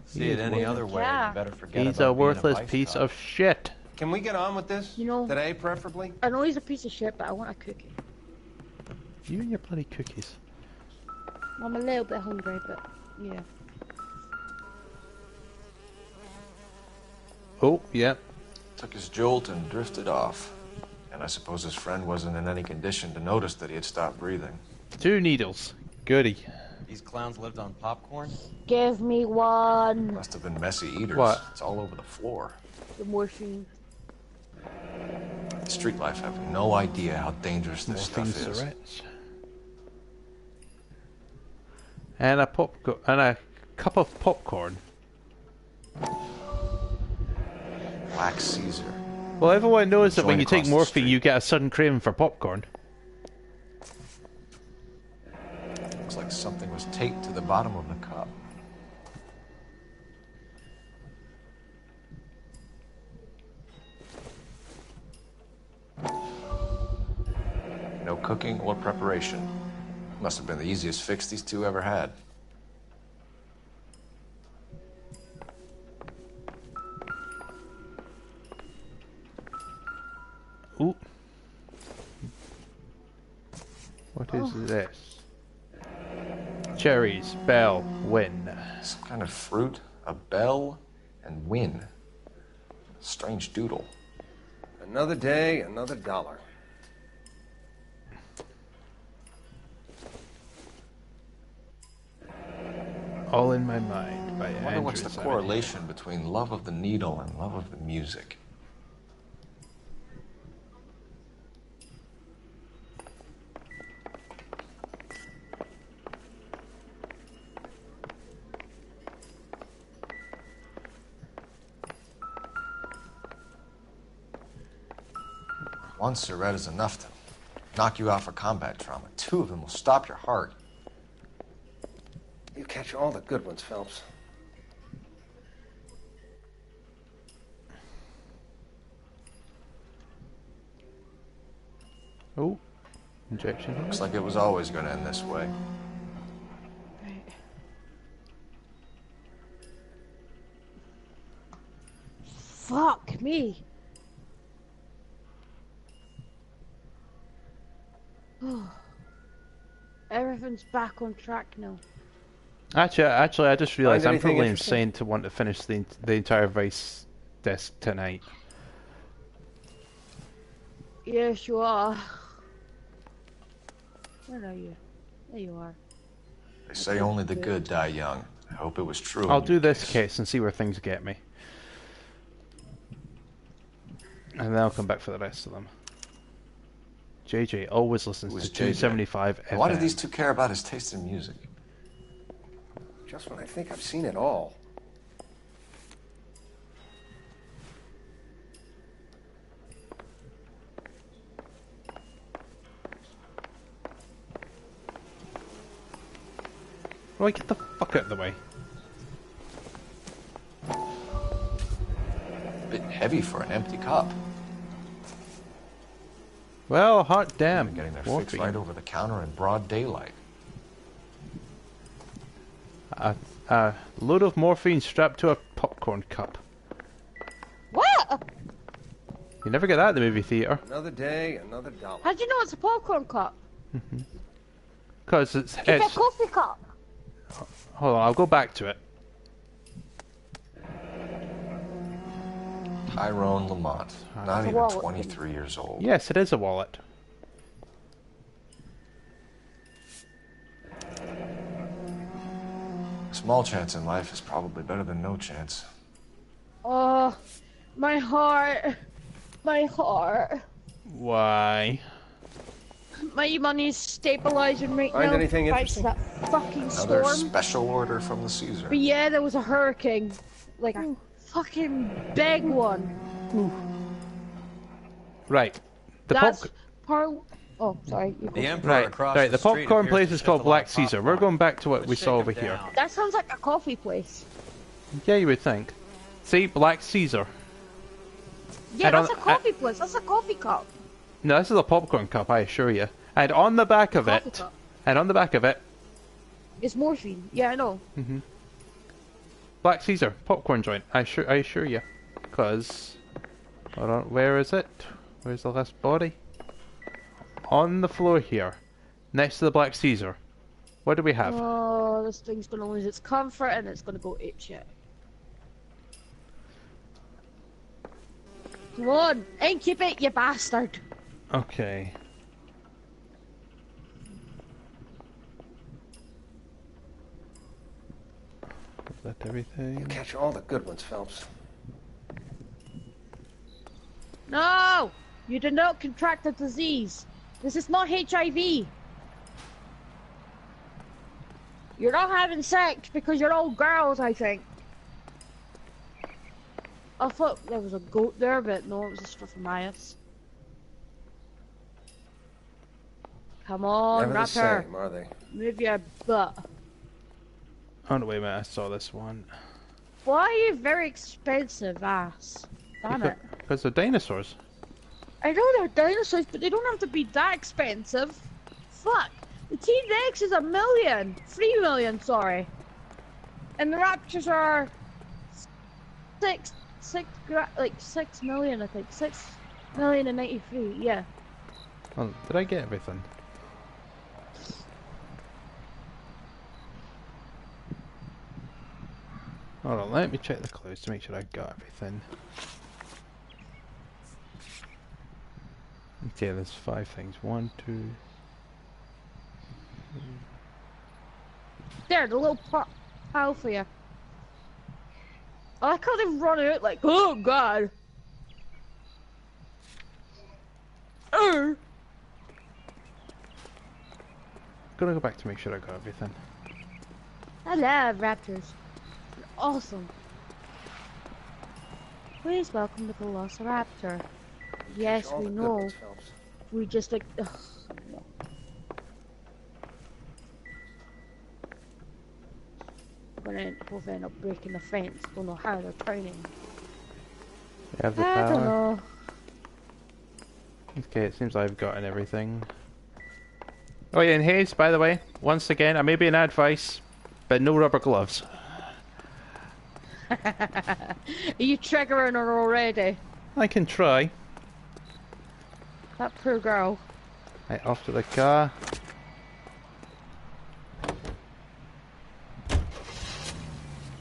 See it any other way, Yeah. you better forget He's about a being worthless vice piece cop. of shit. Can we get on with this? You know, Today, preferably? I know he's a piece of shit, but I want a cookie. You and your bloody cookies. I'm a little bit hungry, but yeah. Oh, yeah. Took his jolt and drifted off. And I suppose his friend wasn't in any condition to notice that he had stopped breathing. 2 needles. Goody. These clowns lived on popcorn? Give me one. Must have been messy eaters. What? It's all over the floor. The morphine. Street life have no idea how dangerous this Morphine stuff is. syringe. And a cup of popcorn. Black Caesar. Well, everyone knows that Joint when you take across the morphine, you get a sudden craving for popcorn. Looks like something was taped to the bottom of the cup. No cooking or preparation. Must have been the easiest fix these two ever had. Ooh. What is this? Cherries, bell, win. Some kind of fruit, a bell, and win. Strange doodle. Another day, another dollar. All in My Mind by I wonder Andrew what's the Simon. correlation between love of the needle and love of the music. One cigarette is enough to knock you out for combat trauma. 2 of them will stop your heart. You catch all the good ones, Phelps. Oh, injection. Looks like it was always going to end this way. Right. Fuck me. Everything's back on track now. Actually, I just realised I'm anything probably interesting? insane to want to finish the entire Vice disc tonight. Yes, you are. Where are you? There you are. They say only the good die young. I hope it was true. I'll do this case and see where things get me. And then I'll come back for the rest of them. JJ always listens to 275 FM. Why do these two care about his taste in music? Just when I think I've seen it all. Roy, get the fuck out of the way. Bit heavy for an empty cup. Well, hot damn. They're getting their Morphine. fix right over the counter in broad daylight. A load of morphine strapped to a popcorn cup. What? You never get that at the movie theater. Another day, another dollar. How'd you know it's a popcorn cup? Because it's It's a coffee cup. Hold on, I'll go back to it. Tyrone Lamont, not It's a even wallet. 23 years old. Yes, it is a wallet. Small chance in life is probably better than no chance. Oh, my heart. My heart. Why? My money's stabilizing right Find now. anything thanks to interesting? that fucking Another storm. special order from the Caesar. But yeah, there was a hurricane. Like a fucking big one. Right. The That's part. Oh, sorry. You go. Right, right. The popcorn place is called Black Caesar. We're going back to what we saw over here. That sounds like a coffee place. Yeah, you would think. See, Black Caesar. Yeah, And that's on- a coffee place. That's a coffee cup. No, this is a popcorn cup, I assure you. And on the back of Coffee it, cup. It's morphine. Yeah, I know. Black Caesar popcorn joint. I assure you. Cause, hold on, where is it? Where's the last body? On the floor here, next to the Black Caesar. What do we have? Oh, this thing's gonna lose its comfort and it's gonna go apeshit. Come on, incubate, you bastard! Okay. Is that everything? You catch all the good ones, Phelps. No! You did not contract the disease. This is not HIV. You're not having sex because you're all girls, I think. I thought there was a goat there, but no, it was a Strophomias. Come on, Never the rapper. same, are they? Move your butt. Oh no, wait a minute, I saw this one. Why are you very expensive, ass? Damn it. Because they're dinosaurs. I know they're dinosaurs, but they don't have to be that expensive. Fuck. The T-Rex is 1 million. 3 million, sorry. And the Raptors are 6 million, I think. 6 million and 93, yeah. Oh, did I get everything? Hold on, let me check the clues to make sure I got everything. Okay, there's 5 things. 1, 2... There, the little pile for you. I like how they've run out like, oh god. Gotta go back to make sure I got everything. I love raptors. They're awesome. Please welcome the Velociraptor. Yes, all we the good know. ones, Phelps. We just like. Ugh, no. Gonna both end up breaking the fence. Don't know how they're turning. You have the I power. don't know. Okay, it seems I've gotten everything. Oh yeah, and Hayes, by the way, once again, I may be an advice, but no rubber gloves. Are you triggering her already? I can try. That poor girl. Right, off to the car.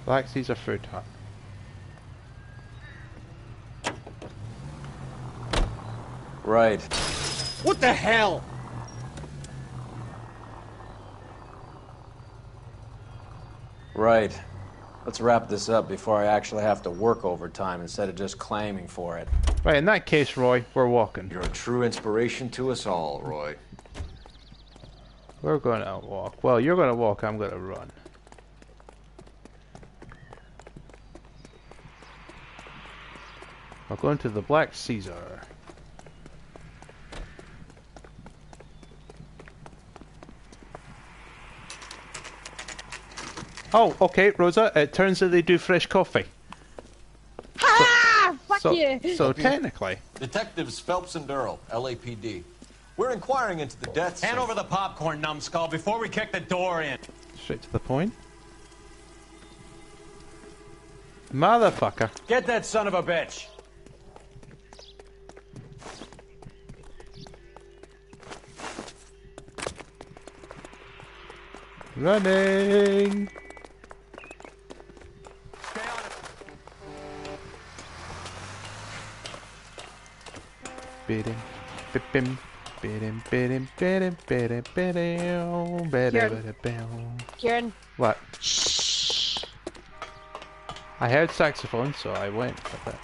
Black Caesar food hut. Right. What the hell? Right. Let's wrap this up before I actually have to work overtime instead of just claiming for it. Right, in that case, Roy, we're walking. You're a true inspiration to us all, Roy. We're gonna walk. Well, you're gonna walk, I'm gonna run. We're going to the Black Caesar. Oh, okay, Rosa, it turns out they do fresh coffee. Ha! Fuck So, you! so technically. Detectives Phelps and Durrell, LAPD. We're inquiring into the deaths Hand of... over the popcorn, numbskull, before we kick the door in. Straight to the point. Motherfucker. Get that son of a bitch. Running. Biddim, bim, biddim, biddim, biddim, biddim, biddim, biddim, biddim. Kieran. What? I heard saxophone, so I went with it.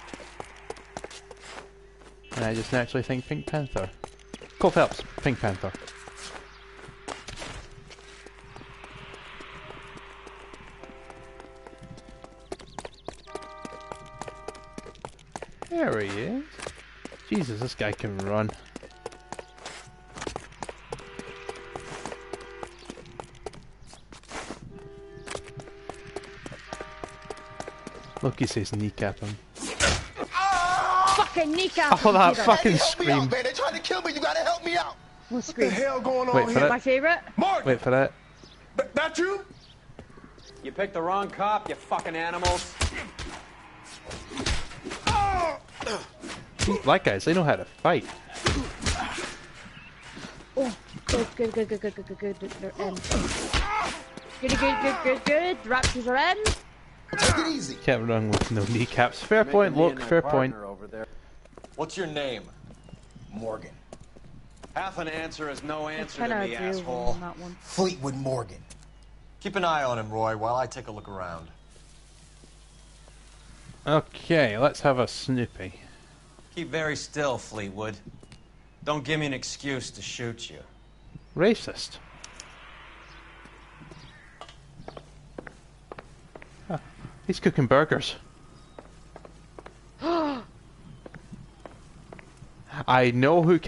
And I just naturally think Pink Panther. Cole Phelps, Pink Panther. There he is. Jesus, this guy can run. Look, he says kneecap him. Fucking kneecap! Oh, that Peter. fucking Help me out, scream. man. They're trying to kill me. You gotta help me out. What What the scream? hell going on Wait for here? it. My favorite? Mark, Wait for that. that you? You picked the wrong cop, you fucking animals. These black guys, they know how to fight. Oh, good. They're in. Good. Raptors are in. Take it easy. Can't run with no kneecaps. Fair point, look, fair point. Over there. What's your name? Morgan. Half an answer is no answer Kinda to me, agree with asshole. you on that one. Fleetwood Morgan. Keep an eye on him, Roy, while I take a look around. Okay, let's have a snoopy. Keep very still, Fleetwood. Don't give me an excuse to shoot you. Racist. Huh. He's cooking burgers. I know who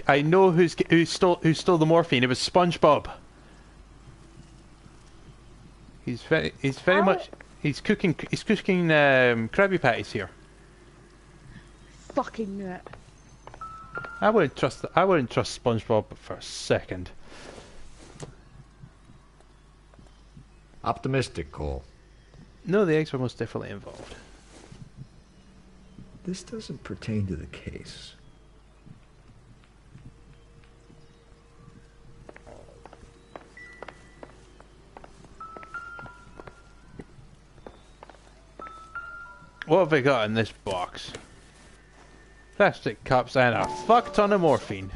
stole the morphine. It was SpongeBob. He's very much he's cooking Krabby Patties here. Fucking knew it. I wouldn't trust SpongeBob for a second. Optimistic, Cole. No, the eggs were most definitely involved. This doesn't pertain to the case. What have we got in this box? Plastic cups and a fuck ton of morphine.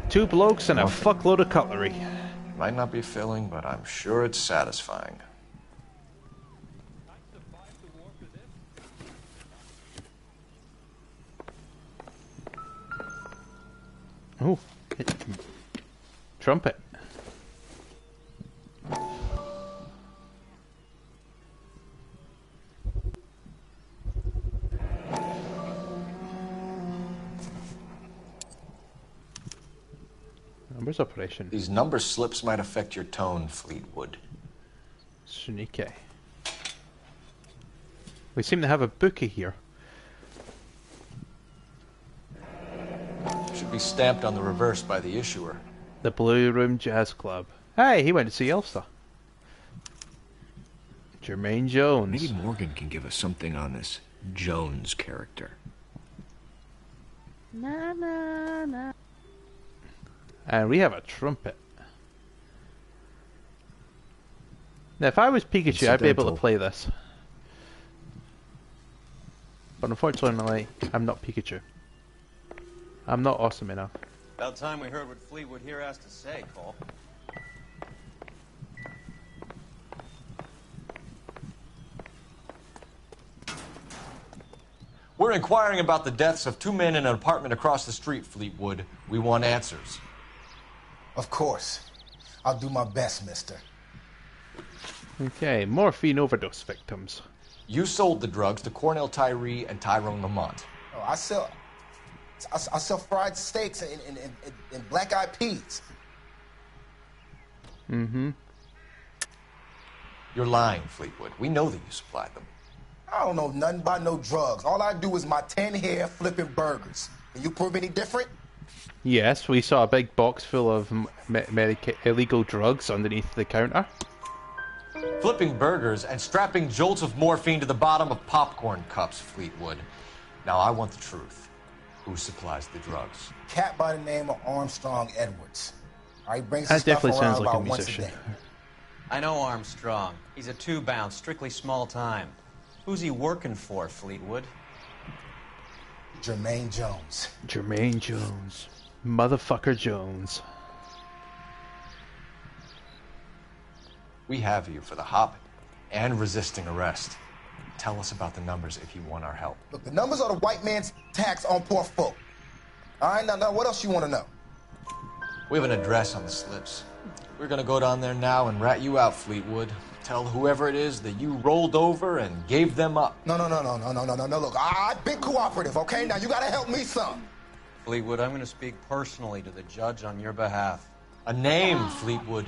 2 blokes and a fuckload of cutlery. Might not be filling, but I'm sure it's satisfying. Oh, trumpet. Numbers operation. These number slips might affect your tone, Fleetwood. Sneaky. We seem to have a bookie here. Should be stamped on the reverse by the issuer. The Blue Room Jazz Club. Hey, he went to see Elsa. Jermaine Jones. Maybe Morgan can give us something on this Jones character. Na na na. And we have a trumpet. Now, if I was Pikachu, I'd be able to play this. But unfortunately, I'm not Pikachu. I'm not awesome enough. About time we heard what Fleetwood here has to say, Cole. We're inquiring about the deaths of 2 men in an apartment across the street, Fleetwood. We want answers. Of course. I'll do my best, mister. Okay, morphine overdose victims. You sold the drugs to Cornell Tyree and Tyrone Lamont. Oh, I sell fried steaks and black-eyed peas. Mm-hmm. You're lying, Fleetwood. We know that you supplied them. I don't know nothing about no drugs. All I do is my 10 hair flipping burgers. Can you prove any different? Yes, we saw a big box full of illegal drugs underneath the counter. Flipping burgers and strapping jolts of morphine to the bottom of popcorn cups, Fleetwood. Now I want the truth. Who supplies the drugs? Cat by the name of Armstrong Edwards. He brings That his stuff definitely around sounds like a about once a musician. day. I know Armstrong. He's a two-bound, strictly small time. Who's he working for, Fleetwood? Jermaine Jones. Jermaine Jones. Motherfucker Jones. We have you for the hop and resisting arrest. Tell us about the numbers if you want our help. Look, the numbers are the white man's tax on poor folk. All right, now what else you want to know? We have an address on the slips. We're gonna go down there now and rat you out, Fleetwood. Tell whoever it is that you rolled over and gave them up. No. Look, I've been cooperative, okay? Now you gotta help me some. Fleetwood, I'm going to speak personally to the judge on your behalf. A name, Fleetwood.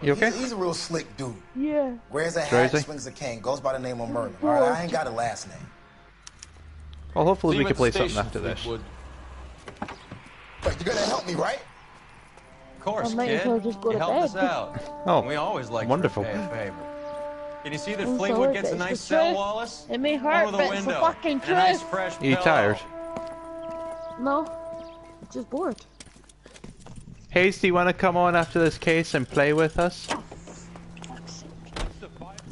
You okay? He's a real slick dude. Yeah. Wears a hat, Crazy. swings a cane, goes by the name of Merlin. All right, I ain't got a last name. Well, hopefully we Leave can at play the something station, after this. Fleetwood. But you're gonna help me, right? Of course, I might kid. as well just go You to helped us bed. out. Oh, And we always like wonderful. to repay a favor. Can you see that I'm Fleetwood sorry, gets a but nice it's the cell, truth. Wallace? It may One hurt, with a but it's the window. fucking And a nice truth. fresh Are you pillow. tired? No. Just bored. Hayes, do you want to come on after this case and play with us? Fuck's sake.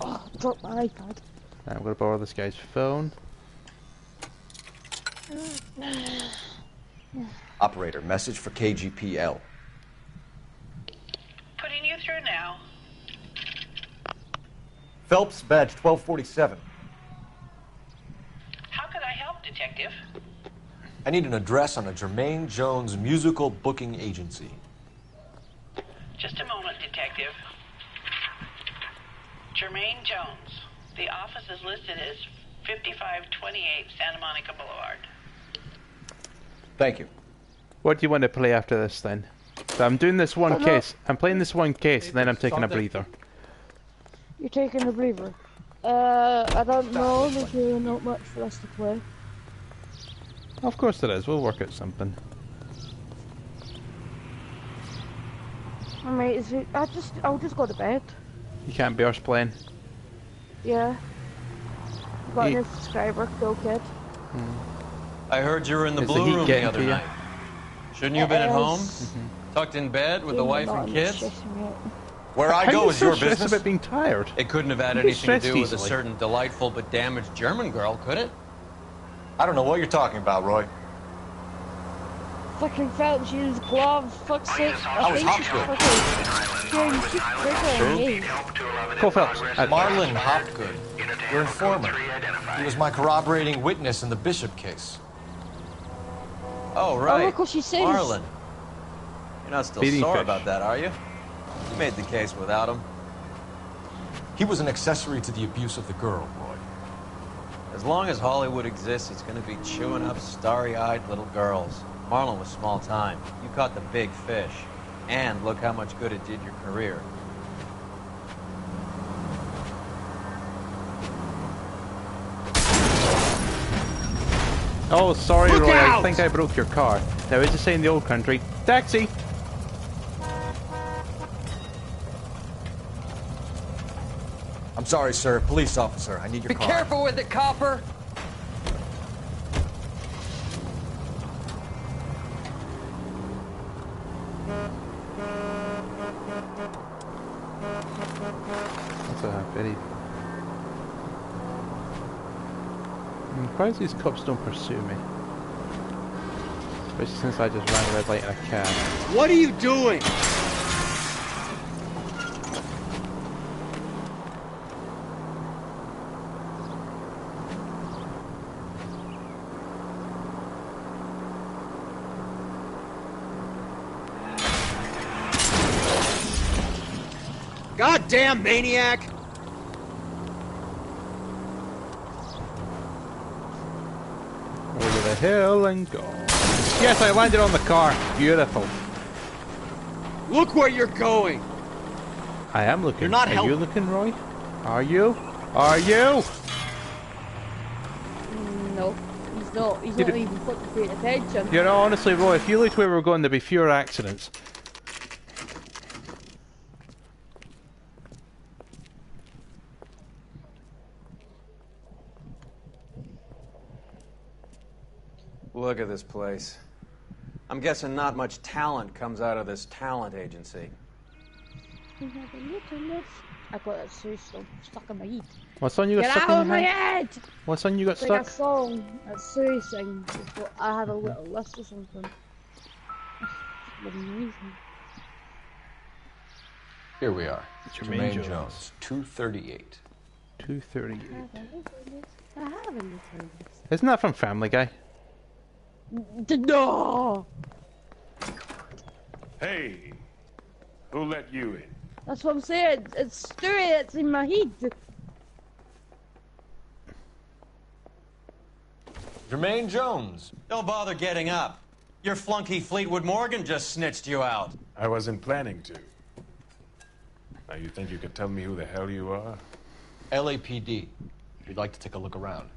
Oh, drop my iPad. I'm going to borrow this guy's phone. Operator, message for KGPL. Putting you through now. Phelps, badge 1247. How could I help, Detective? I need an address on a Jermaine Jones musical booking agency. Just a moment, Detective. Jermaine Jones. The office is listed as 5528 Santa Monica Boulevard. Thank you. What do you want to play after this then? So I'm doing this one case. I'm playing this one case, and then I'm taking a breather. You're taking a breather. I don't know. There's really not much for us to play. Of course there is. We'll work out something. Alright, I'll just go to bed. You can't be ours playing. Yeah. Got a You- new subscriber, cool kid. I heard you were in the Is the blue heat room the getting other to you? night. Shouldn't you have been at home? Yes. Tucked in bed with the Yeah, wife not and in kids? the stressing me out. Where I How go you is so your stressed business. about being tired? It couldn't have had You get anything to do stressed with a easily. certain delightful but damaged German girl, could it? I don't know what you're talking about, Roy. Fucking Phelps used gloves, fuck's sake. I was Hopgood. Cole Phelps. Marlon Hopgood, your informant. He was my corroborating witness in the Bishop case. Oh, right. look what she says. Marlon. You're not still Feeding sore fish. about that, are you? You made the case without him. He was an accessory to the abuse of the girl, Roy. As long as Hollywood exists, it's going to be chewing up starry-eyed little girls. Marlon was small time. You caught the big fish. And look how much good it did your career. Oh, sorry, Look Roy. out! I think I broke your car. Now, as you say in the old country, taxi! I'm sorry, sir. Police officer. I need your car. Be careful with it, copper! That's a very... I'm surprised these cops don't pursue me. Especially since I just ran a red light in a cab. What are you doing? Goddamn maniac! Over the hill and go. Yes, I landed on the car. Beautiful. Look where you're going! I am looking. You're not Are you helping. looking, Roy? Are you? Are you? No, he's not. He's not even fucking paying attention. You know, honestly, Roy, if you looked where we were going, there'd be fewer accidents. Look at this place. I'm guessing not much talent comes out of this talent agency. I got that Sue song stuck in my head. What song you got Get stuck out in of your my head? head! What song you got It's like a stuck? song that Sue sings, but I have a little list or something. It's amazing. Here we are. Jermaine Jermaine Jones. Jones, 238. 238. I haven't listened. Isn't that from Family Guy? No! Hey, who let you in? That's what I'm saying. It's Stewie that's in my head. Jermaine Jones. Don't bother getting up. Your flunky Fleetwood Morgan just snitched you out. I wasn't planning to. Now you think you could tell me who the hell you are? LAPD. If you'd like to take a look around.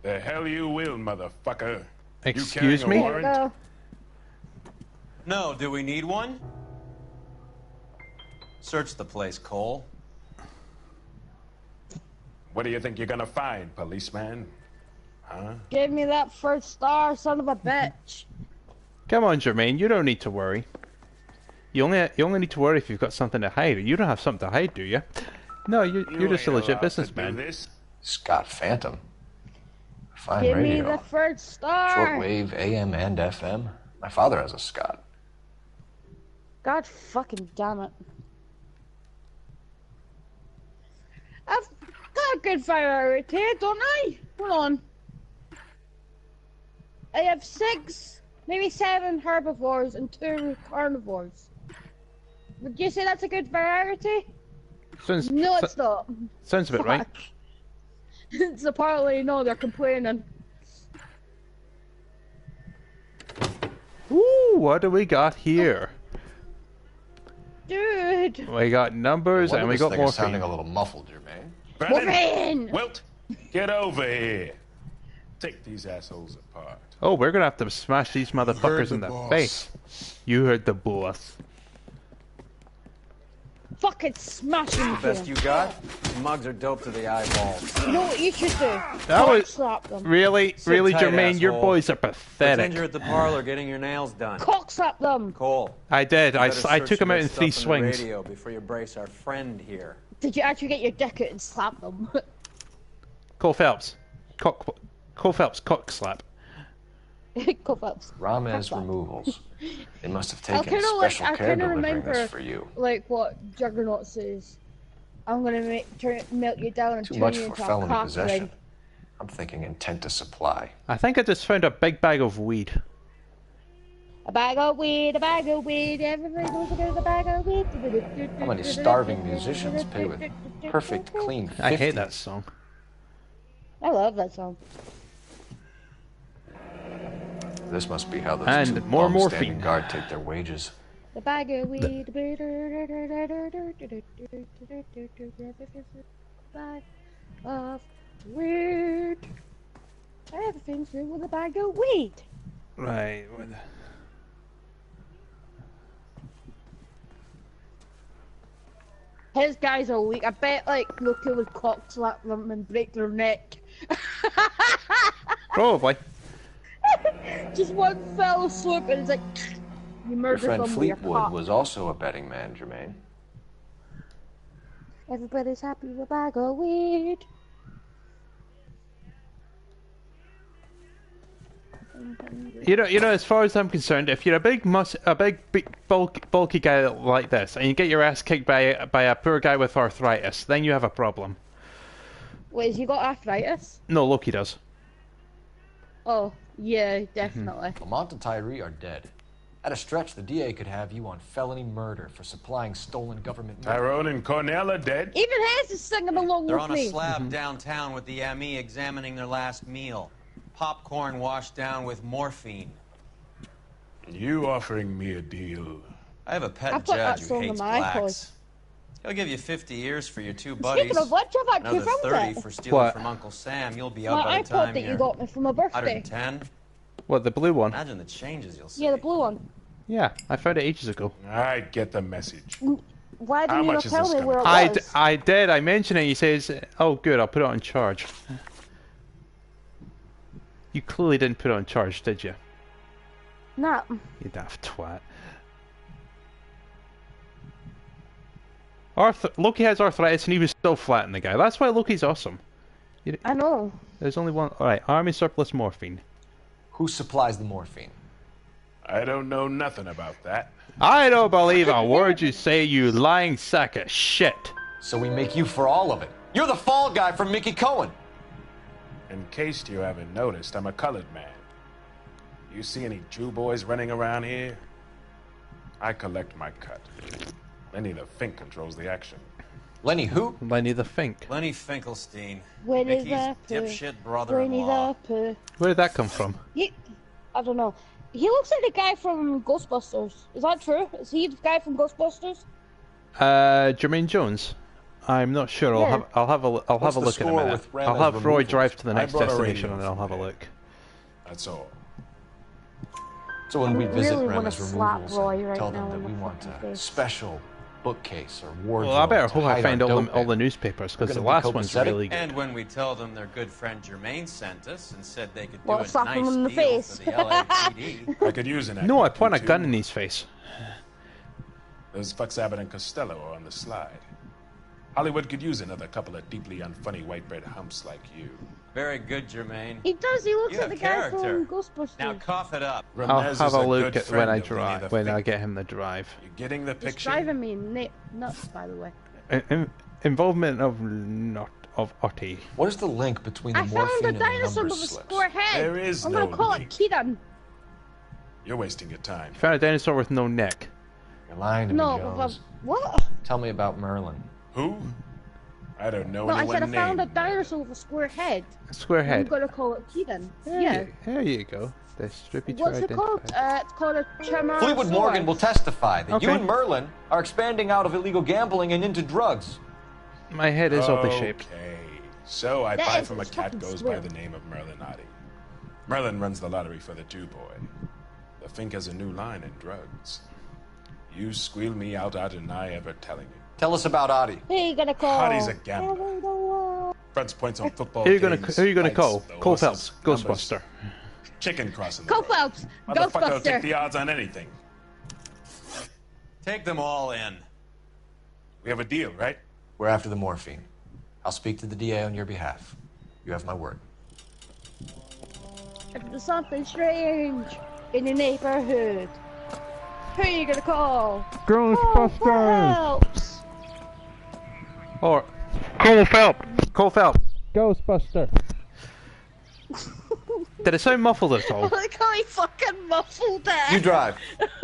The hell you will, motherfucker. Excuse you me? carrying a warrant? No, do we need one? Search the place, Cole. What do you think you're gonna find, policeman? Huh? Give me that first star, son of a bitch. Come on, Jermaine, you don't need to worry. You only need to worry if you've got something to hide. You don't have something to hide, do you? No, you're just a legit businessman. Scott Phantom. Fine Give radio. me the first star. Shortwave, AM and FM. My father has a Scott. God fucking damn it. I've got a good variety, don't I? Hold on. I have 6, maybe 7 herbivores and 2 carnivores. Would you say that's a good variety? No, it's not. Sounds a bit right. It's apparently no, they're complaining. Ooh, what do we got here? Dude. We got numbers and we got morphine. Sounding a little muffled, Jermaine. Morphine! Wilt, get over here. Take these assholes apart. Oh, we're gonna have to smash these motherfuckers in the boss. face. You heard the boss. Fucking smash him. The best you got? Mugs are dope to the eyeballs. You know what you should do? That was slap them. really, Sit really, tight, Jermaine. Your asshole. boys are pathetic. Pretend you're at the parlor getting your nails done. Cock slap them. Cole. I did. you I better took search him out that in 3 stuff on the swings. radio before you brace our friend here. Did you actually get your dick out and slap them? Cole Phelps, Cole Phelps, cock slap. Cole Phelps. Ramez removals. They must have I taken kind of special I care kind of delivering remember this for you. like what Juggernaut says. I'm gonna melt you down and Too turn much you for into a felony cock possession. ring. I'm thinking intent to supply. I think I just found a big bag of weed. A bag of weed, everybody knows about the bag of weed. How many starving musicians pay with perfect, clean 50? I hate that song. I love that song. This must be how those And two more bums morphine. standing guard take their wages. The bag of weed. Bag of weed. Everything's good with a bag of weed. Right. His guys are weak. I bet like Loki would cock slap them and break their neck. Probably. Just one fell swoop and it's like you Your murdered friend them with your Fleetwood cock. was also a betting man, Jermaine. Everybody's happy with a bag of weed. You know, as far as I'm concerned, if you're a big bulky guy like this, and you get your ass kicked by a poor guy with arthritis, then you have a problem. Wait, has he got arthritis? No, Loki does. Oh, yeah, definitely. Lamont and Tyree are dead. At a stretch, the DA could have you on felony murder for supplying stolen government money. Tyrone and Cornell are dead. Even Hayes is singing along They're with on a me. slab downtown with the ME examining their last meal. Popcorn washed down with morphine. You offering me a deal? I have a I pet put that judge who song in hates my blacks. iPod. He'll give you 50 years for your two buddies. Speaking of which, I've actually Another found 30 it. for stealing What? from Uncle Sam. You'll be out My by the iPod time that you you're got me for my birthday. 110. What, the blue one? Imagine the changes you'll see. Yeah, the blue one. Yeah, I found it ages ago. I get the message. Why How didn't you much not is tell this me gonna where it was? I did. I mentioned it. He says, "Oh, good. I'll put it on charge." You clearly didn't put it on charge, did you? Nah. You daft twat. Loki has arthritis and he was still flattening the guy. That's why Loki's awesome. I know. There's only one. Alright, army surplus morphine. Who supplies the morphine? I don't know nothing about that. I don't believe a word you say, you lying sack of shit. So we make you for all of it. You're the fall guy from Mickey Cohen. In case you haven't noticed, I'm a colored man. You see any Jew boys running around here? I collect my cut. Lenny the Fink controls the action. Lenny who? Lenny the Fink. Lenny Finkelstein. Winnie Mickey's the Pooh. dipshit Winnie brother-in-law. the Pooh. Where did that come from? I don't know. He looks like the guy from Ghostbusters. Is that true? Is he the guy from Ghostbusters? Jermaine Jones. I'm not sure. Yeah. I'll have a look in a score minute. with I'll Rama's have Roy removals? drive to the I next brought a destination radio and I'll from have a there. look. That's all. So when we I visit really wanna Rama's slap removals, Roy and right tell now them in that the we want fucking a face. special bookcase or wardrobe. Well, I better to hope I hide find our all dope the in. newspapers because We're the gonna be last one's copacetic. really good. And when we tell them their good friend Jermaine sent us and said they could do Well, a slap him nice in the deal face. for the LAPD. I could use an No, I actor, point a too. gun in his face. Those fucks Abbott and Costello are on the slide. Hollywood could use another couple of deeply unfunny white bread humps like you. Very good, Jermaine. He does. He looks You like the have guy character. from Ghostbusters. Now cough it up. I'll Ramez have is a look good at when friend I of Lenny drive. the When I Fink. get him to drive. You getting the It's picture? driving me nuts, by the way. Involvement of Otti. What is the link between the I found morphine a and the dinosaur number with a slips? square head. There is I'm no gonna call link. it Kieran. You're wasting your time. Found a dinosaur with no neck. You're lying to No, me, but Jones. what? Tell me about Merlin. Who? I don't know No, I anyone said I named. found a dinosaur with a square head. Square I'm head. gonna call it Kieran. There Yeah. there you go. Distributor What's it called? identified. It's called a Chimera. Fleetwood Morgan will testify that you Okay. and Merlin are expanding out of illegal gambling and into drugs. My head is oddly shaped. Okay, so I That buy is from a it's cat fucking goes square. by the name of Merlin Otti. Merlin runs the lottery for the Jew boy. The Fink has a new line in drugs. You squeal me out, I deny ever telling you. Tell us about Adi. Who you gonna call? Otti's a gambler. Fronts points on football Who you gonna games, call? fights, the Cole horses, Phelps, numbers, Ghostbuster. Chicken crossing the Cole road. Phelps, Motherfucker will take Ghostbuster. the odds on anything. Take them all in. We have a deal, right? We're after the morphine. I'll speak to the DA on your behalf. You have my word. If there's something strange in your neighborhood, who are you gonna call? Ghostbusters! Phelps. Or Cole Phelps. Cole Phelps. Ghostbuster. Did it sound muffled at all? Look how he fucking muffled it. You drive.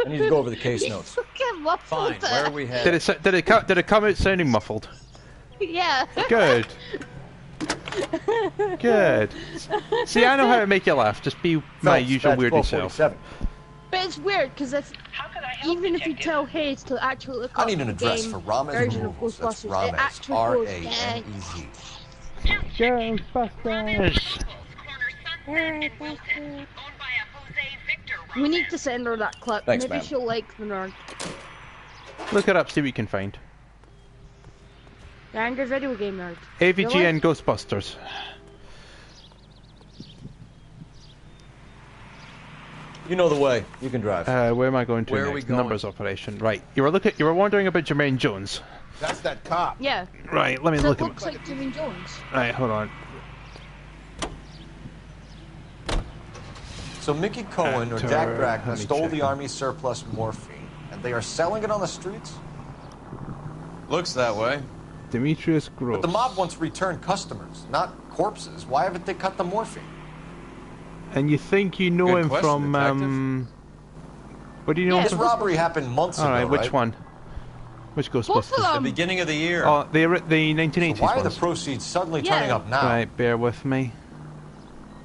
I need to go over the case He notes. fucking muffled Fine, where are we Did headed? it come out sounding muffled? Yeah. Good. Good. See, I know how to make you laugh. Just be my Phelps, usual badge weirdy self. 1247. But it's weird because even if you tell Hayes to actually look I up need an the address game for Rames version of Removals. That's Ghostbusters, it Rames, actually goes R-A-M-E-Z. Ghostbusters. We need to send her that clip. Thanks, Maybe ma'am. she'll like the nerd. Look it up, see what you can find. The angry video game nerd. AVG Really? and Ghostbusters. You know the way. You can drive. Where am I going to Where next? are we going? Numbers operation. Right. You were wondering about Jermaine Jones. That's that cop. Yeah. Right, let me So look it at looks like Jimmy Jones. Right, hold on. So Mickey Cohen or Actor, Dak let Bracken me stole check the it. Army's surplus morphine, and they are selling it on the streets? Looks that way. Demetrius Gross. But the mob wants returned customers, not corpses. Why haven't they cut the morphine? And you think you know Good him question, from detective. what do you know him This from? robbery happened months ago, Alright, which right? one? Which Ghostbusters? The beginning of the year. Oh, the 1980s So why are the ones. proceeds suddenly Yeah. turning up now? Right, bear with me.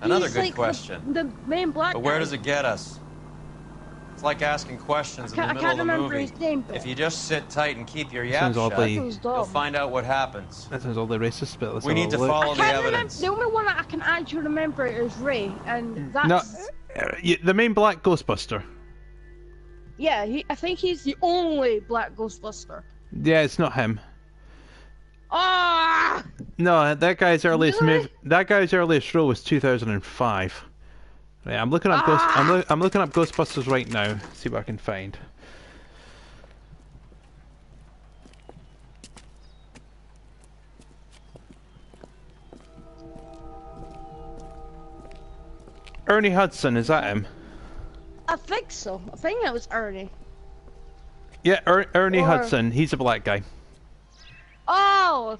Another He's good like question. The main black But where guy. does it get us? It's like asking questions in the I middle can't of the remember movie. his name, though. If you just sit tight and keep your yap Sounds shut, oddly- you'll find out what happens. That sounds all the racist, but let's We have a need to look. follow I the can't remember. evidence. The only one that I can actually remember is Ray, and that's No, the main black Ghostbuster. yeah. I think he's the only black Ghostbuster. Yeah, it's not him. Ah! No, that guy's earliest Really? move. That guy's earliest role was 2005. Right, I'm looking up I'm looking up Ghostbusters right now. See what I can find. Ernie Hudson, is that him? I think so. I think that was Ernie. Yeah, Ernie Or- Hudson. He's a black guy. Oh!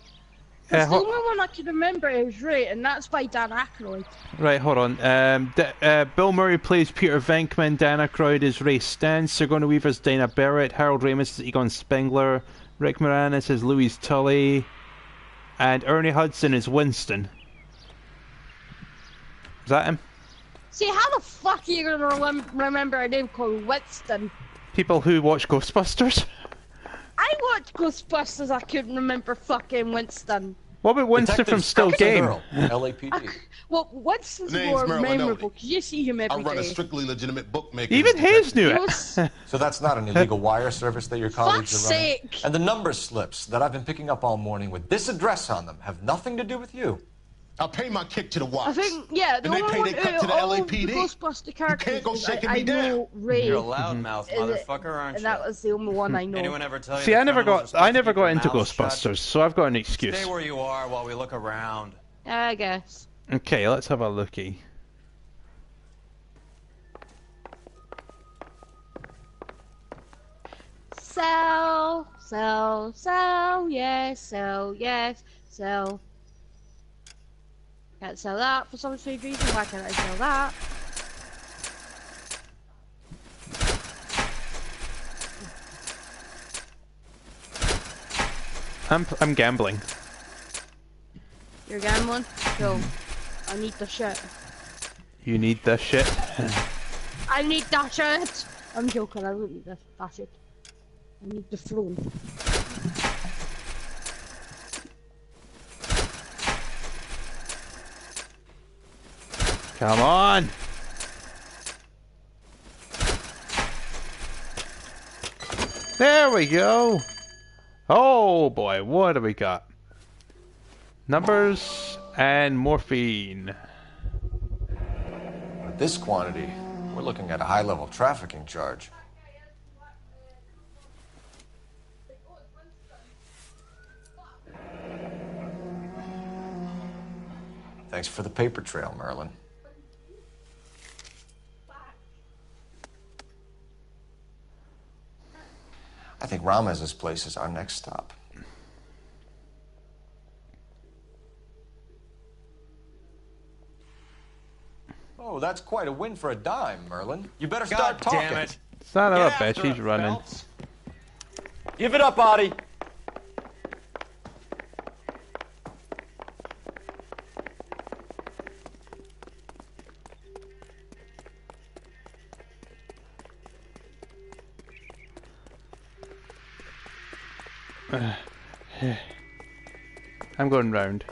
That's the ho- only one I can remember is Ray, and that's by Dan Aykroyd. Right, hold on. Bill Murray plays Peter Venkman. Dan Aykroyd is Ray Stantz. Sigourney Weaver's Dana Barrett. Harold Ramis is Egon Spengler. Rick Moranis is Louise Tully. And Ernie Hudson is Winston. Is that him? See, how the fuck are you gonna remember a name called Winston? People who watch Ghostbusters? I watched Ghostbusters, I couldn't remember fucking Winston. What about Winston from Still Game? LAPD. Well, Winston's The name's more Merlin memorable, because you see him I every run a day. strictly legitimate bookmaking. Even Hayes knew it. So that's not an illegal wire service that your colleagues Fuck's are running? sake. And the number slips that I've been picking up all morning with this address on them have nothing to do with you. I'll pay my kick to the I Watts. think, yeah, the And they only pay one their cut to the all LAPD. the Ghostbuster characters go is shaking I me down. know Ray. You're a loudmouth, is it- motherfucker, aren't and you? that was the only one I know. Anyone ever tell you See, that I never criminals are got supposed to keep their into mouths shut? Ghostbusters, so I've got an excuse. Stay where you are while we look around. I guess. Okay, let's have a looky. Sell, sell, sell, yes, sell, yes, sell. Can't sell that for some strange reason. Why can't I sell that? I'm gambling. You're gambling? Cool. I need the shit. You need this shit. I need that shit! I'm joking, I don't need that shit. I need the throne. Come on. There we go. Oh boy, what do we got? Numbers and morphine. At this quantity, we're looking at a high-level trafficking charge. Thanks for the paper trail, Merlin. I think Ramez's place is our next stop. Oh, that's quite a win for a dime, Merlin. You better start God damn talking. it. Son of Get a bitch, after he's it, running. Phelps. Give it up, Audie. I'm going round.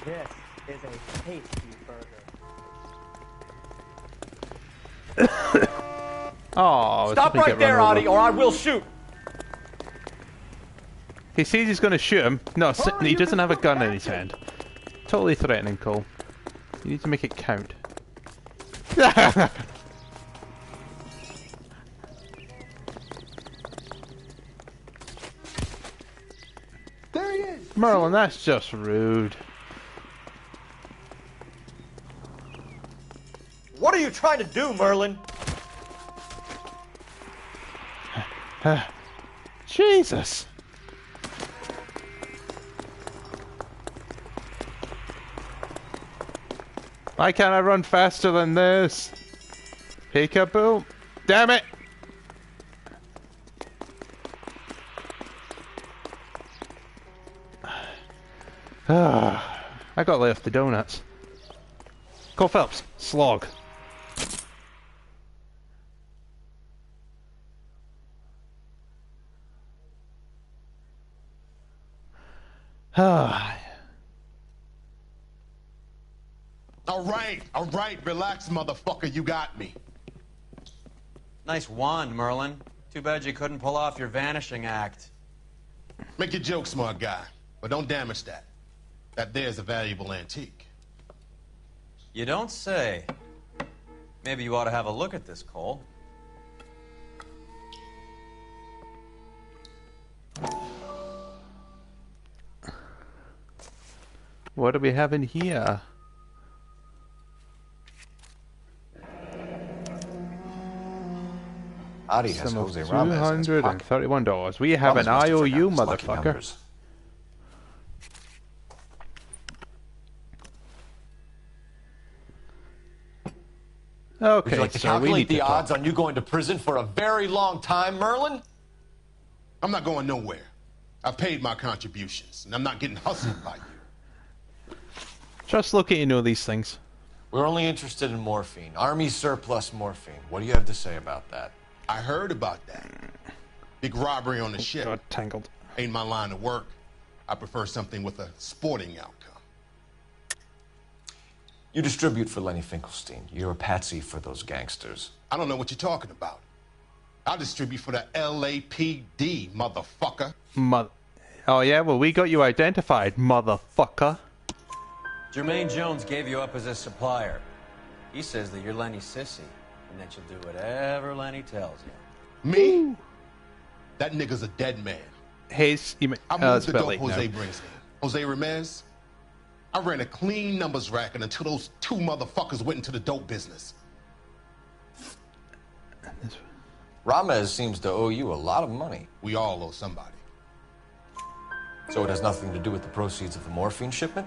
This is a tasty burger. Oh, Stop right there, Audie, or I will shoot. He says he's going to shoot him. No, he doesn't have a gun in his hand. Totally threatening, Cole. You need to make it count. There he is. Merlin, that's just rude. What are you trying to do, Merlin? Jesus. Why can't I run faster than this? Peekaboo. Damn it! I got left the donuts. Cole Phelps, slog. All right, relax, motherfucker, you got me. Nice wand, Merlin. Too bad you couldn't pull off your vanishing act. Make your joke, smart guy, but don't damage that. That there's a valuable antique. You don't say. Maybe you ought to have a look at this, Cole. What do we have in here? Audie has Some of Jose Ramos in his pocket. $231. We have an IOU, motherfucker. Okay, Would you like to so we calculate need the to odds talk. on you going to prison for a very long time, Merlin? I'm not going nowhere. I've paid my contributions, and I'm not getting hustled by you. Just look at you know these things. We're only interested in morphine. Army surplus morphine. What do you have to say about that? I heard about that. Big robbery on the ship. Got tangled. Ain't my line of work. I prefer something with a sporting outcome. You distribute for Lenny Finkelstein. You're a patsy for those gangsters. I don't know what you're talking about. I distribute for the LAPD, motherfucker. Oh yeah, well we got you identified, motherfucker. Jermaine Jones gave you up as a supplier. He says that you're Lenny's sissy, and that you'll do whatever Lenny tells you. Me? That nigga's a dead man. I moved the dope Jose brings me. Jose Ramirez? I ran a clean numbers racket until those two motherfuckers went into the dope business. Ramez seems to owe you a lot of money. We all owe somebody. So it has nothing to do with the proceeds of the morphine shipment?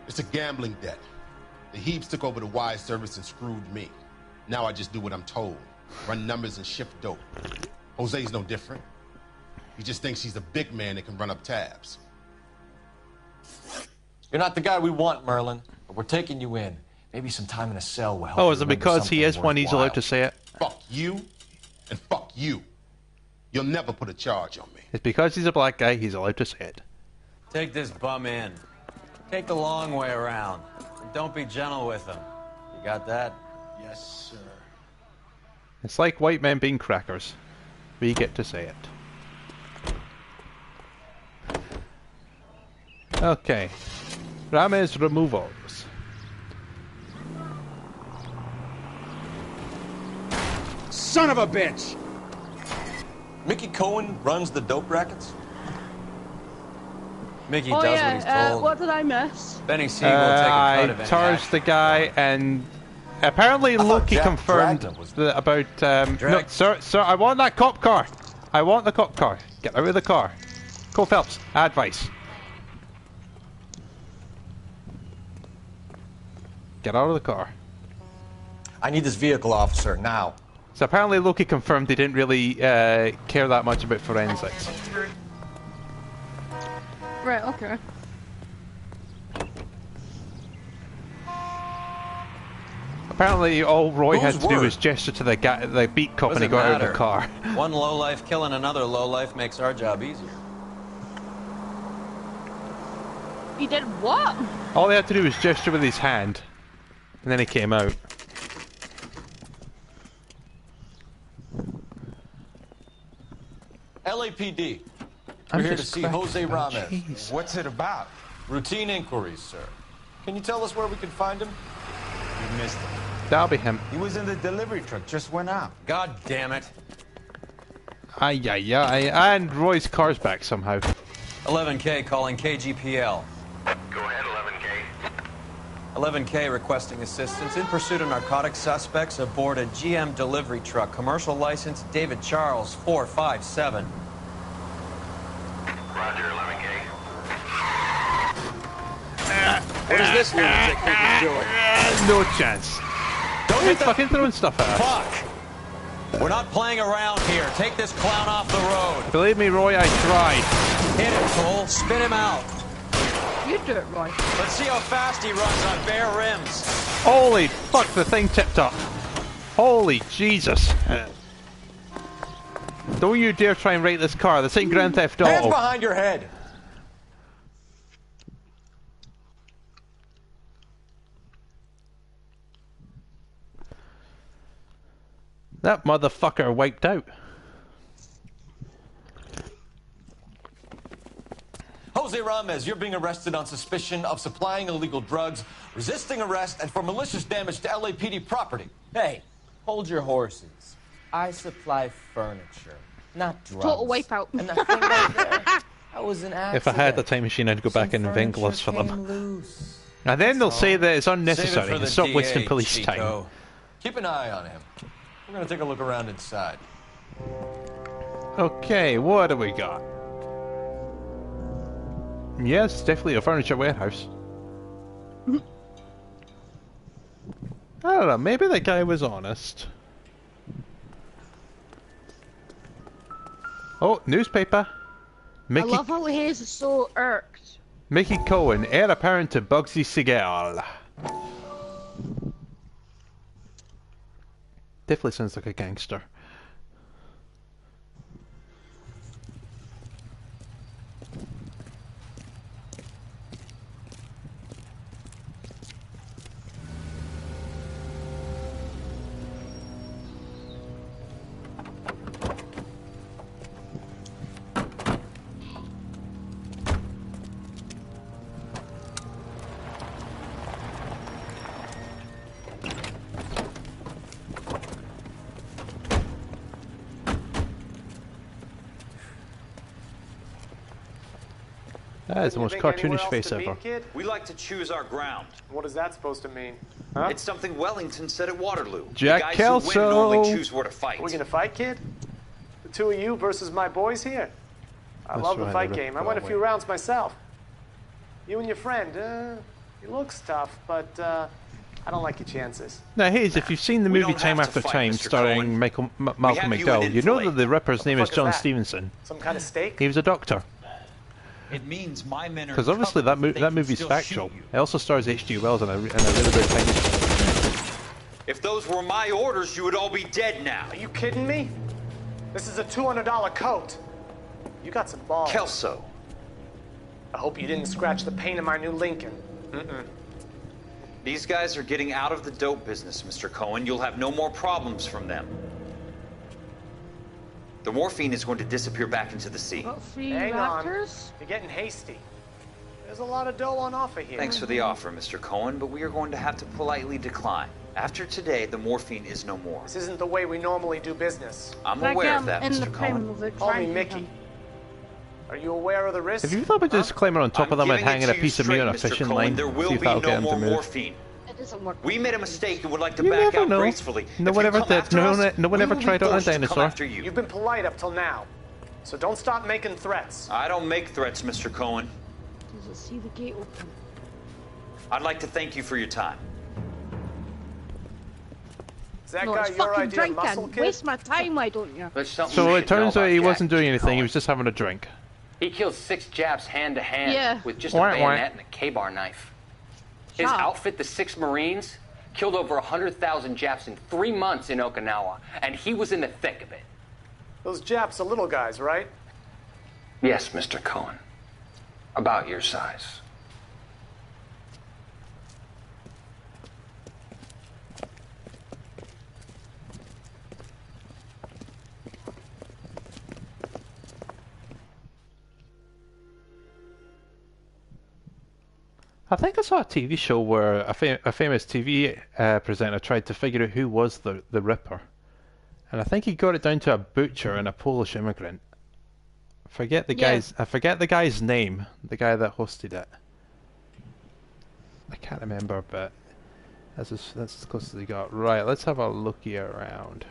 It's a gambling debt. The Heaps took over the wire service and screwed me. Now I just do what I'm told. Run numbers and shift dope. Jose's no different. He just thinks he's a big man that can run up tabs. You're not the guy we want, Merlin, but we're taking you in. Maybe some time in a cell will help. Oh, is it because he is when he's allowed to say it? Fuck you, and fuck you. You'll never put a charge on me. It's because he's a black guy, he's allowed to say it. Take this bum in. Take the long way around. And don't be gentle with him. You got that? Yes, sir. It's like white men being crackers. We get to say it. Okay. Ramez removals. Son of a bitch! Mickey Cohen runs the dope rackets? Mickey Oh does yeah, what he's told. what did I miss? Benny Siegel will take a cut I of any charged action. the guy, and apparently Loki Jack confirmed Dragna was about. No, sir, I want that cop car. I want the cop car. Get out of the car. Cole Phelps, advice. Get out of the car. I need this vehicle, officer, now. So apparently Loki confirmed they didn't really care that much about forensics. Right, okay. Apparently, all Roy had Whose to do word? was gesture to the beat cop and he got out of the car. One lowlife killing another lowlife makes our job easier. He did what? All he had to do was gesture with his hand, and then he came out. LAPD. I'm We're here to just see cracking Jose about Ramirez. cheese. What's it about? Routine inquiries, sir. Can you tell us where we can find him? You missed him. That'll be him. He was in the delivery truck, just went out. God damn it. Ay, ay, ay. And Roy's car's back somehow. 11K calling KGPL. Go ahead, 11K. 11K requesting assistance in pursuit of narcotic suspects aboard a GM delivery truck. Commercial license David Charles 457. Roger, 11K. What is this lunatic think he's doing? No chance. Don't He's hit the fucking throwing stuff at us. fuck! We're not playing around here. Take this clown off the road. Believe me, Roy, I tried. Hit him, Cole. Spin him out. You do it, Roy. Let's see how fast he runs on bare rims. Holy fuck, the thing tipped up. Holy Jesus. Don't you dare try and rate this car. This ain't Grand Theft Auto. Hands behind your head. That motherfucker wiped out. Jose Ramirez, you're being arrested on suspicion of supplying illegal drugs, resisting arrest, and for malicious damage to LAPD property. Hey, hold your horses. I supply furniture, not drugs. Total wipeout. And that thing right there, that was an accident. If I had the time machine, I'd go back and invent gloves for them. Loose. And then they'll say that it's Save it unnecessary for and the stop wasting DA, police Chico. time. Keep an eye on him. We're gonna take a look around inside. Okay, what do we got? Yes, definitely a furniture warehouse. I don't know, maybe that guy was honest. Oh, newspaper. Mickey, I love how Hayes is so irked. Mickey Cohen, heir apparent to Bugsy Siegel. Definitely sounds like a gangster. That is the most cartoonish face ever. We like to choose our ground. What is that supposed to mean? It's something Wellington said at Waterloo. Jack the guys Kelso. who win normally choose where to fight. Are we gonna fight, kid? The two of you versus my boys here. I That's love the right, fight they game. I go went a away. few rounds myself. You and your friend, he looks tough, but I don't like your chances. Now, Hayes, if you've seen the We movie don't Time have to After fight, Time Mr. starring Cohen. Malcolm We have you McDowell, in you know play. that the Ripper's name is fuck is John that? Stevenson. Some kind of steak? He was a doctor. It means my men are Because obviously covered, but they that can movie's still factual. shoot you. It also stars H.G. Wells in a really good time. If those were my orders, you would all be dead now. Are you kidding me? This is a $200 coat. You got some balls. Kelso. I hope you didn't scratch the paint of my new Lincoln. These guys are getting out of the dope business, Mr. Cohen. You'll have no more problems from them. The morphine is going to disappear back into the sea. Got three Hang on. raptors? You're getting hasty. There's a lot of dough on offer here. Thanks for the offer, Mr. Cohen, but we are going to have to politely decline. After today, the morphine is no more. This isn't the way we normally do business. I'm aware of that, Mr. Cohen. Call me Mickey. Are you aware of the risk? If you thought about just disclaimer on top of them and giving it hanging to a you piece of meat on a straight, Mr. fishing Cohen, line, there will see if be that'll no get him to more move. morphine. It doesn't work. We made a mistake and would like to You back never out know. gracefully. No If one you ever come did. after No us, one we ever will be tried on a forced to come dinosaur. after you. You've been polite up till now. So don't start making threats. I don't make threats, Mr. Cohen. Does it see the gate open? I'd like to thank you for your time. Is that No, guy it's your fucking idea of muscle, drinking. kid? Waste my time, why don't you? There's something So you it should know turns out about he Jack wasn't doing anything, he Cohen. was just having a drink. He killed 6 Japs hand to hand Yeah. with just Wah, a wah. bayonet and a K-bar knife. His Shut up. outfit, the 6 Marines, Killed over 100,000 Japs in 3 months in Okinawa, and he was in the thick of it. Those Japs are little guys, right? Yes, Mr. Cohen. About your size. I think I saw a TV show where a famous TV presenter tried to figure out who was the Ripper, and I think he got it down to a butcher and a Polish immigrant. I forget the guy's name, the guy that hosted it. I can't remember, but that's as close as he got. Right, let's have a looky around.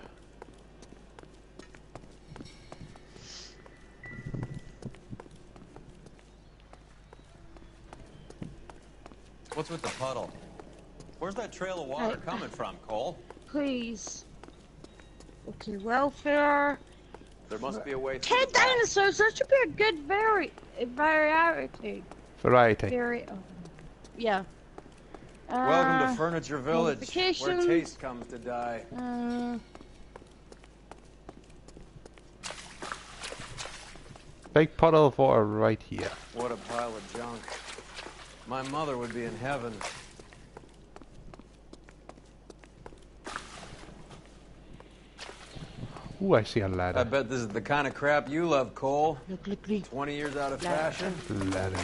What's with the puddle? Where's that trail of water coming from, Cole? Please. Okay, welfare. There must be a way through. 10 dinosaurs, that should be a good variety. Yeah. Welcome to Furniture Village, where taste comes to die. Big puddle of water right here. What a pile of junk. My mother would be in heaven. Ooh, I see a ladder. I bet this is the kind of crap you love, Cole. 20 years out of fashion. Ladder.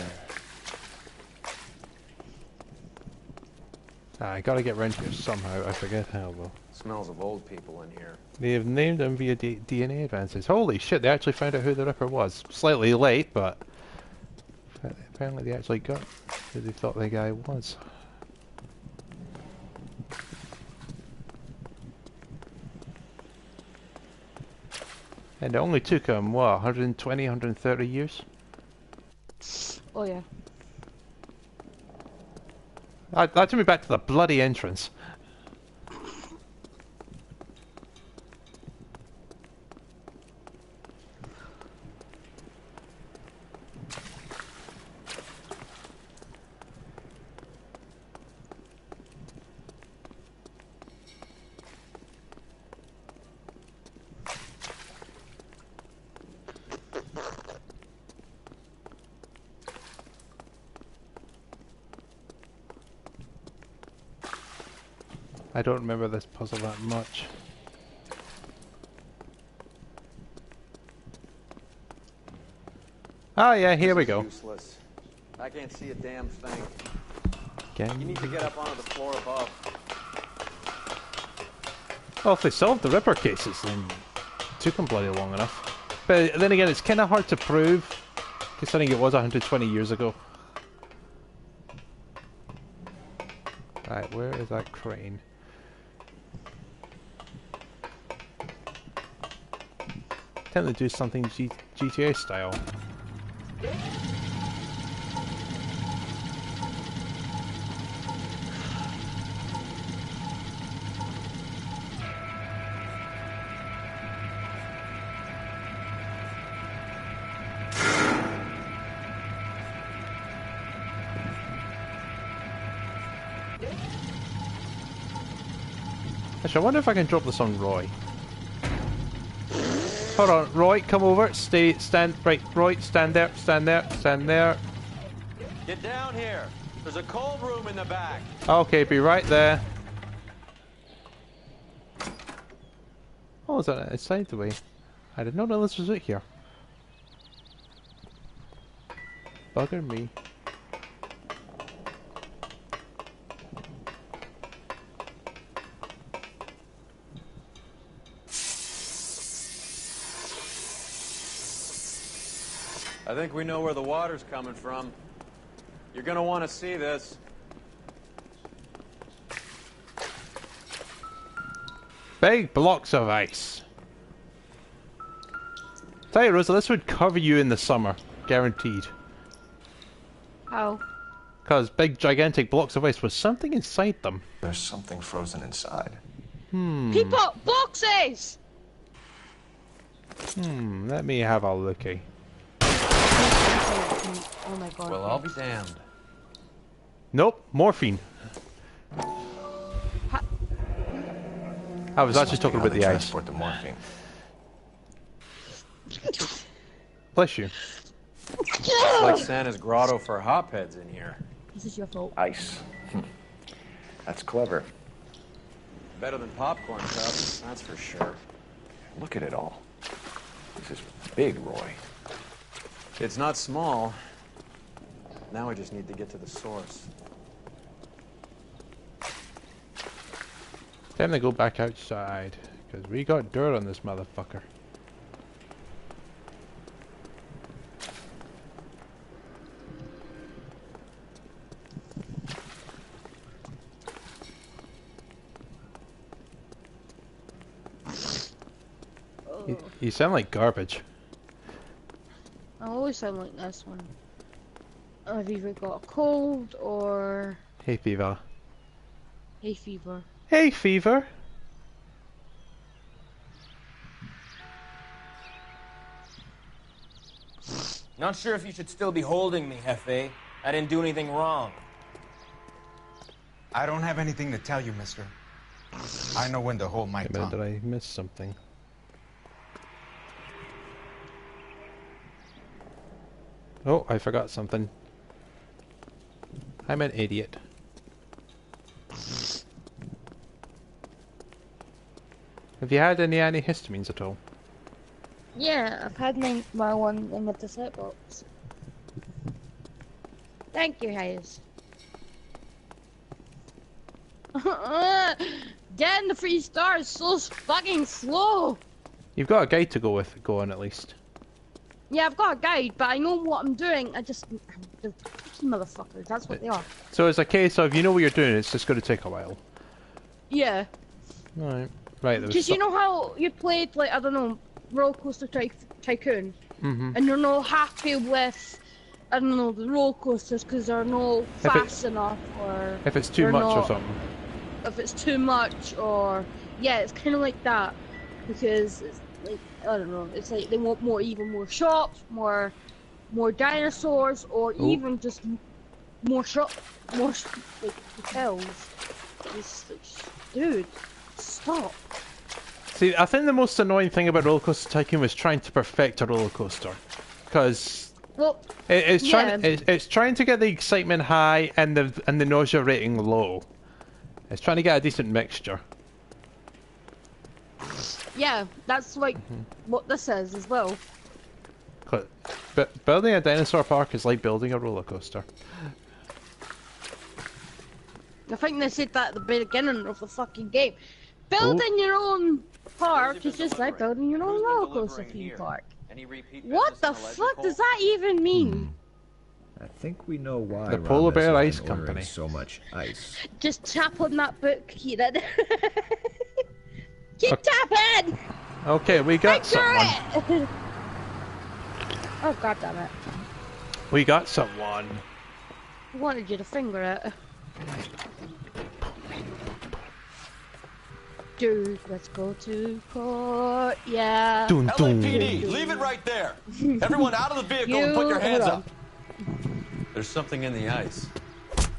I gotta get around here somehow. I forget how though. Smells of old people in here. They have named them via DNA advances. Holy shit, they actually found out who the Ripper was. Slightly late, but apparently they actually got who they thought the guy was. And it only took him, what, 120, 130 years? Oh yeah. That took me back to the bloody entrance. I don't remember this puzzle that much. Oh yeah, here we go. Useless. I can't see a damn thing. Okay. You need to get up onto the floor above. Well, if they solved the Ripper cases, then it took them bloody long enough. But then again, it's kind of hard to prove, considering it was 120 years ago. Right, where is that crane? Attempt to do something GTA style. Actually, I wonder if I can drop this on Roy. Hold on, Roy, come over. Stand right, Roy, stand there, stand there, stand there. Get down here. There's a cold room in the back. Okay, be right there. Oh, is that outside the way? I did not know this was out here. Bugger me. I think we know where the water's coming from. You're gonna want to see this. Big blocks of ice. Tell you, Rosa, this would cover you in the summer. Guaranteed. How? Because big, gigantic blocks of ice was something inside them. There's something frozen inside. People, boxes! Let me have a looky. Oh my god. Well, I'll be damned. Nope, morphine. I was actually talking about the ice. Transport the morphine. Bless you. It's like Santa's grotto for hopheads in here. This is your fault. Ice. That's clever. Better than popcorn cups, that's for sure. Look at it all. This is big, Roy. It's not small. Now we just need to get to the source. Time to go back outside, because we got dirt on this motherfucker. You sound like garbage. I always sound like this one. I've either got a cold or Hay fever. hay fever. Hay fever. Not sure if you should still be holding me, Hefe. I didn't do anything wrong. I don't have anything to tell you, mister. I know when to hold my tongue. Did I miss something? Oh, I forgot something. I'm an idiot. Have you had any antihistamines at all? Yeah, I've had my one in the cassette box. Thank you, Hayes. Getting the 3 stars so fucking slow. You've got a guide to go on at least. Yeah, I've got a guide, but I know what I'm doing. They're picky motherfuckers. That's what they are. So it's a case of you know what you're doing. It's just going to take a while. Yeah. Right. Right. Because you know how you played, like, I don't know, Roller Coaster Tycoon? Mm-hmm. And you're not happy with, I don't know, the roller coasters because they're not fast enough, or if it's too much or something. If it's too much, or yeah, it's kind of like that because it's like, I don't know, it's like they want more shops, more dinosaurs, or even just more like hotels. It's like, dude, stop. See, I think the most annoying thing about Roller Coaster Tycoon was trying to perfect a roller coaster, because it's trying to get the excitement high and the nausea rating low. It's trying to get a decent mixture. Yeah, that's like what this is as well. But building a dinosaur park is like building a roller coaster. I think they said that at the beginning of the fucking game. Building your own park is just like building your own roller coaster theme park. What the fuck does that even mean? I think we know why The Polar Bear Rhombus Ice has been ordering Company. so much ice. Just tap on that book, Kieran. Keep tapping! Okay, we got someone. It. Oh god damn it. We got someone. I wanted you to finger it. Dude, let's go to court, yeah. LAPD, leave it right there. Everyone out of the vehicle and put your hands up. There's something in the ice.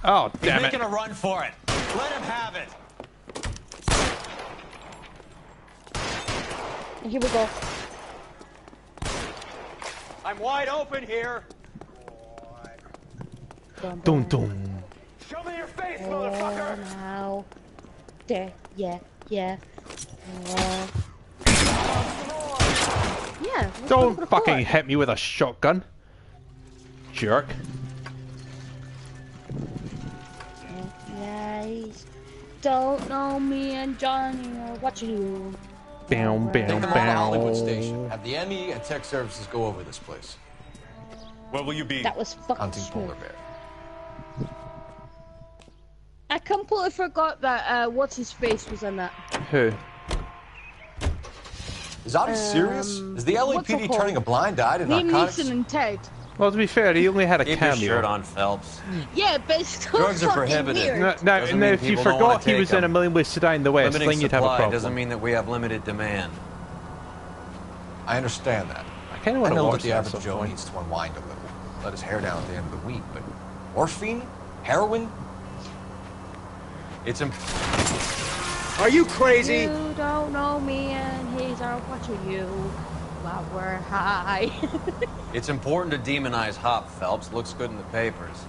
Oh, He's damn it. making a run for it. Let him have it. Here we go. I'm wide open here. Dun dun. Show me your face, motherfucker. Now. There, yeah. Yeah. Don't fucking hit me with a shotgun. Jerk. Guys, don't know me and Johnny are watching you. Bam, Take bam, them all to Hollywood bam. Station. Have the ME and tech services go over this place. Where will you be? That was fucking Hunting smooth. polar bear. I completely forgot that what's his face was in that. Who? Is Audie serious? Is the what's it LAPD called? turning a blind eye to Liam narcotics? Neeson and Ted. Well, to be fair, he only had a Keep cameo. your shirt on, Phelps. Yeah, but it's still Drugs are fucking prohibited. weird. Now, Doesn't mean if you people don't wanna forgot he take was in them. A Million Ways to Die in the West, Limiting then you'd have a supply problem. doesn't mean that we have limited demand. I understand that. I kind of want to know watch that the that at average some Joe point. needs to unwind a little, let his hair down at the end of the week, but morphine? Heroin? It's Are you crazy? You don't know me and he's our what are you? While we're high. It's important to demonize Hop, Phelps. Looks good in the papers.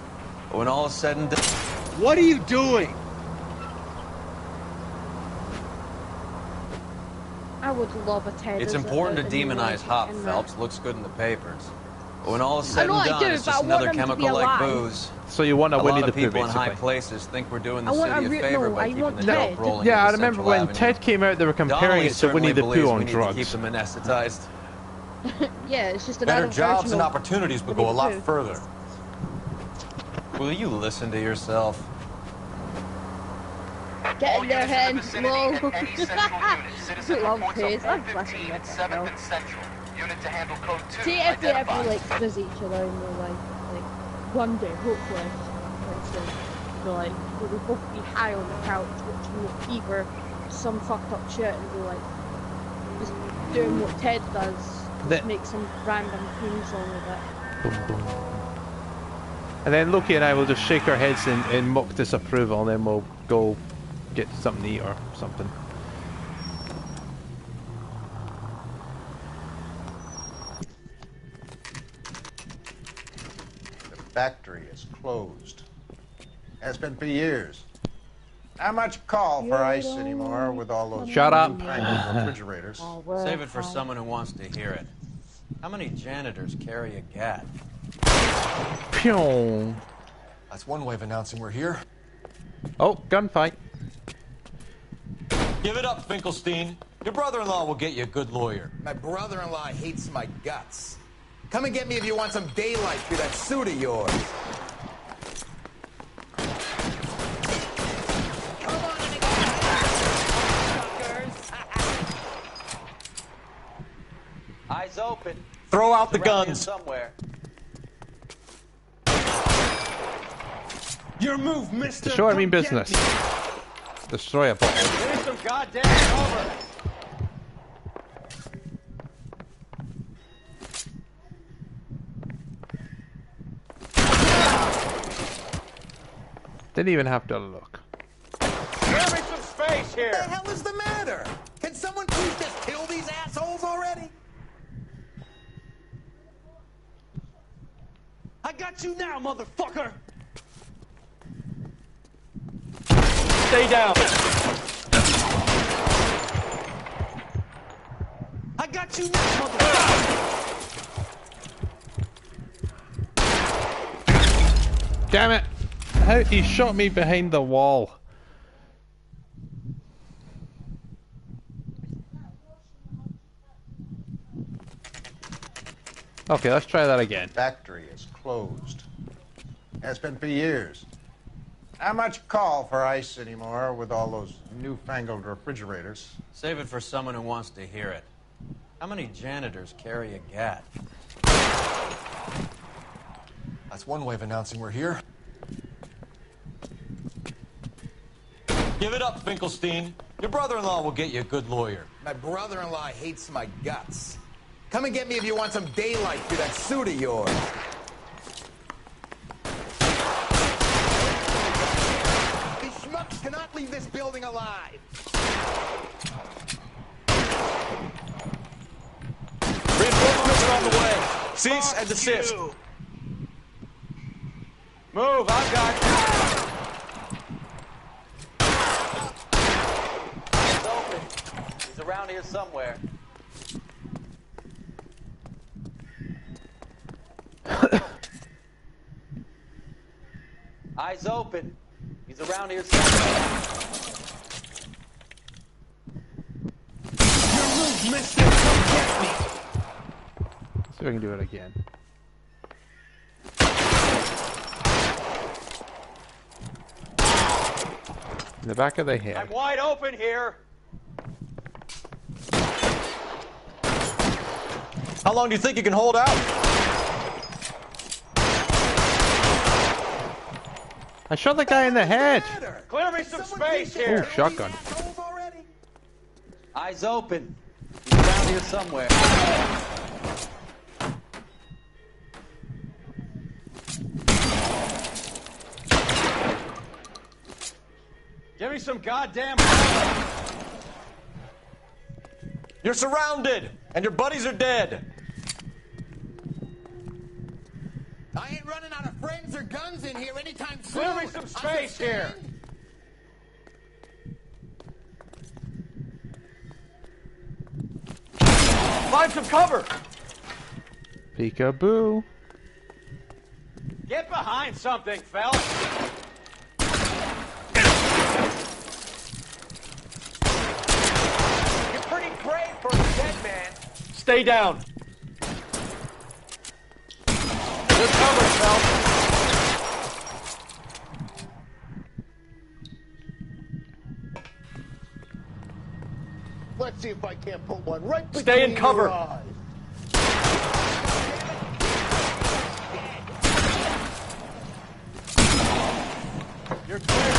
But when all is said and done... What are you doing? I would love a Ted. It's important to demonize Hop, Phelps. Looks good in the papers. But when all is I said know and I done, do, it's but just I want another him to be chemical like alive. booze. So you want a Winnie the Pooh, people in basically. high places think we're doing the I want city a a re- favor no, by I keeping want the Ted. dope rolling Yeah, I into remember Central when Avenue. Ted came out, they were comparing Donnelly it to Winnie certainly the believes Pooh we on need to drugs. keep them anesthetized. Yeah, it's just Better another jobs version and of opportunities would Winnie go a the lot Pooh. further. Will you listen to yourself? Get in there, hen. Lol. Love Pace. I'm flashing that now. Unit to handle code 2. See if they ever like visit each other in real life, like one day, hopefully. For instance, like we'll both be high on the couch watching what Fever, some fucked up shit, and be like just doing what Ted does, just make some random theme song with it. Boom, boom. And then Loki and I will just shake our heads in mock disapproval, and then we'll go get something to eat or something. The factory is closed. Has been for years. Not much call for ice anymore with all those Shut up. newfangled refrigerators. Save it for someone who wants to hear it. How many janitors carry a gat? Pyong. That's one way of announcing we're here. Oh, gunfight. Give it up, Finkelstein. Your brother-in-law will get you a good lawyer. My brother-in-law hates my guts. Come and get me if you want some daylight through that suit of yours. Eyes open. Throw out the It's around here guns. somewhere. Your move, mister. Destroy mean business. Destroy a bottle. There's some goddamn cover. Didn't even have to look. Give me some space here. What the hell is the matter? Can someone please just kill these assholes already? I got you now, motherfucker. Stay down. I got you now, motherfucker. Damn it! How he shot me behind the wall. Okay, let's try that again. Factory is closed. Has been for years. Not much call for ice anymore with all those newfangled refrigerators. Save it for someone who wants to hear it. How many janitors carry a gat? That's one way of announcing we're here. Give it up, Finkelstein. Your brother-in-law will get you a good lawyer. My brother-in-law hates my guts. Come and get me if you want some daylight through that suit of yours. These schmucks cannot leave this building alive. Reinforcements are on the way. Cease and desist. Move, I've got you. It's open. He's around here somewhere. Eyes open. He's around here somewhere. Your move, mister. Come get me. See if I can do it again. In the back of the head. I'm wide open here. How long do you think you can hold out? I shot the guy in the head. Clear me some space here. Oh, shotgun. Eyes open. He's around here somewhere. Give me some goddamn... You're surrounded, and your buddies are dead. I ain't running out of friends or guns in here anytime soon. Clear me some space here. Find some cover. Peekaboo. Get behind something, Phelps. You're pretty brave for a dead man. Stay down. Good cover, Phelps. Let's see if I can't put one right between Stay in cover. your eyes. You're clear.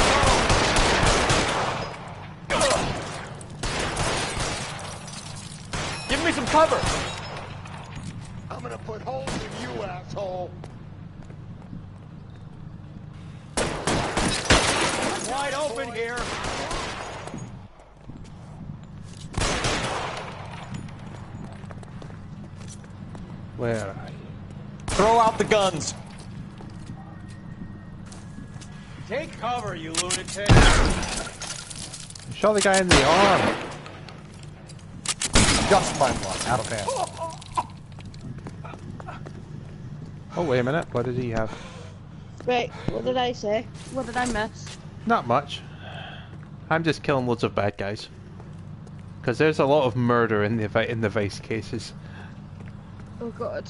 Give me some cover. I'm gonna put holes in you, asshole. Wide open here. Where are you? Throw out the guns. Take cover, you lunatic. Shot the guy in the arm. Just my luck, out of hand. Oh, wait a minute. What did he have? Wait, what did I say? What did I miss? Not much. I'm just killing loads of bad guys. Because there's a lot of murder in the Vice cases. Oh god.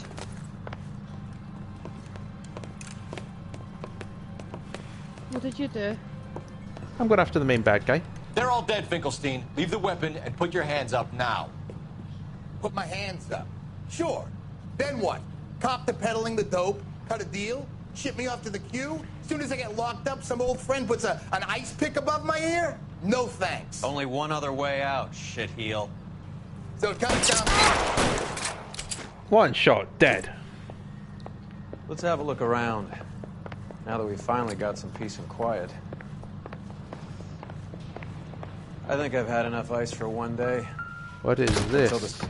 What did you do? I'm going after the main bad guy. They're all dead, Finkelstein. Leave the weapon and put your hands up now. Put my hands up. Sure. Then what? Cop to peddling the dope? Cut a deal? Ship me off to the queue? As soon as I get locked up, some old friend puts an ice pick above my ear? No thanks. Only one other way out, shitheel. So it comes down. One shot, dead. Let's have a look around. Now that we've finally got some peace and quiet. I think I've had enough ice for one day. What is this?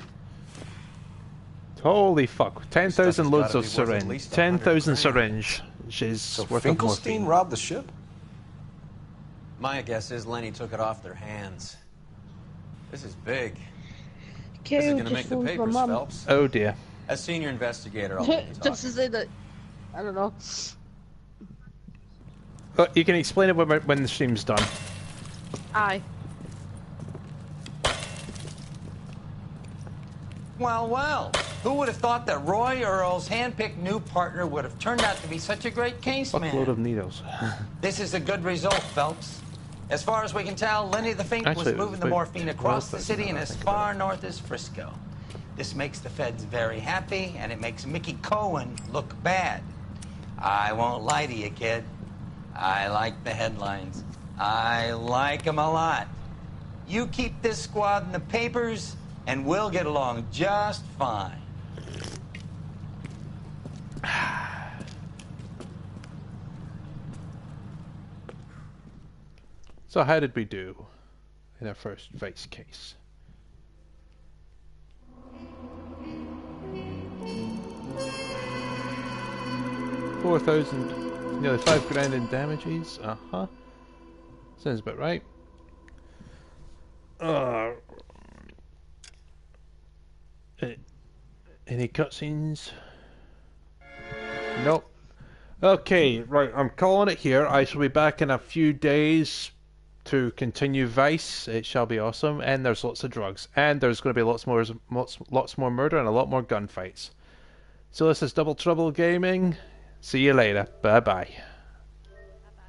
Holy fuck. 10,000 loads of syringe. 10,000 syringe. She's So worth of Finkelstein morphine. robbed the ship? My guess is Lenny took it off their hands. This is big. Okay, This is we gonna just make the phoned my papers, mum. Phelps. Oh dear. As senior investigator, I'll let you talk. Just to say that, I don't know. But you can explain it when the stream's done. Aye. Well, well. Who would have thought that Roy Earl's hand-picked new partner would have turned out to be such a great case Fuckload man? of needles. This is a good result, Phelps. As far as we can tell, Lenny the Fink Actually, was it was moving the about morphine across 12,000 the city and now I as think far north as Frisco. This makes the feds very happy, and it makes Mickey Cohen look bad. I won't lie to you, kid. I like the headlines. I like them a lot. You keep this squad in the papers, and we'll get along just fine. So how did we do in our first Vice case? $4,000, nearly $5,000 in damages. Sounds about right. Any cutscenes? Nope. Okay, right, I'm calling it here. I shall be back in a few days to continue Vice. It shall be awesome, and there's lots of drugs, and there's going to be lots more murder and a lot more gunfights. So this is Double Trouble Gaming. See you later. Bye bye.